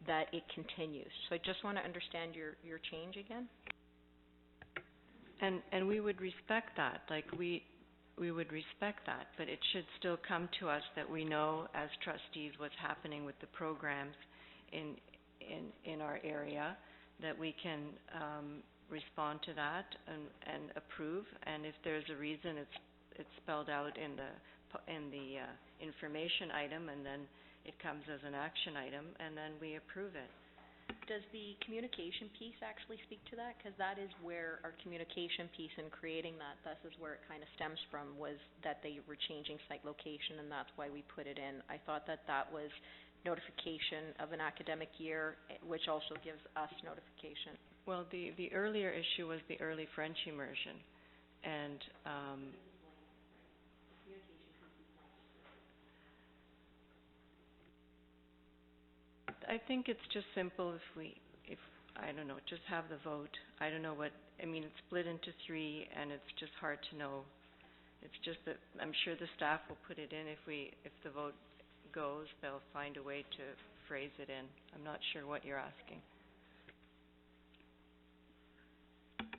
that it continues. So I just want to understand your change again. And we would respect that. Like we would respect that, but it should still come to us that we know as trustees what's happening with the programs in our area, that we can respond to that and approve. And if there's a reason, it's spelled out in the information item, and then it comes as an action item, and then we approve it. Does the communication piece actually speak to that? Because that is where our communication piece in creating that, this is where it kind of stems from, was that they were changing site location, and that's why we put it in. I thought that was notification of an academic year, which also gives us notification. Well, the earlier issue was the early French immersion, and I think it's just simple if I don't know, just have the vote. I don't know what, I mean, it's split into three, and it's just hard to know. It's just that I'm sure the staff will put it in if the vote goes, they'll find a way to phrase it in. I'm not sure what you're asking.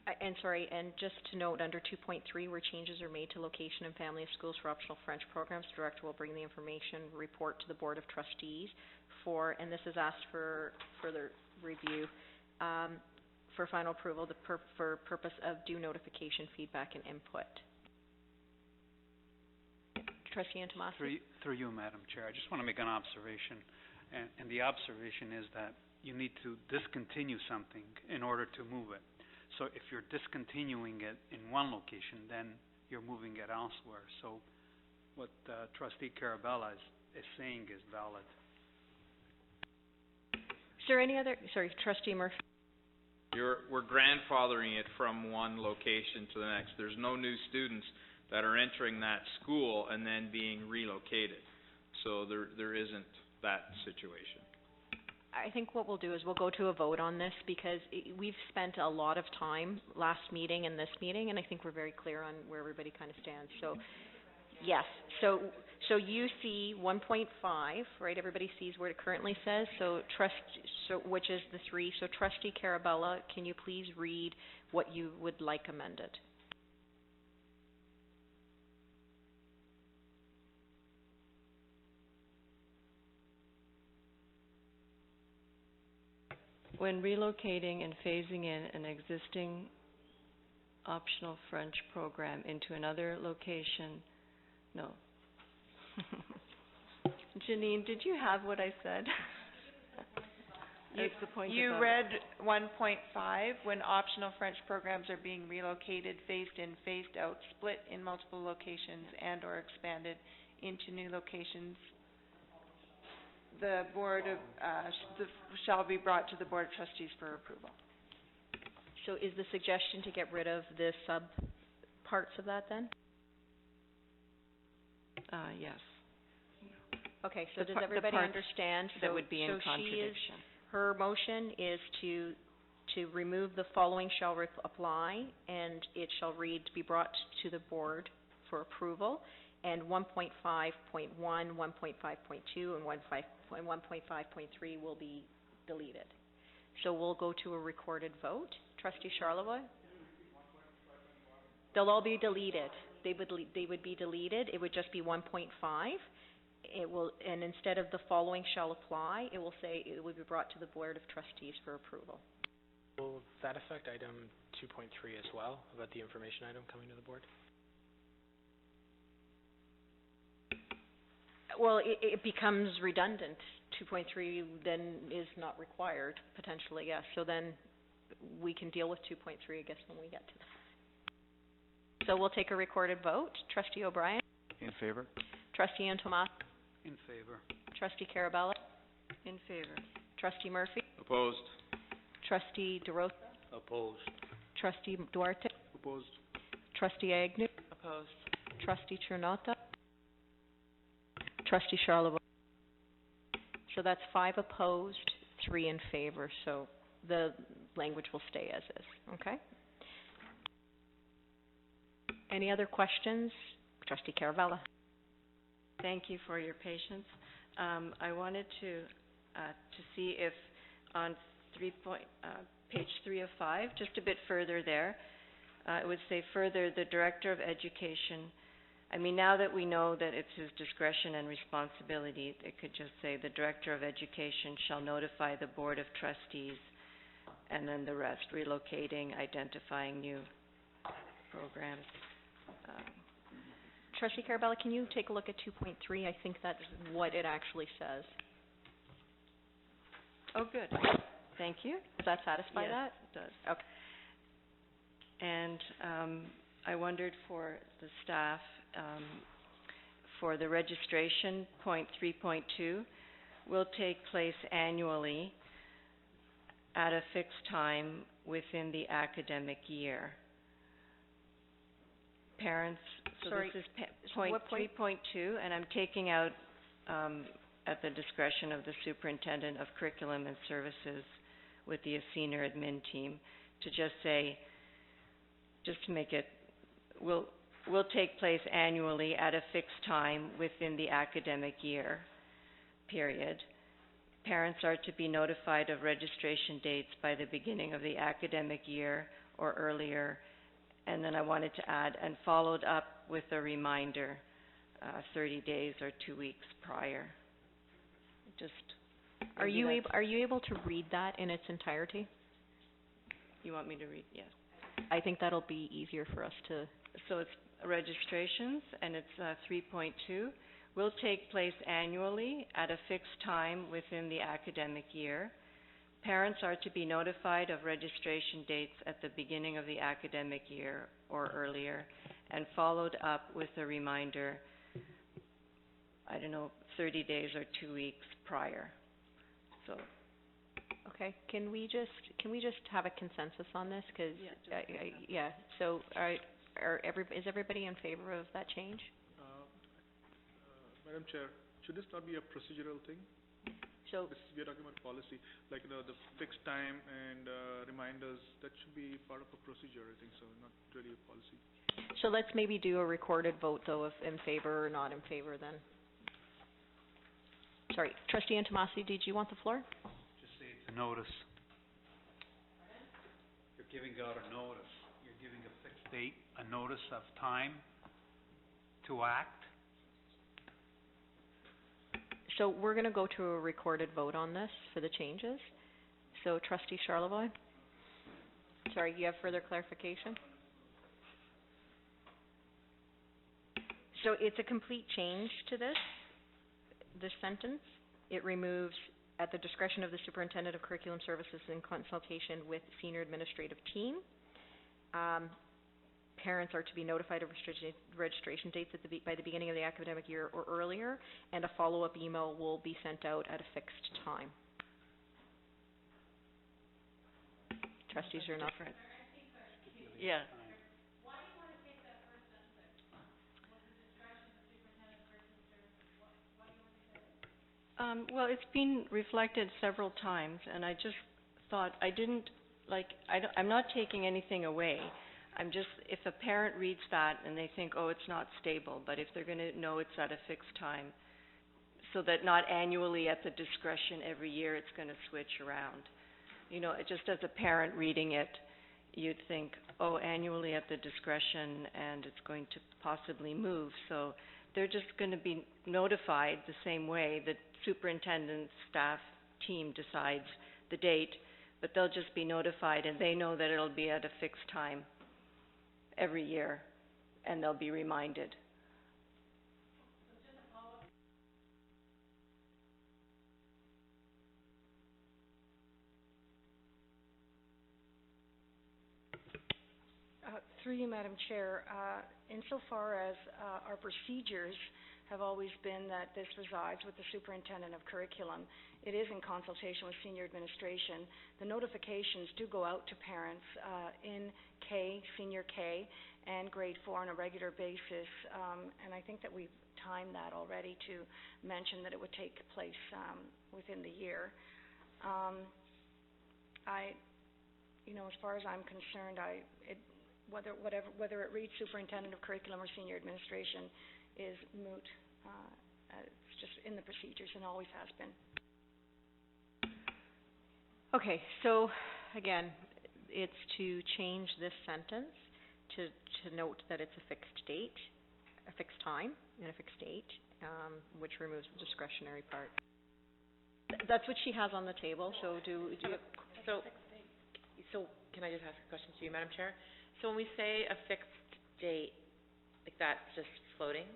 And just to note, under 2.3, where changes are made to location and family of schools for optional French programs, the director will bring the information report to the Board of Trustees and this is asked for further review, for final approval, for purpose of due notification, feedback, and input. Trustee Antomasi? Through you, Madam Chair, I just want to make an observation, and the observation is that you need to discontinue something in order to move it. So if you're discontinuing it in one location, then you're moving it elsewhere. So what Trustee Carabella is saying is valid. Is there any other, Trustee Murphy? We're grandfathering it from one location to the next. There's no new students that are entering that school and then being relocated. So there isn't that situation. I think what we'll do is we'll go to a vote on this because we've spent a lot of time last meeting and this meeting, and I think we're very clear on where everybody kind of stands. So, yes. So you see 1.5, right? Everybody sees where it currently says. So which is the 3. So Trustee Carabella, can you please read what you would like amended? When relocating and phasing in an existing optional French program into another location, no. Janine, did you have what I said? You read 1.5, when optional French programs are being relocated, phased in, phased out, split in multiple locations, and or expanded into new locations. The board of, shall be brought to the Board of Trustees for approval. So is the suggestion to get rid of the sub parts of that then? Yes. Okay, so does everybody understand? That would be in contradiction. Her motion is to remove the following shall apply, and it shall read to be brought to the board for approval, and 1.5.1, 1.5.2, and 1.5.3 will be deleted. So we'll go to a recorded vote. Trustee Charlevoix? They'll all be deleted. They would be deleted. It would just be 1.5. It will, and instead of the following shall apply, it will say it will be brought to the Board of Trustees for approval. Will that affect item 2.3 as well, about the information item coming to the board? Well, it becomes redundant. 2.3 then is not required, potentially, yes. So then we can deal with 2.3, I guess, when we get to that. So we'll take a recorded vote. Trustee O'Brien? In favor. Trustee Antomas? In favor. Trustee Carabella? In favor. Trustee Murphy? Opposed. Trustee DeRosa? Opposed. Trustee Duarte? Opposed. Trustee Agnew? Opposed. Trustee Chernota? Trustee Charlevoix? So that's 5 opposed, 3 in favor, so the language will stay as is, okay? Any other questions? Trustee Carabella? Thank you for your patience. I wanted to see if on page 3 of 5, just a bit further there, it would say further, the Director of Education. I mean, now that we know that it's his discretion and responsibility, it could just say the Director of Education shall notify the Board of Trustees, and then the rest, relocating, identifying new programs. Trustee Carabella, can you take a look at 2.3? I think that's what it actually says. Oh, good. Thank you. Does that satisfy that? Yes, it does. Okay. And I wondered for the staff, for the registration, point 3.2, will take place annually at a fixed time within the academic year. Parents, so Sorry, this is point 3.2, and I'm taking out at the discretion of the Superintendent of Curriculum and Services with the senior admin team to just say, just to make it, will take place annually at a fixed time within the academic year, period. Parents are to be notified of registration dates by the beginning of the academic year or earlier. And then I wanted to add, and followed up with a reminder, 30 days or 2 weeks prior. Just. Are you able to read that in its entirety? You want me to read? Yes. I think that'll be easier for us to. So it's registrations, and it's 3.2. Will take place annually at a fixed time within the academic year. Parents are to be notified of registration dates at the beginning of the academic year or earlier, and followed up with a reminder, 30 days or 2 weeks prior. So. Okay. Can we just have a consensus on this? Because Yeah. So is everybody in favor of that change? Madam Chair, should this not be a procedural thing? So we are talking about policy, like the fixed time and reminders. That should be part of a procedure, I think so, not really a policy. So let's maybe do a recorded vote, though, if in favor or not in favor. Then. Sorry, Trustee Antomasi, did you want the floor? Just say it's a notice. You're giving out a notice. You're giving a fixed date, a notice of time to act. So we're going to go to a recorded vote on this for the changes. So Trustee Charlevoix? Sorry, you have further clarification? So it's a complete change to this sentence. It removes, at the discretion of the Superintendent of Curriculum Services in consultation with Senior Administrative Team. Parents are to be notified of registration dates by the beginning of the academic year or earlier, and a follow-up email will be sent out at a fixed time. Trustees are not. Yeah. Well, it's been reflected several times, and I just thought I'm not taking anything away. I'm just, if a parent reads that and they think, oh, it's not stable, but if they're going to know it's at a fixed time, so that not annually at the discretion every year it's going to switch around. Just as a parent reading it, you'd think, oh, annually at the discretion, and it's going to possibly move. So they're just going to be notified the same way that superintendent, staff, team decides the date, but they'll just be notified, and they know that it'll be at a fixed time every year, and they'll be reminded. Through you, Madam Chair, insofar as our procedures have always been that this resides with the Superintendent of Curriculum, it is in consultation with Senior Administration. The notifications do go out to parents in K, Senior K, and Grade 4 on a regular basis, and I think that we've timed that already to mention that it would take place within the year. As far as I'm concerned, whether it reads Superintendent of Curriculum or Senior Administration is moot. It's just in the procedures and always has been. Okay, so again, it's to change this sentence to note that it's a fixed date, a fixed time, and a fixed date, which removes the discretionary part. That's what she has on the table. So So can I just ask a question to you, Madam Chair? So when we say a fixed date, like that's just floating?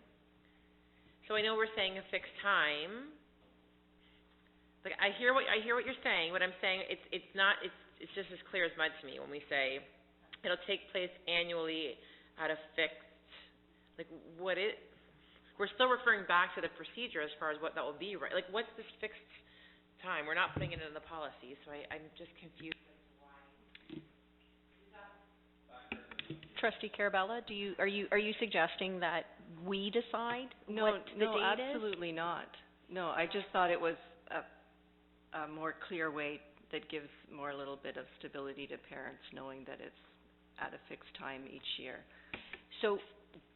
So I know we're saying a fixed time. Like I hear what you're saying. What I'm saying, it's just as clear as mud to me when we say it'll take place annually at a fixed. We're still referring back to the procedure as far as what that will be, right? Like what's this fixed time? We're not putting it in the policy, so I'm just confused. Trustee Carabella, are you suggesting that we decide what the date is? No, absolutely not. No, I just thought it was a more clear way that gives more, a little bit of stability to parents, knowing that it's at a fixed time each year. So,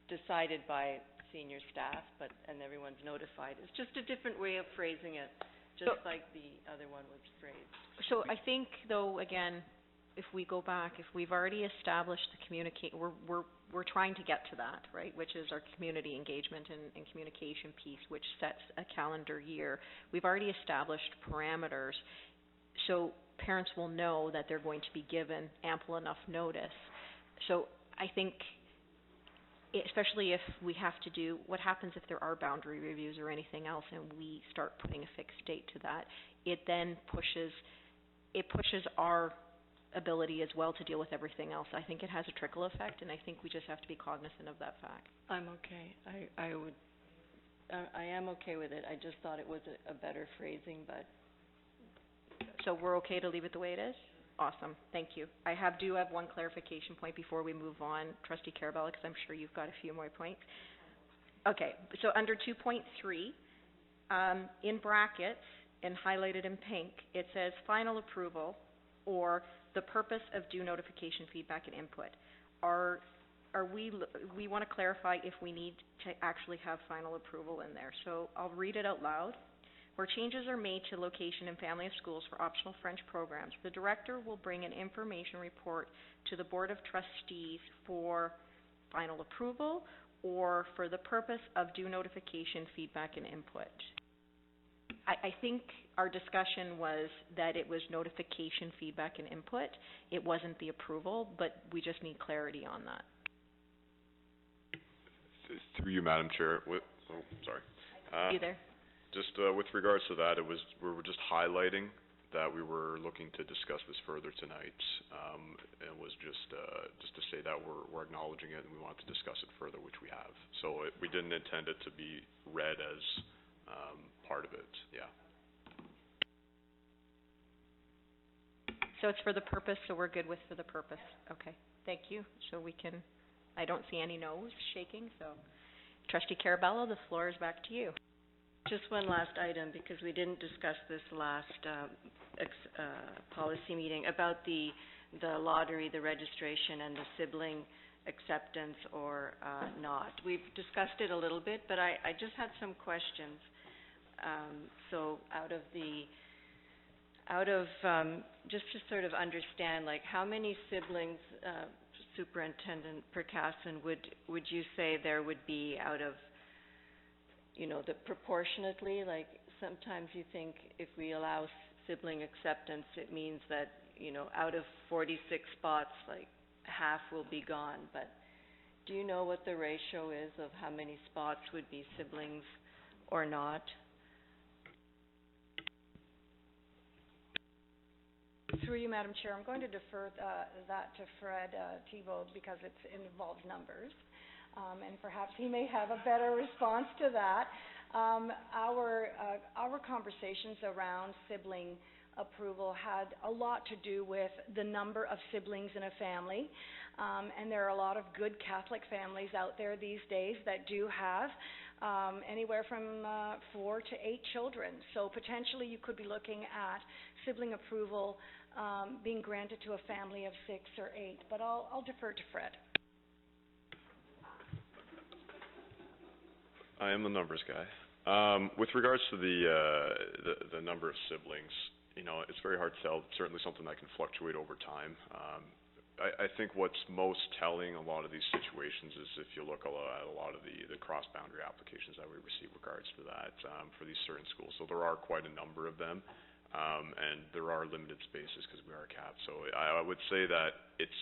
Decided by senior staff, and everyone's notified. It's just a different way of phrasing it, just like the other one was phrased. So I think, though, again, if we go back, if we've already established the we're trying to get to that, right, which is our community engagement and communication piece, which sets a calendar year. We've already established parameters, so parents will know that they're going to be given ample enough notice. So I think, especially if we have to do, what happens if there are boundary reviews or anything else and we start putting a fixed date to that, it then pushes our ability as well to deal with everything else. I think it has a trickle effect, and I think we just have to be cognizant of that fact. I'm okay. I am okay with it. I just thought it was a better phrasing, but... So we're okay to leave it the way it is? Awesome. Thank you. I do have one clarification point before we move on, Trustee Carabella, because I'm sure you've got a few more points. Okay, so under 2.3, in brackets and highlighted in pink, it says final approval or the purpose of due notification, feedback, and input. We want to clarify if we need to actually have final approval in there. So I'll read it out loud. Where changes are made to location and family of schools for optional French programs, the director will bring an information report to the Board of Trustees for final approval or for the purpose of due notification, feedback, and input. I think our discussion was that it was notification, feedback, and input. It wasn't the approval, but we just need clarity on that. Through you, Madam Chair, You there? Just with regards to that, we were just highlighting that we were looking to discuss this further tonight. It was just to say that we're acknowledging it and we want to discuss it further, which we have. So we didn't intend it to be read as part of it. Yeah. So it's for the purpose, so we're good with for the purpose. Okay, thank you. So I don't see any no's shaking, so Trustee Carabella, the floor is back to you. Just one last item, because we didn't discuss this last policy meeting, about the lottery, the registration, and the sibling acceptance or not. We've discussed it a little bit, but I just had some questions. So just to sort of understand, like, how many siblings, Superintendent Percassin, would you say there would be out of, proportionately? Like, sometimes you think if we allow sibling acceptance, it means that, out of 46 spots, like, half will be gone. But do you know what the ratio is of how many spots would be siblings or not? Through you, Madam Chair, I'm going to defer that to Fred Thibault because it involves numbers, and perhaps he may have a better response to that. Our conversations around sibling approval had a lot to do with the number of siblings in a family, and there are a lot of good Catholic families out there these days that do have anywhere from 4 to 8 children. So potentially you could be looking at sibling approval being granted to a family of 6 or 8, but I'll defer to Fred. I am the numbers guy. With regards to the number of siblings, it's very hard to tell. It's certainly something that can fluctuate over time. I think what's most telling a lot of these situations is if you look at a lot of the cross-boundary applications that we receive regards to that for these certain schools. So there are quite a number of them, and there are limited spaces because we are capped. So I would say that it's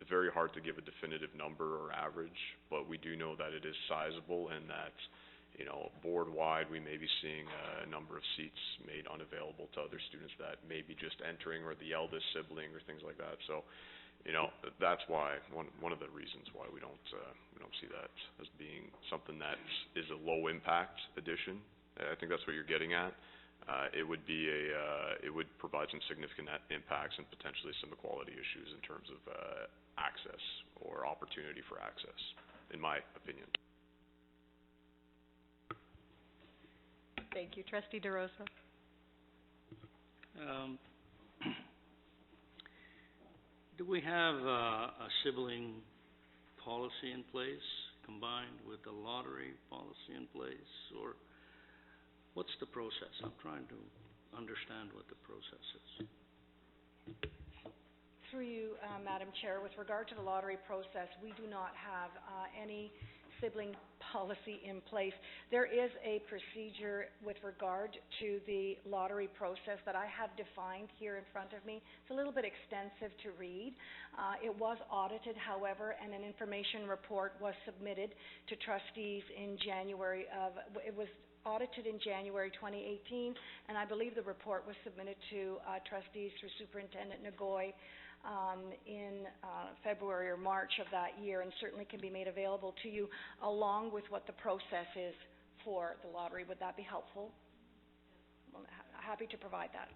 very hard to give a definitive number or average, but we do know that it is sizable and that, board-wide we may be seeing a number of seats made unavailable to other students that may be just entering or the eldest sibling or things like that. So, that's why one of the reasons why we don't see that as being something that is a low impact addition. I think that's what you're getting at. It would provide some significant impacts and potentially some equality issues in terms of access or opportunity for access, in my opinion. Thank you. Trustee DeRosa. Do we have a sibling policy in place combined with the lottery policy in place, or what's the process? I'm trying to understand what the process is. Through you, Madam Chair, with regard to the lottery process, we do not have any sibling policy in place. There is a procedure with regard to the lottery process that I have defined here in front of me. It's a little bit extensive to read. It was audited, however, and an information report was submitted to trustees in January of, it was audited in January 2018, and I believe the report was submitted to trustees through Superintendent Nagoy in February or March of that year, and certainly can be made available to you along with what the process is for the lottery. Would that be helpful? I'm happy to provide that.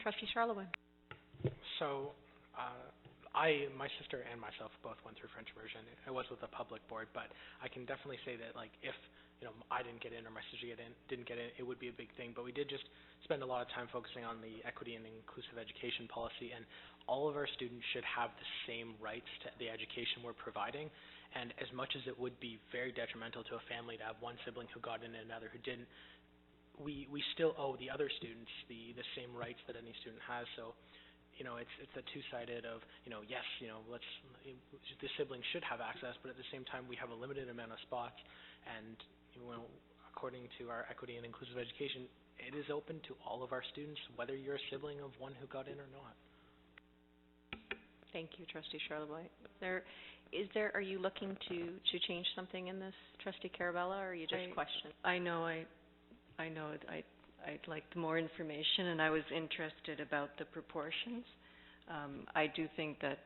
Trustee Charlebois. So, my sister and myself both went through French immersion. I was with the public board, but I can definitely say that, like, if I didn't get in or my sister didn't get in, it would be a big thing. But we did just spend a lot of time focusing on the equity and inclusive education policy, and all of our students should have the same rights to the education we're providing. And as much as it would be very detrimental to a family to have one sibling who got in and another who didn't, we still owe the other students the same rights that any student has. So, it's a two-sided of, yes, the siblings should have access, but at the same time we have a limited amount of spots, and according to our equity and inclusive education, it is open to all of our students, whether you're a sibling of one who got in or not. Thank you, Trustee Charlebois. Are you looking to change something in this, Trustee Carabella, or are you just questioning? I'd like more information, and I was interested about the proportions. I do think that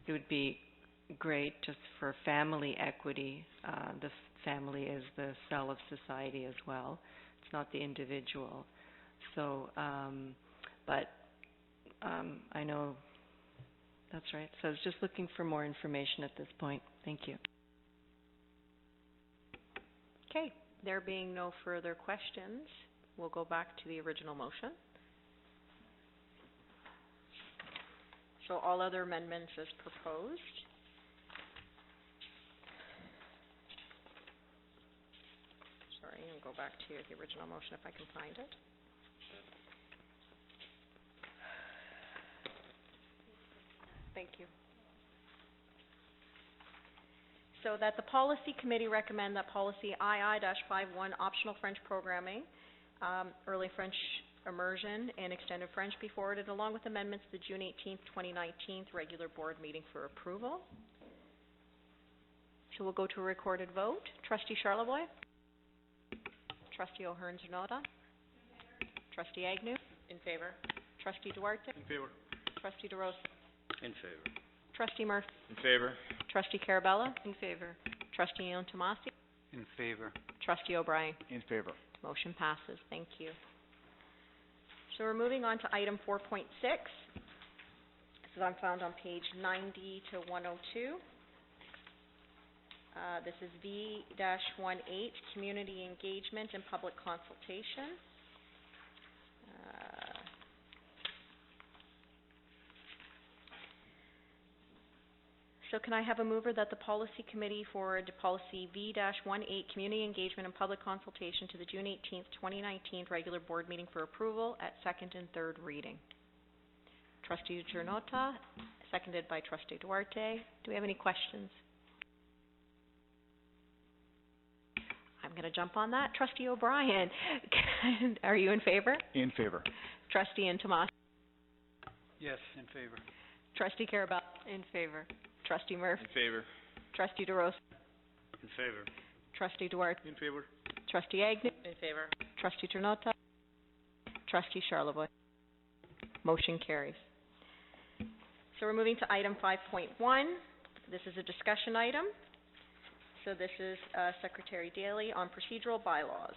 it would be great just for family equity. The family is the cell of society as well. It's not the individual. So, I know that's right. So I was just looking for more information at this point. Thank you. Okay. There being no further questions, we'll go back to the original motion. So all other amendments as proposed. Sorry, I'll go back to the original motion if I can find it. Thank you. So that the policy committee recommend that policy II-51, optional French programming, early French immersion, and extended French be forwarded along with amendments to the June 18th, 2019 regular board meeting for approval. So we'll go to a recorded vote. Trustee Charlebois? Trustee O'Hearn-Zanota? Trustee Agnew? In favor. Trustee Duarte? In favor. Trustee DeRosa? In favor. Trustee Murphy? In favor. Trustee Carabella? In favor. Trustee Antomasi? In favor. Trustee O'Brien? In favor. Motion passes. Thank you. So we're moving on to item 4.6. This is found on page 90 to 102. This is V-18, community engagement and public consultation. So can I have a mover that the policy committee forward policy V-18, community engagement and public consultation to the June 18th, 2019 regular board meeting for approval at second and third reading? Trustee Janota, seconded by Trustee Duarte. Do we have any questions? I'm going to jump on that. Trustee O'Brien, are you in favor? In favor. Trustee Antomasi? Yes, in favor. Trustee Carabell? In favor. Trustee Murphy? In favor. Trustee DeRosa? In favor. Trustee Duarte? In favor. Trustee Agnew? In favor. Trustee Janota? Trustee Charlebois? Motion carries. So we're moving to item 5.1. This is a discussion item. So this is Secretary Daly on procedural bylaws.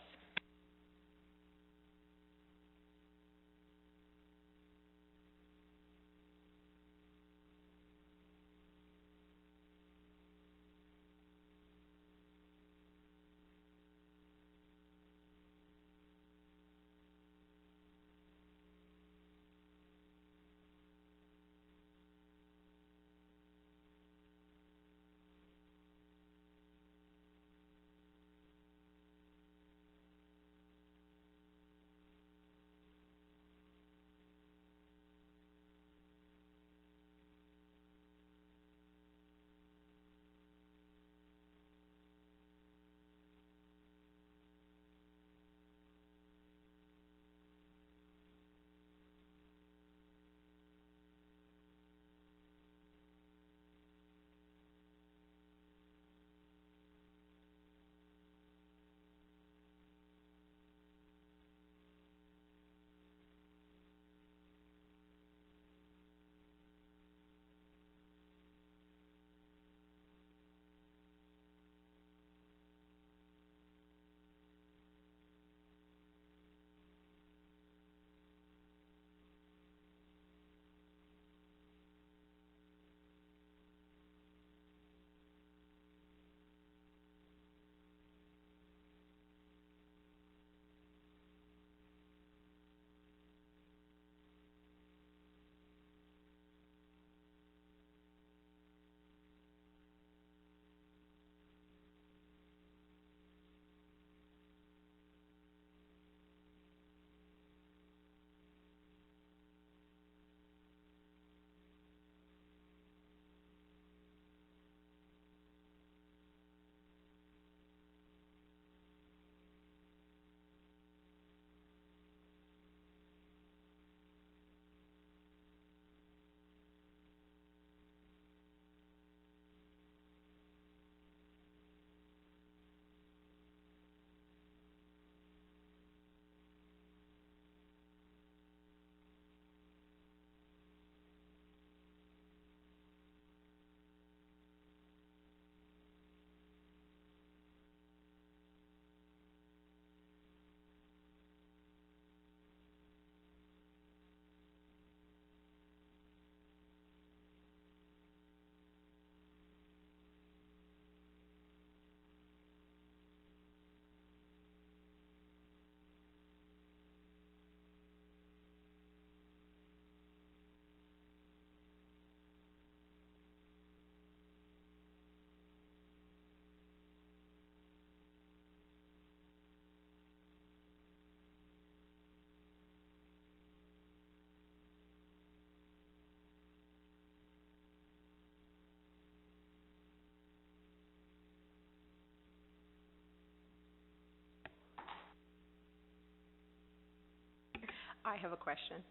I have a question.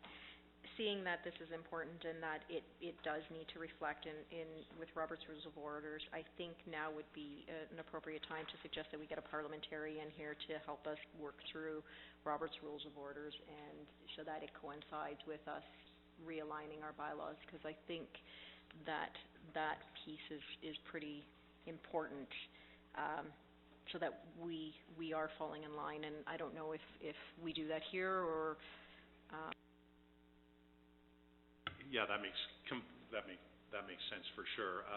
Seeing that this is important and that it does need to reflect in with Robert's Rules of Orders, I think now would be an appropriate time to suggest that we get a parliamentarian here to help us work through Robert's Rules of Orders, and so that it coincides with us realigning our bylaws, because I think that piece is pretty important, so that we are falling in line. And I don't know if we do that here or. Yeah, that makes sense for sure.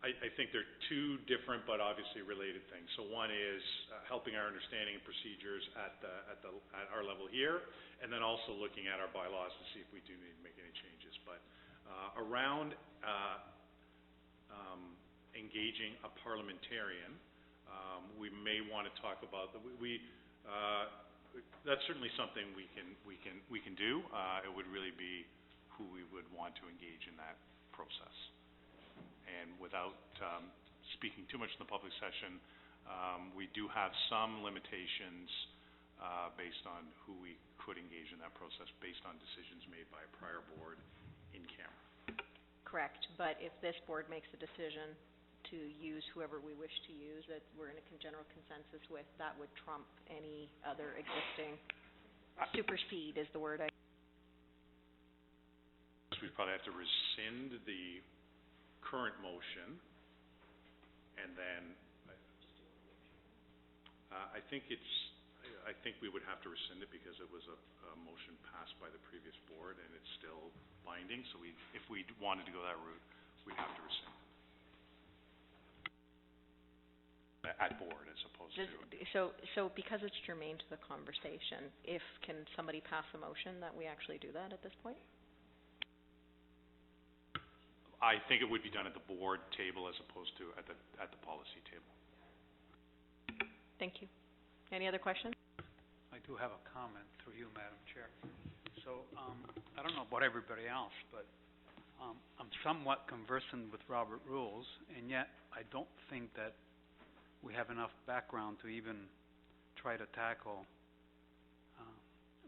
I think they're two different but obviously related things. So one is helping our understanding and procedures at our level here, and then also looking at our bylaws to see if we do need to make any changes. But around engaging a parliamentarian, we may want to talk about that's certainly something we can do. It would really be who we would want to engage in that process. And without speaking too much in the public session, we do have some limitations based on who we could engage in that process based on decisions made by a prior board in camera. Correct, but if this board makes a decision to use whoever we wish to use, that we're in a general consensus with, that would trump any other existing. Supersede is the word I. We'd probably have to rescind the current motion, and then I think we would have to rescind it because it was a motion passed by the previous board and it's still binding. So if we wanted to go that route, we'd have to rescind it at board as opposed to. So because it's germane to the conversation, can somebody pass a motion that we actually do that at this point? I think it would be done at the board table as opposed to at the policy table. Thank you. Any other questions? I do have a comment through you, Madam Chair. So, I don't know about everybody else, but I'm somewhat conversant with Robert Rules, and yet I don't think that we have enough background to even try to tackle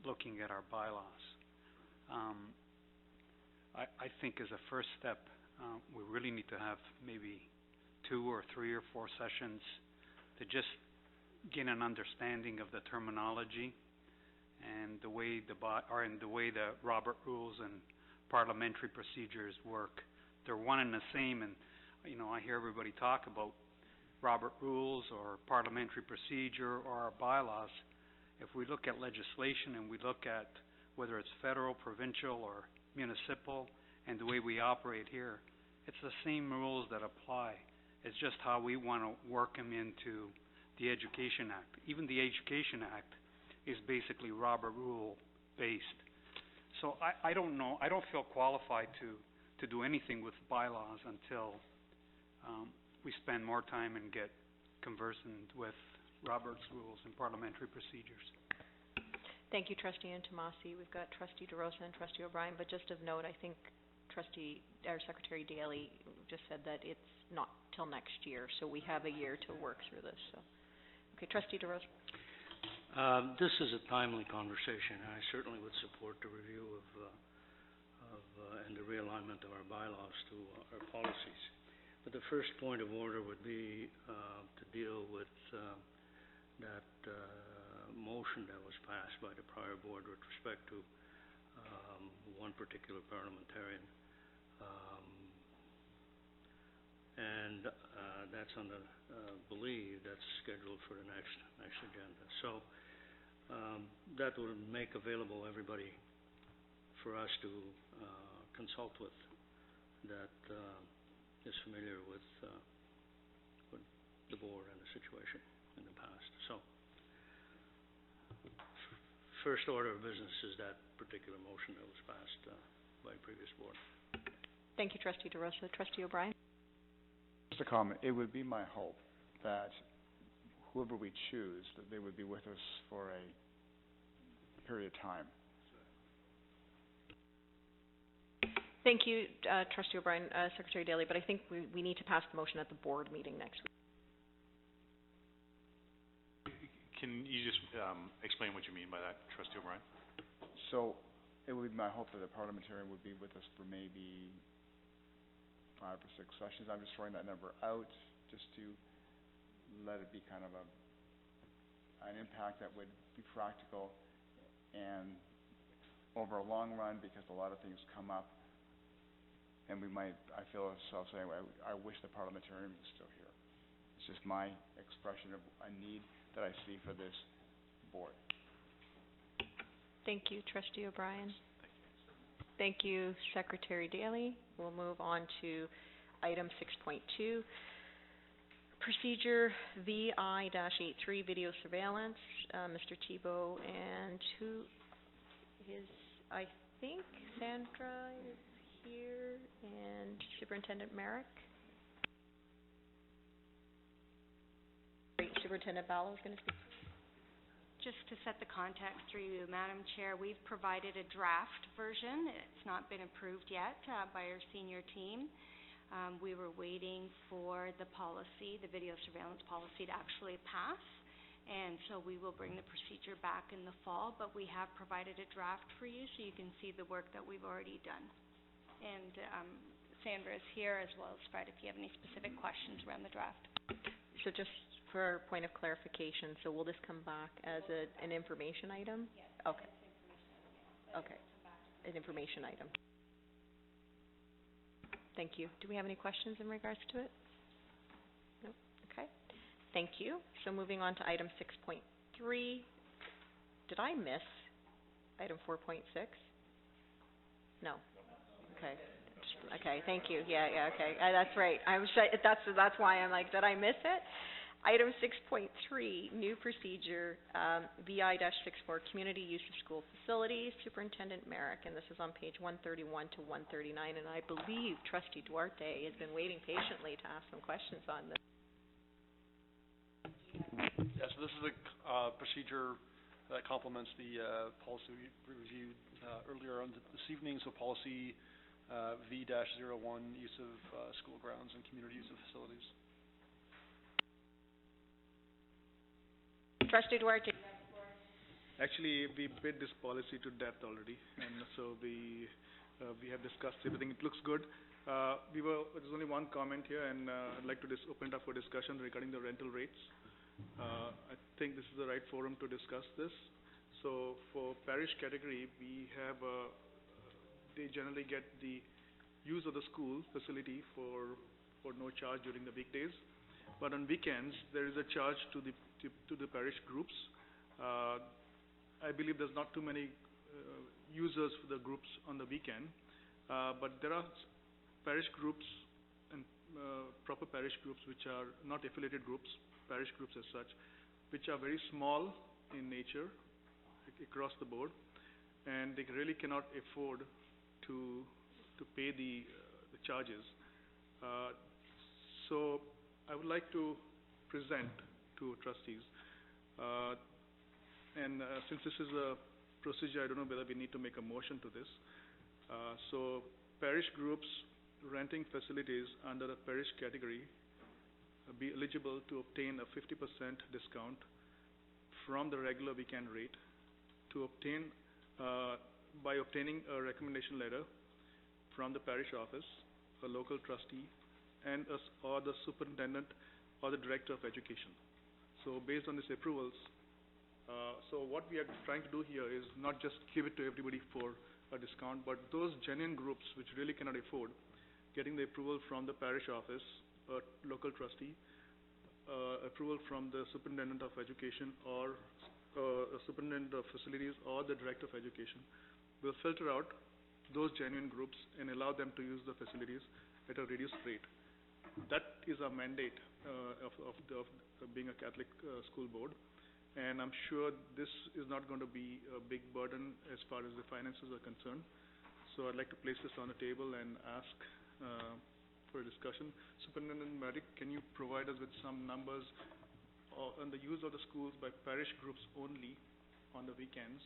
looking at our bylaws. I think as a first step, we really need to have maybe 2 or 3 or 4 sessions to just get an understanding of the terminology and the way the Robert Rules and parliamentary procedures work. They're one and the same, and I hear everybody talk about Robert Rules or parliamentary procedure or our bylaws. If we look at legislation and we look at whether it's federal, provincial, or municipal, and the way we operate here, it's the same rules that apply. It's just how we want to work them into the Education Act. Even the Education Act is basically Robert Rule based. So I don't know. I don't feel qualified to do anything with bylaws until we spend more time and get conversant with Robert's Rules and parliamentary procedures. Thank you, Trustee Intomasi. We've got Trustee DeRosa and Trustee O'Brien, but just of note, I think Secretary Daly just said that it's not till next year, so we have a year to work through this. So, okay, Trustee DeRosa. This is a timely conversation. I certainly would support the review and the realignment of our bylaws to our policies. But the first point of order would be to deal with that motion that was passed by the prior board with respect to one particular parliamentarian. And that's on the believe that's scheduled for the next agenda. So that will make available everybody for us to consult with that is familiar with the board and the situation in the past. So first order of business is that particular motion that was passed by a previous board. Thank you, Trustee DeRosa. Trustee O'Brien? Just a comment. It would be my hope that whoever we choose, that they would be with us for a period of time. Thank you, Trustee O'Brien, Secretary Daly, but I think we need to pass the motion at the board meeting next week. Can you just explain what you mean by that, Trustee O'Brien? So it would be my hope that the parliamentarian would be with us for maybe 5 or 6 sessions. I'm just throwing that number out just to let it be kind of an impact that would be practical and over a long run, because a lot of things come up, and I feel ourselves saying, I wish the parliamentarian was still here. It's just my expression of a need that I see for this board. Thank you, Trustee O'Brien. Thank you, Secretary Daly. We'll move on to item 6.2, Procedure VI-83, Video Surveillance. Mr. Thibault, and who is, I think Sandra is here, and Superintendent Merrick. Superintendent Ballo is going to speak. Just to set the context through you, Madam Chair, we've provided a draft version. It's not been approved yet by our senior team. We were waiting for the policy, the video surveillance policy, to actually pass, and so we will bring the procedure back in the fall, but we have provided a draft for you so you can see the work that we've already done. And Sandra is here, as well as Fred, if you have any specific questions around the draft. So just for point of clarification, so will this come back as an information item? Yes. Okay. Okay. An information item. Thank you. Do we have any questions in regards to it? No? Okay. Thank you. So moving on to item 6.3. Did I miss item 4.6? No. Okay. Okay, thank you. Yeah, okay. That's right. I was that's why I'm like, did I miss it? Item 6.3, new procedure, VI-64, community use of school facilities, Superintendent Merrick, and this is on page 131 to 139, and I believe Trustee Duarte has been waiting patiently to ask some questions on this. Yeah, so this is a procedure that complements the policy we reviewed earlier on this evening, so policy V-01, use of school grounds and community use of facilities. Trustee Duarte. Actually, we bid this policy to death already, and so we have discussed everything. It looks good. There's only one comment here, and I'd like to open it up for discussion regarding the rental rates. I think this is the right forum to discuss this. So for parish category, we have they generally get the use of the school facility for no charge during the weekdays, but on weekends there is a charge to the parish groups. I believe there's not too many users for the groups on the weekend, but there are parish groups and proper parish groups which are not affiliated groups, parish groups as such, which are very small in nature across the board, and they really cannot afford to pay the charges. So I would like to present to trustees, and since this is a procedure, I don't know whether we need to make a motion to this. So parish groups renting facilities under the parish category be eligible to obtain a 50% discount from the regular weekend rate to obtain by obtaining a recommendation letter from the parish office, a local trustee, and or the superintendent or the director of education. So based on these approvals, so what we are trying to do here is not just give it to everybody for a discount, but those genuine groups which really cannot afford getting the approval from the parish office, a local trustee, approval from the superintendent of education or a superintendent of facilities or the director of education, will filter out those genuine groups and allow them to use the facilities at a reduced rate. That is our mandate of being a Catholic school board, and I'm sure this is not going to be a big burden as far as the finances are concerned. So I'd like to place this on the table and ask for a discussion. Superintendent Merrick, can you provide us with some numbers on the use of the schools by parish groups only on the weekends?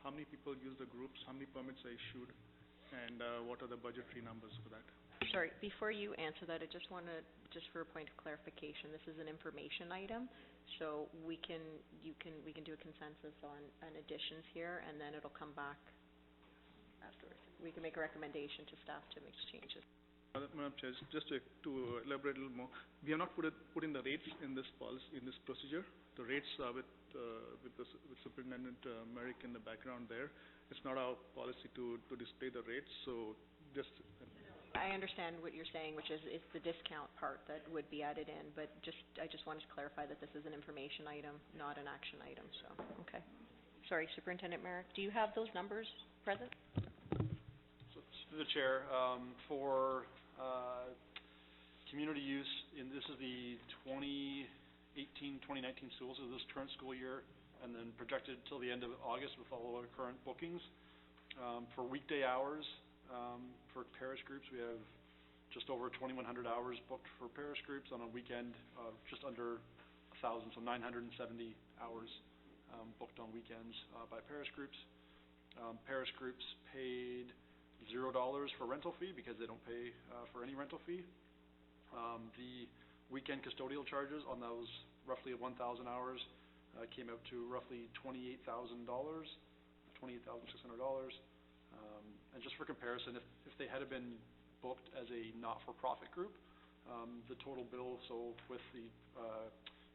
How many people use the groups? How many permits are issued? And what are the budgetary numbers for that? Sorry, before you answer that, I just want to, just for a point of clarification, this is an information item, so we can do a consensus on additions here, and then it'll come back afterwards. We can make a recommendation to staff to make changes. Madam Chair, just to elaborate a little more, we have not put in the rates in this policy, in this procedure. The rates are with Superintendent Merrick in the background there. It's not our policy to display the rates, so just... I understand what you're saying, which is it's the discount part that would be added in, but I just wanted to clarify that this is an information item, not an action item, so, okay. Sorry, Superintendent Merrick, do you have those numbers present? So, through the chair, for community use, this is the 2018-2019 school, so this current school year, and then projected till the end of August with all our current bookings. For weekday hours, for parish groups, we have just over 2,100 hours booked for parish groups. On a weekend, just under 1,000, so 970 hours booked on weekends by parish groups. Parish groups paid $0 for rental fee because they don't pay for any rental fee. The weekend custodial charges on those roughly 1,000 hours came out to roughly $28,000, $28,600. And just for comparison, if they had been booked as a not-for-profit group, the total bill, so with the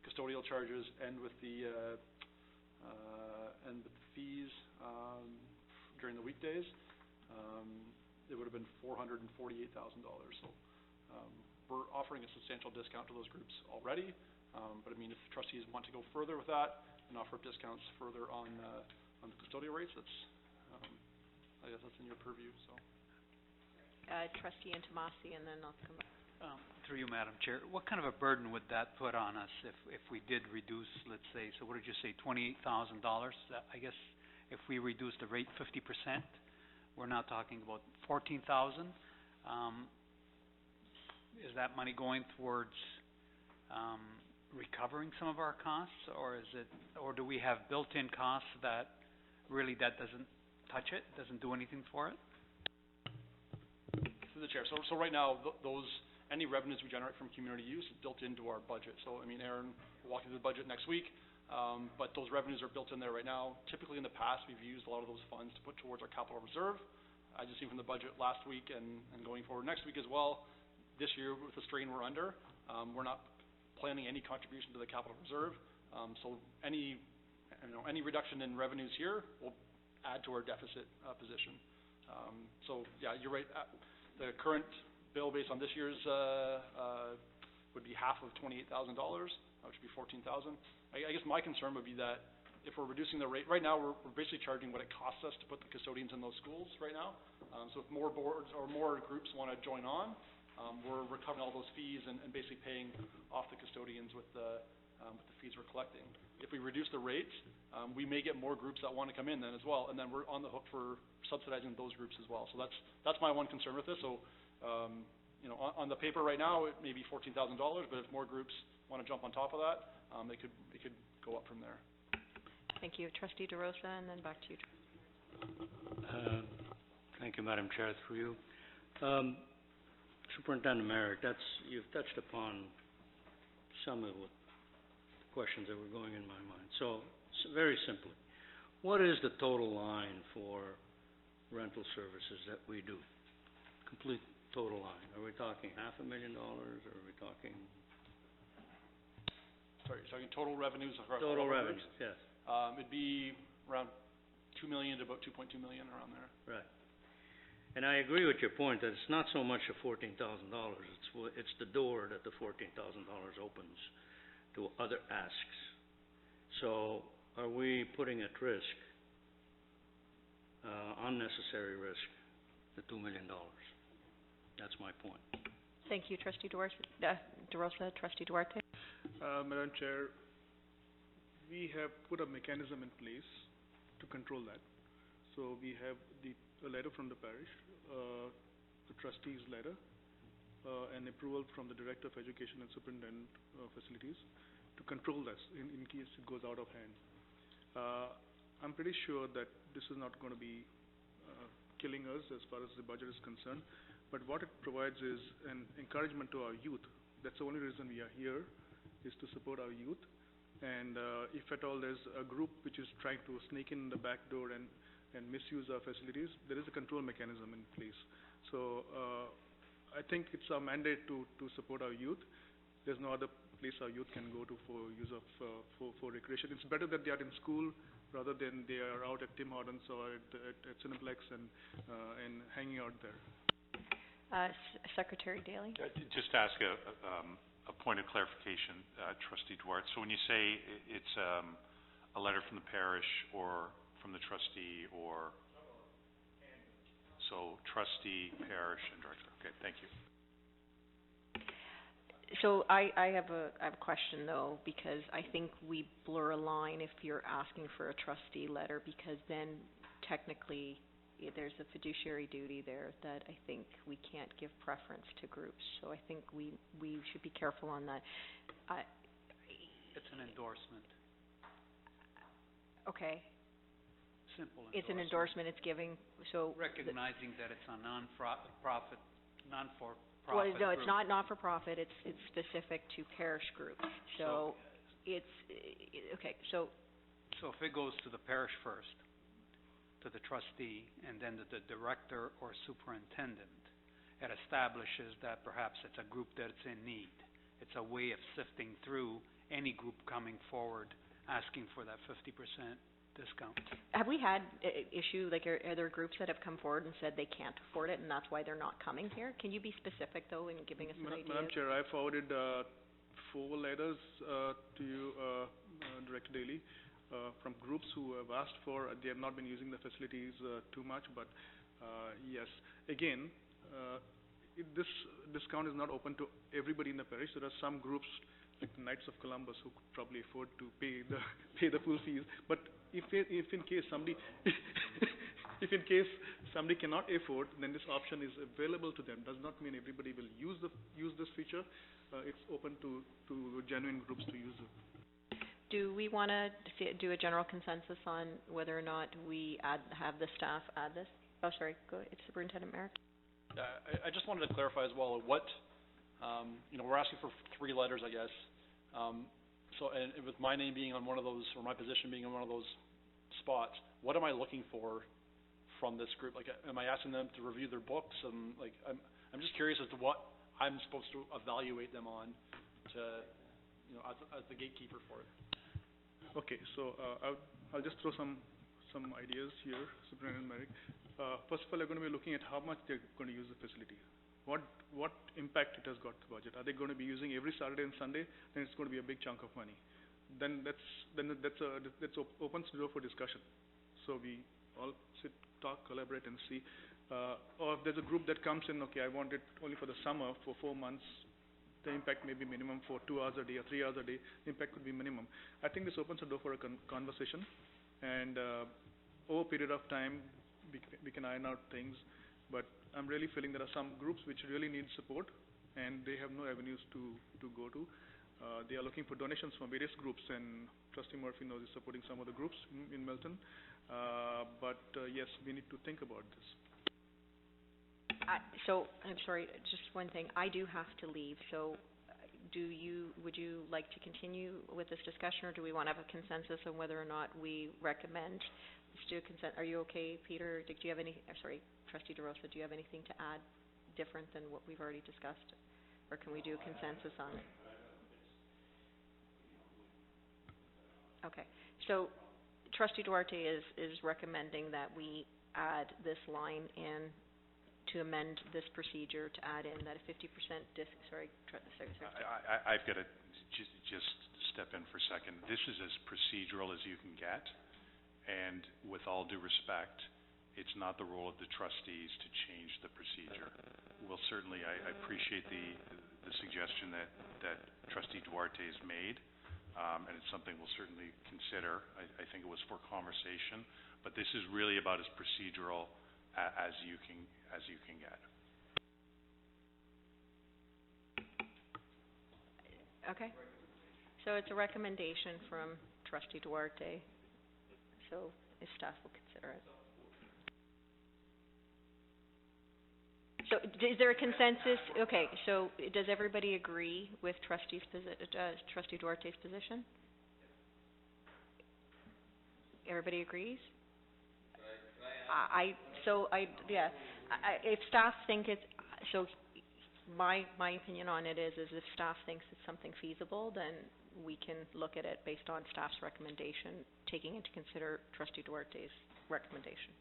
custodial charges and with the fees during the weekdays, it would have been $448,000. So we're offering a substantial discount to those groups already. But I mean, if trustees want to go further with that and offer discounts further on the custodial rates, that's I guess that's in your purview. So, Trustee Intomasi, and then I'll come back. Through you, Madam Chair, what kind of a burden would that put on us if we did reduce, let's say, so what did you say, $28,000? I guess if we reduce the rate 50%, we're not talking about $14,000. Is that money going towards recovering some of our costs, or do we have built-in costs that really that doesn't touch it, doesn't do anything for it? Through the chair. So right now, any revenues we generate from community use is built into our budget. So I mean, Aaron will walk you through the budget next week, but those revenues are built in there right now. Typically in the past, we've used a lot of those funds to put towards our capital reserve. As you've seen from the budget last week and going forward next week as well, this year with the strain we're under, we're not planning any contribution to the capital reserve. So any reduction in revenues here will add to our deficit position. So yeah, you're right. The current bill based on this year's would be half of $28,000, which would be $14,000. I guess my concern would be that if we're reducing the rate, right now we're basically charging what it costs us to put the custodians in those schools right now. So if more boards or more groups want to join on, we're recovering all those fees and basically paying off the custodians with the fees we're collecting. If we reduce the rates, we may get more groups that want to come in then as well, and then we're on the hook for subsidizing those groups as well. So that's my one concern with this. So, on the paper right now, it may be $14,000, but if more groups want to jump on top of that, they could go up from there. Thank you, Trustee DeRosa, and then back to you. Thank you, Madam Chair. Through you, Superintendent Merrick, you've touched upon some of the questions that were going in my mind. So very simply, what is the total line for rental services that we do? Complete total line. Are we talking $500,000, or are we talking? Sorry, you're talking total revenues across total all of our revenues, groups? Yes. It'd be around $2 million to about $2.2 million, around there. Right. And I agree with your point that it's not so much the $14,000. It's the door that the $14,000 opens to other asks. So are we putting at risk, unnecessary risk, the $2 million? That's my point. Thank you, Trustee DeRosa. Trustee Duarte. Madam Chair, we have put a mechanism in place to control that. So we have a letter from the parish, the trustee's letter, and approval from the Director of Education and Superintendent of Facilities to control this in case it goes out of hand. I'm pretty sure that this is not going to be killing us as far as the budget is concerned. but what it provides is an encouragement to our youth. That's the only reason we are here, is to support our youth. And if at all there's a group which is trying to sneak in the back door and misuse our facilities, there is a control mechanism in place. So I think it's our mandate to support our youth. There's no other place our youth can go to for use of for recreation. It's better that they are in school rather than they are out at Tim Hortons or at Cineplex and hanging out there. Secretary Daly? Just ask a point of clarification, Trustee Duarte. So when you say it's a letter from the parish or from the trustee or... So trustee, parish, and director. Okay, thank you. So I have a question though, because I think we blur a line if you're asking for a trustee letter, because then technically there's a fiduciary duty there that I think we can't give preference to groups. So I think we should be careful on that. It's an endorsement. Okay. Simple endorsement. It's an endorsement, it's giving, so... Recognizing that it's a non-for-profit Well, no, it's group. not not-for-profit, it's specific to parish groups. So it's, okay, so... So if it goes to the parish first, to the trustee, and then to the director or superintendent, it establishes that perhaps it's a group that's in need. It's a way of sifting through any group coming forward asking for that 50% discount. Have we had issue, like are there groups that have come forward and said they can't afford it and that's why they're not coming here? Can you be specific though in giving us an idea? Madam Chair, I forwarded 4 letters to you, Director Daly, from groups who have asked for, they have not been using the facilities too much, but yes. Again, this discount is not open to everybody in the parish. There are some groups like the Knights of Columbus who could probably afford to pay the full fees, but if in case somebody cannot afford, then this option is available to them. Does not mean everybody will use this feature. It's open to genuine groups to use it. Do we want to do a general consensus on whether or not we have the staff add this? Oh, sorry, go ahead. It's Superintendent Merrick. I just wanted to clarify as well what, we're asking for 3 letters, I guess. And with my name being on one of those, or my position being on one of those spots, what am I looking for from this group? Like, am I asking them to review their books? And like, I'm just curious as to what I'm supposed to evaluate them on to, as the gatekeeper for it. Okay, so I'll just throw some ideas here, Superintendent Merrick. First of all, they're going to be looking at how much they're going to use the facility. What impact it has got to the budget. Are they going to be using every Saturday and Sunday? Then it's going to be a big chunk of money. Then that opens the door for discussion. So we all sit, talk, collaborate, and see. Or if there's a group that comes in, okay, I want it only for the summer for 4 months. The impact may be minimum for 2 hours a day or 3 hours a day. The impact could be minimum. I think this opens the door for a conversation, and over a period of time, we can iron out things. But I'm really feeling there are some groups which really need support, and they have no avenues to go to. They are looking for donations from various groups, and Trustee Murphy knows he's supporting some of the groups in Milton. But yes, we need to think about this. So, I'm sorry, just one thing. I do have to leave, so would you like to continue with this discussion, or do we want to have a consensus on whether or not we recommend? Let's do a consent. Are you okay, Peter? Do you have any, Trustee DeRosa, do you have anything to add different than what we've already discussed? Or can we do a consensus on it? Okay. So Trustee Duarte is recommending that we add this line in to amend this procedure to add in that a 50% I've got to just step in for a second. This is as procedural as you can get, and with all due respect, it's not the role of the trustees to change the procedure. Well, certainly, I appreciate the suggestion that Trustee Duarte has made, and it's something we'll certainly consider. I think it was for conversation, but this is really about as procedural as you can get. Okay. So it's a recommendation from Trustee Duarte, so his staff will consider it. So, is there a consensus? Okay, so does everybody agree with Trustee Duarte's position? Everybody agrees? If staff think it's, so my opinion on it is if staff thinks it's something feasible, then we can look at it based on staff's recommendation, taking into consider Trustee Duarte's recommendation.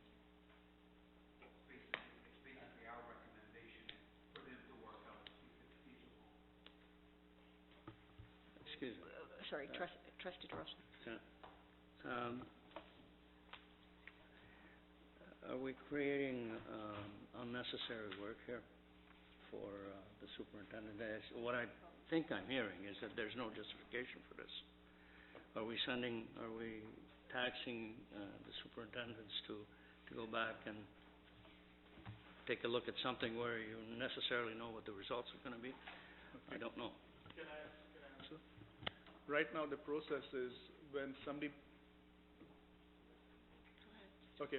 Excuse me. Sorry, Trustee DeRosa. Are we creating unnecessary work here for the superintendent? What I think I'm hearing is that there's no justification for this. Are we taxing the superintendents to go back and take a look at something where you necessarily know what the results are going to be? I don't know. Can I answer? Right now, the process is when somebody... Okay,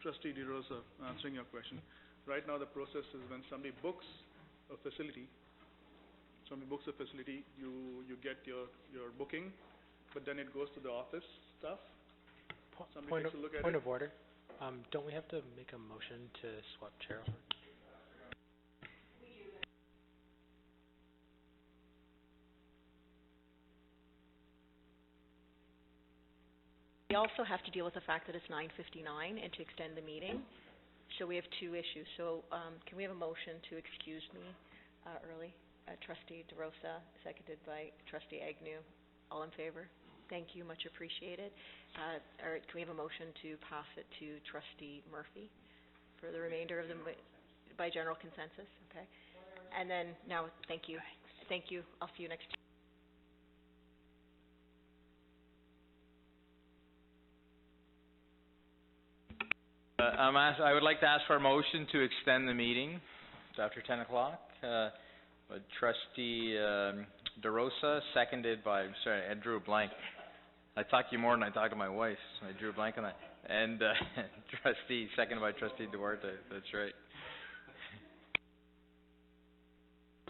Trustee DeRosa, answering your question. Right now, the process is when somebody books a facility, you get your booking, but then it goes to the office staff. Somebody takes a look at it. Point of order. Don't we have to make a motion to swap chair over? We also have to deal with the fact that it's 9:59 and to extend the meeting. So we have two issues. So can we have a motion to excuse me early? Trustee DeRosa, seconded by Trustee Agnew. All in favor? Thank you, much appreciated. Or can we have a motion to pass it to Trustee Murphy for the remainder of the, by general consensus? Okay. And then now, thank you. Thank you. I'll see you next Tuesday. I would like to ask for a motion to extend the meeting to after 10 o'clock. Trustee DeRosa, seconded by, I drew a blank. I talk to you more than I talk to my wife, so I drew a blank on that. And seconded by Trustee Duarte, that's right.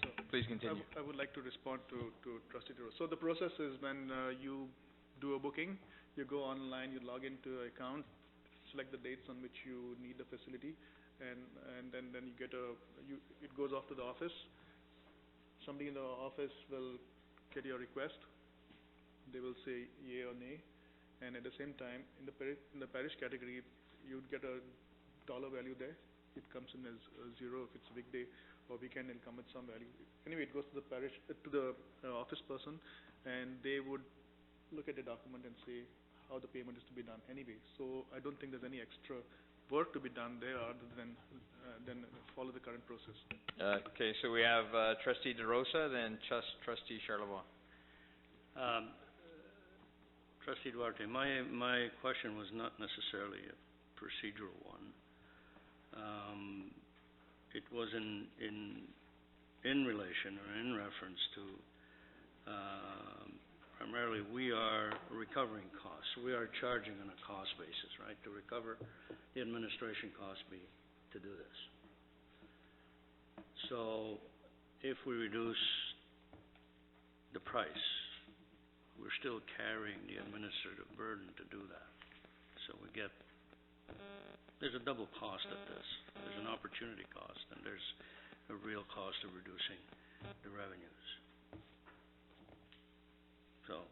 So please continue. I would like to respond to Trustee DeRosa. So the process is when you do a booking, you go online, you log into an account, select the dates on which you need the facility, and then you get it goes off to the office. Somebody in the office will get your request. They will say yay or nay, and at the same time, in the parish category, you'd get a dollar value there. It comes in as 0 if it's a weekday or weekend. It'll come with some value. Anyway, it goes to the parish to the office person, and they would look at the document and say how the payment is to be done anyway. So I don't think there's any extra work to be done there other than follow the current process. Okay, so we have Trustee DeRosa, then Trustee Charlebois. Trustee Duarte, my question was not necessarily a procedural one. It was in relation or in reference to primarily we are recovering costs. We are charging on a cost basis, right, to recover the administration cost to do this. So if we reduce the price, we're still carrying the administrative burden to do that. So there's a double cost of this. There's an opportunity cost and there's a real cost of reducing the revenues. So,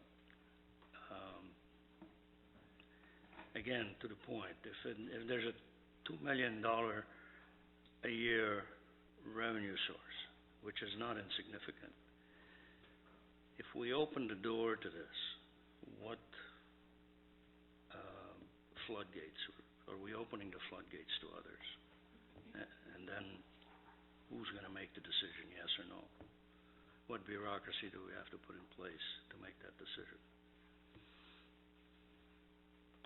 again, to the point, if there's a $2 million a year revenue source, which is not insignificant, if we open the door to this, what floodgates are we opening the floodgates to others? And then who's going to make the decision, yes or no? What bureaucracy do we have to put in place to make that decision?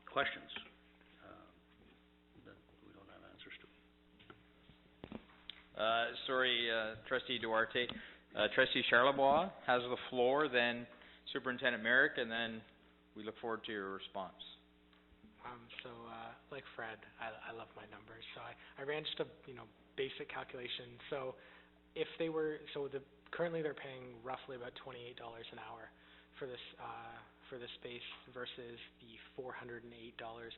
Questions that we don't have answers to. Trustee Duarte. Trustee Charlebois has the floor, then Superintendent Merrick, and then we look forward to your response. Like Fred, I love my numbers. So I ran just a, basic calculation. So if they were, currently they're paying roughly about $28 an hour for this space versus the $408,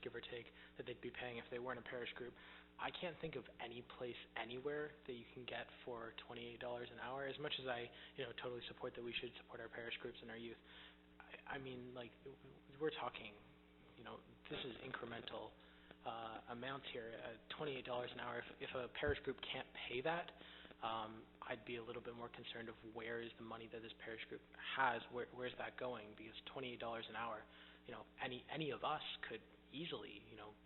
give or take, that they'd be paying if they weren't a parish group. I can't think of any place anywhere that you can get for $28 an hour. As much as I, totally support that we should support our parish groups and our youth, I mean, like, we're talking, this is incremental amounts here. $28 an hour. If a parish group can't pay that, I'd be a little bit more concerned of where is the money that this parish group has. Where's that going? Because $28 an hour, any of us could easily,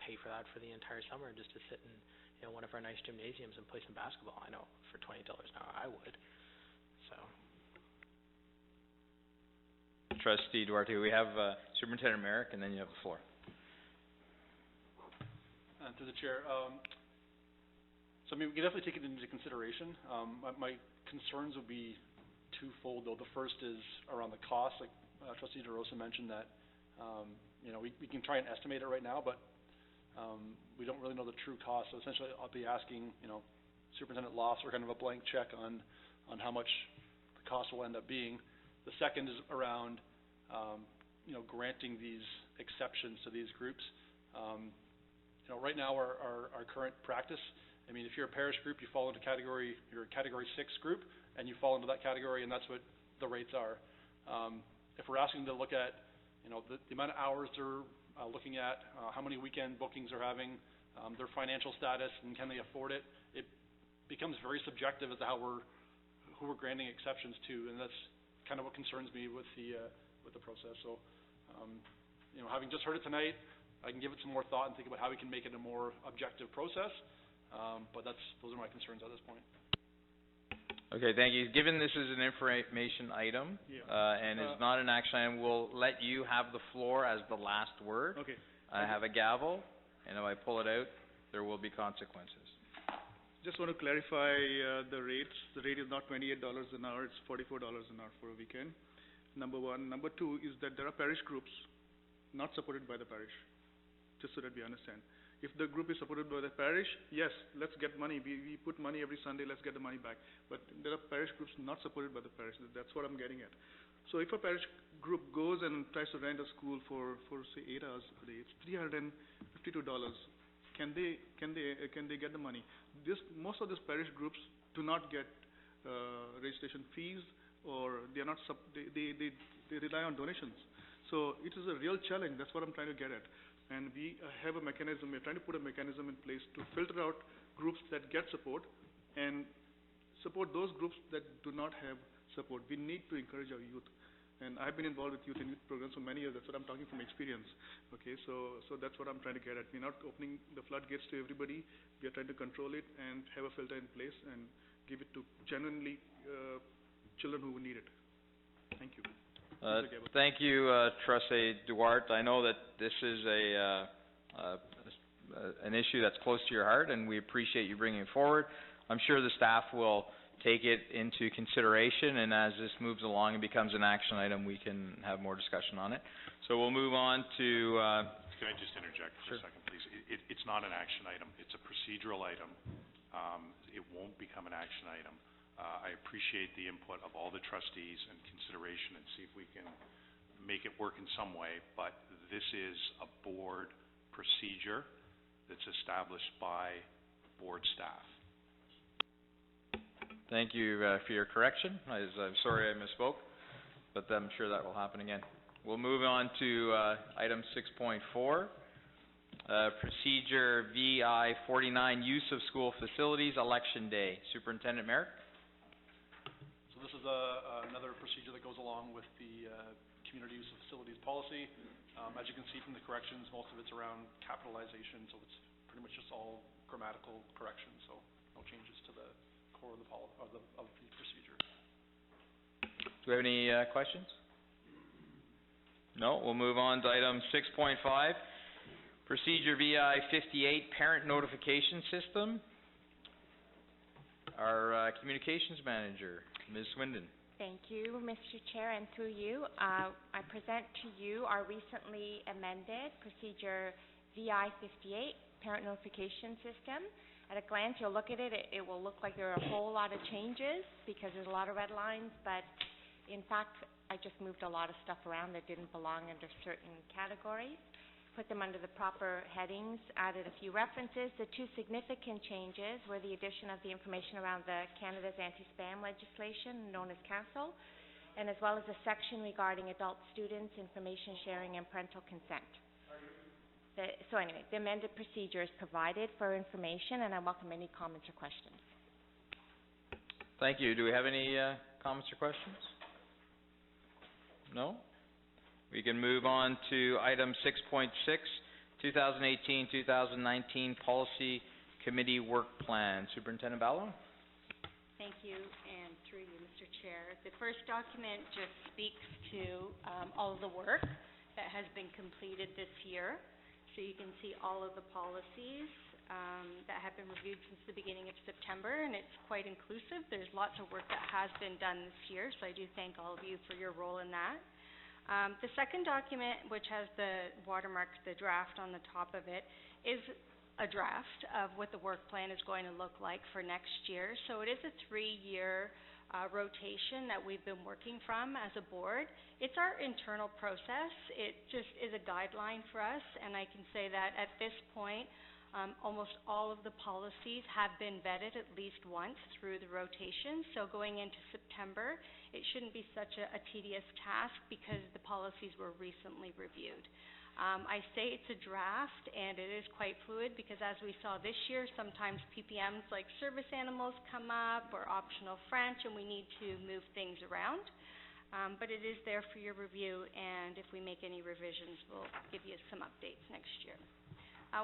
pay for that for the entire summer just to sit in, one of our nice gymnasiums and play some basketball. I know for $20 an hour I would. So. Trustee Duarte, we have Superintendent Merrick, and then you have the floor. Through the chair, so I mean, we can definitely take it into consideration. My concerns would be twofold, though. The first is around the cost. Like Trustee DeRosa mentioned that, we can try and estimate it right now, but we don't really know the true cost. So essentially, I'll be asking, Superintendent Loss for kind of a blank check on how much the cost will end up being. The second is around, granting these exceptions to these groups. Right now, our current practice, I mean, if you're a parish group, you fall into you're a Category 6 group, and you fall into that category, and that's what the rates are. If we're asking to look at, the amount of hours they're looking at, how many weekend bookings they're having, their financial status, and can they afford it, it becomes very subjective as to who we're granting exceptions to, and that's kind of what concerns me with the process. So, having just heard it tonight, I can give it some more thought and think about how we can make it a more objective process. But those are my concerns at this point. Okay, thank you. Given this is an information item, and is not an action item, we'll let you have the floor as the last word. Okay. I have a gavel, and if I pull it out, there will be consequences. Just want to clarify the rates. The rate is not $28 an hour, it's $44 an hour for a weekend. Number one. Number two is that there are parish groups not supported by the parish, just so that we understand. If the group is supported by the parish, yes, let's get money. We put money every Sunday, let's get the money back. But there are parish groups not supported by the parish. That's what I'm getting at. So if a parish group goes and tries to rent a school for say 8 hours a day, it's $352. Can they get the money? Most of these parish groups do not get registration fees, or they are not they rely on donations. So it is a real challenge. That's what I'm trying to get at. And we have a mechanism, we're trying to put a mechanism in place to filter out groups that get support and support those groups that do not have support. We need to encourage our youth. And I've been involved with youth and youth programs for many years. That's what I'm talking from experience. Okay, so that's what I'm trying to get at. We're not opening the floodgates to everybody. We are trying to control it and have a filter in place and give it to genuinely children who need it. Thank you. Thank you, Trustee Duarte. I know that this is an issue that's close to your heart, and we appreciate you bringing it forward. I'm sure the staff will take it into consideration, and as this moves along and becomes an action item, we can have more discussion on it. So we'll move on to... Can I just interject for a second, please? It's not an action item. It's a procedural item. It won't become an action item. I appreciate the input of all the trustees and consideration and see if we can make it work in some way, but this is a board procedure that's established by board staff. Thank you for your correction. I'm sorry I misspoke, but I'm sure that will happen again. We'll move on to item 6.4, procedure VI 49, use of school facilities, election day. Superintendent Merrick. So this is another procedure that goes along with the community use of facilities policy. As you can see from the corrections, most of it's around capitalization, so it's pretty much just all grammatical corrections, so no changes to the core of the procedure. Do we have any questions? No? We'll move on to item 6.5, procedure VI 58, parent notification system. Our communications manager, Ms. Swindon. Thank you, Mr. Chair, and through you, I present to you our recently amended procedure VI-58 parent notification system. At a glance, you'll look at it, it will look like there are a whole lot of changes because there's a lot of red lines, but in fact, I just moved a lot of stuff around that didn't belong under certain categories, put them under the proper headings, added a few references. The two significant changes were the addition of the information around the Canada's anti-spam legislation, known as CASL, and as well as a section regarding adult students, information sharing, and parental consent. So anyway, the amended procedure is provided for information, and I welcome any comments or questions. Thank you. Do we have any comments or questions? No? We can move on to item 6.6, 2018-2019 Policy Committee Work Plan. Superintendent Ballo? Thank you, and through you, Mr. Chair. The first document just speaks to all of the work that has been completed this year. So you can see all of the policies that have been reviewed since the beginning of September, and it's quite inclusive. There's lots of work that has been done this year, so I do thank all of you for your role in that. The second document, which has the watermark, the draft on the top of it, is a draft of what the work plan is going to look like for next year. So it is a 3-year rotation that we've been working from as a board. It's our internal process. It just is a guideline for us, and I can say that at this point, almost all of the policies have been vetted at least once through the rotation. So going into September, it shouldn't be such a tedious task because the policies were recently reviewed. I say it's a draft, and it is quite fluid because as we saw this year, sometimes PPMs like service animals come up or optional French, and we need to move things around. But it is there for your review, and if we make any revisions, we'll give you some updates next year.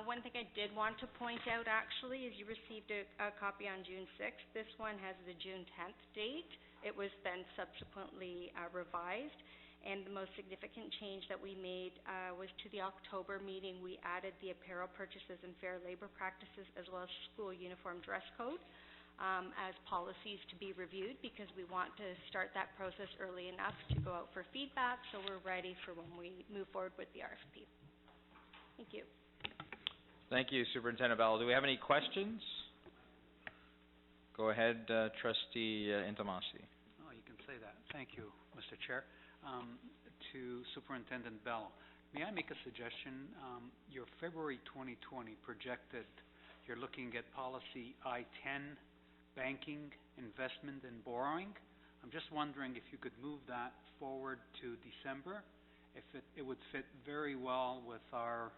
One thing I did want to point out actually is you received a copy on June 6th. This one has the June 10th date. It was then subsequently revised. And the most significant change that we made was to the October meeting. We added the apparel purchases and fair labor practices as well as school uniform dress code as policies to be reviewed because we want to start that process early enough to go out for feedback so we're ready for when we move forward with the RFP. Thank you. Thank you, Superintendent Bell. Do we have any questions? Go ahead, Trustee Intomasi. Oh, you can say that. Thank you, Mr. Chair. To Superintendent Bell, may I make a suggestion? Your February 2020 projected, you're looking at policy I-10, banking, investment, and borrowing. I'm just wondering if you could move that forward to December, if it would fit very well with our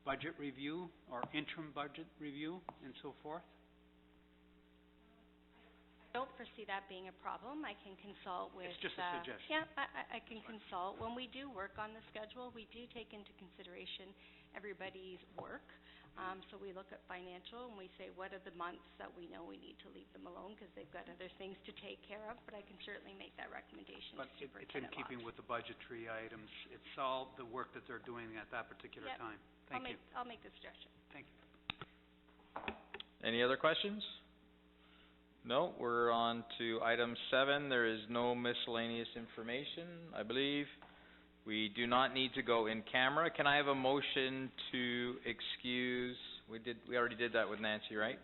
budget review, or interim budget review, and so forth. I don't foresee that being a problem. I can consult with... It's just a suggestion. Yeah, I can consult. When we do work on the schedule, we do take into consideration everybody's work. So we look at financial and we say, what are the months that we know we need to leave them alone because they've got other things to take care of, but I can certainly make that recommendation to Superintendent But it's in keeping with the budgetary items. It's all the work that they're doing at that particular time. Thank you. I'll make the suggestion. Thank you. Any other questions? No, we're on to item 7. There is no miscellaneous information, I believe. We do not need to go in camera. Can I have a motion to excuse? We already did that with Nancy, right?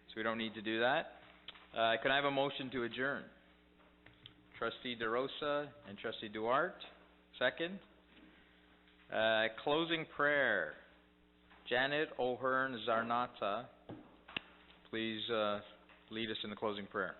So we don't need to do that. Can I have a motion to adjourn? Trustee DeRosa and Trustee Duarte. Second. Closing prayer. Janet O'Hearn Zarnata, please lead us in the closing prayer.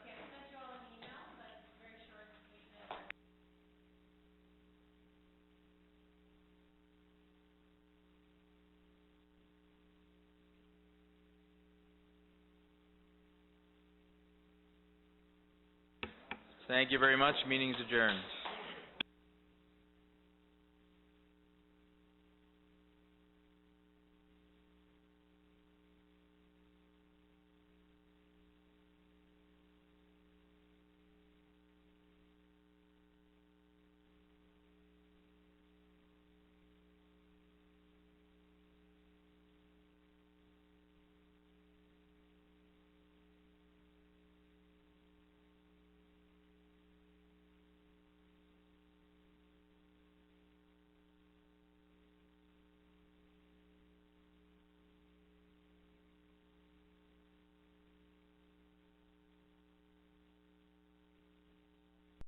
Thank you very much. Meeting is adjourned.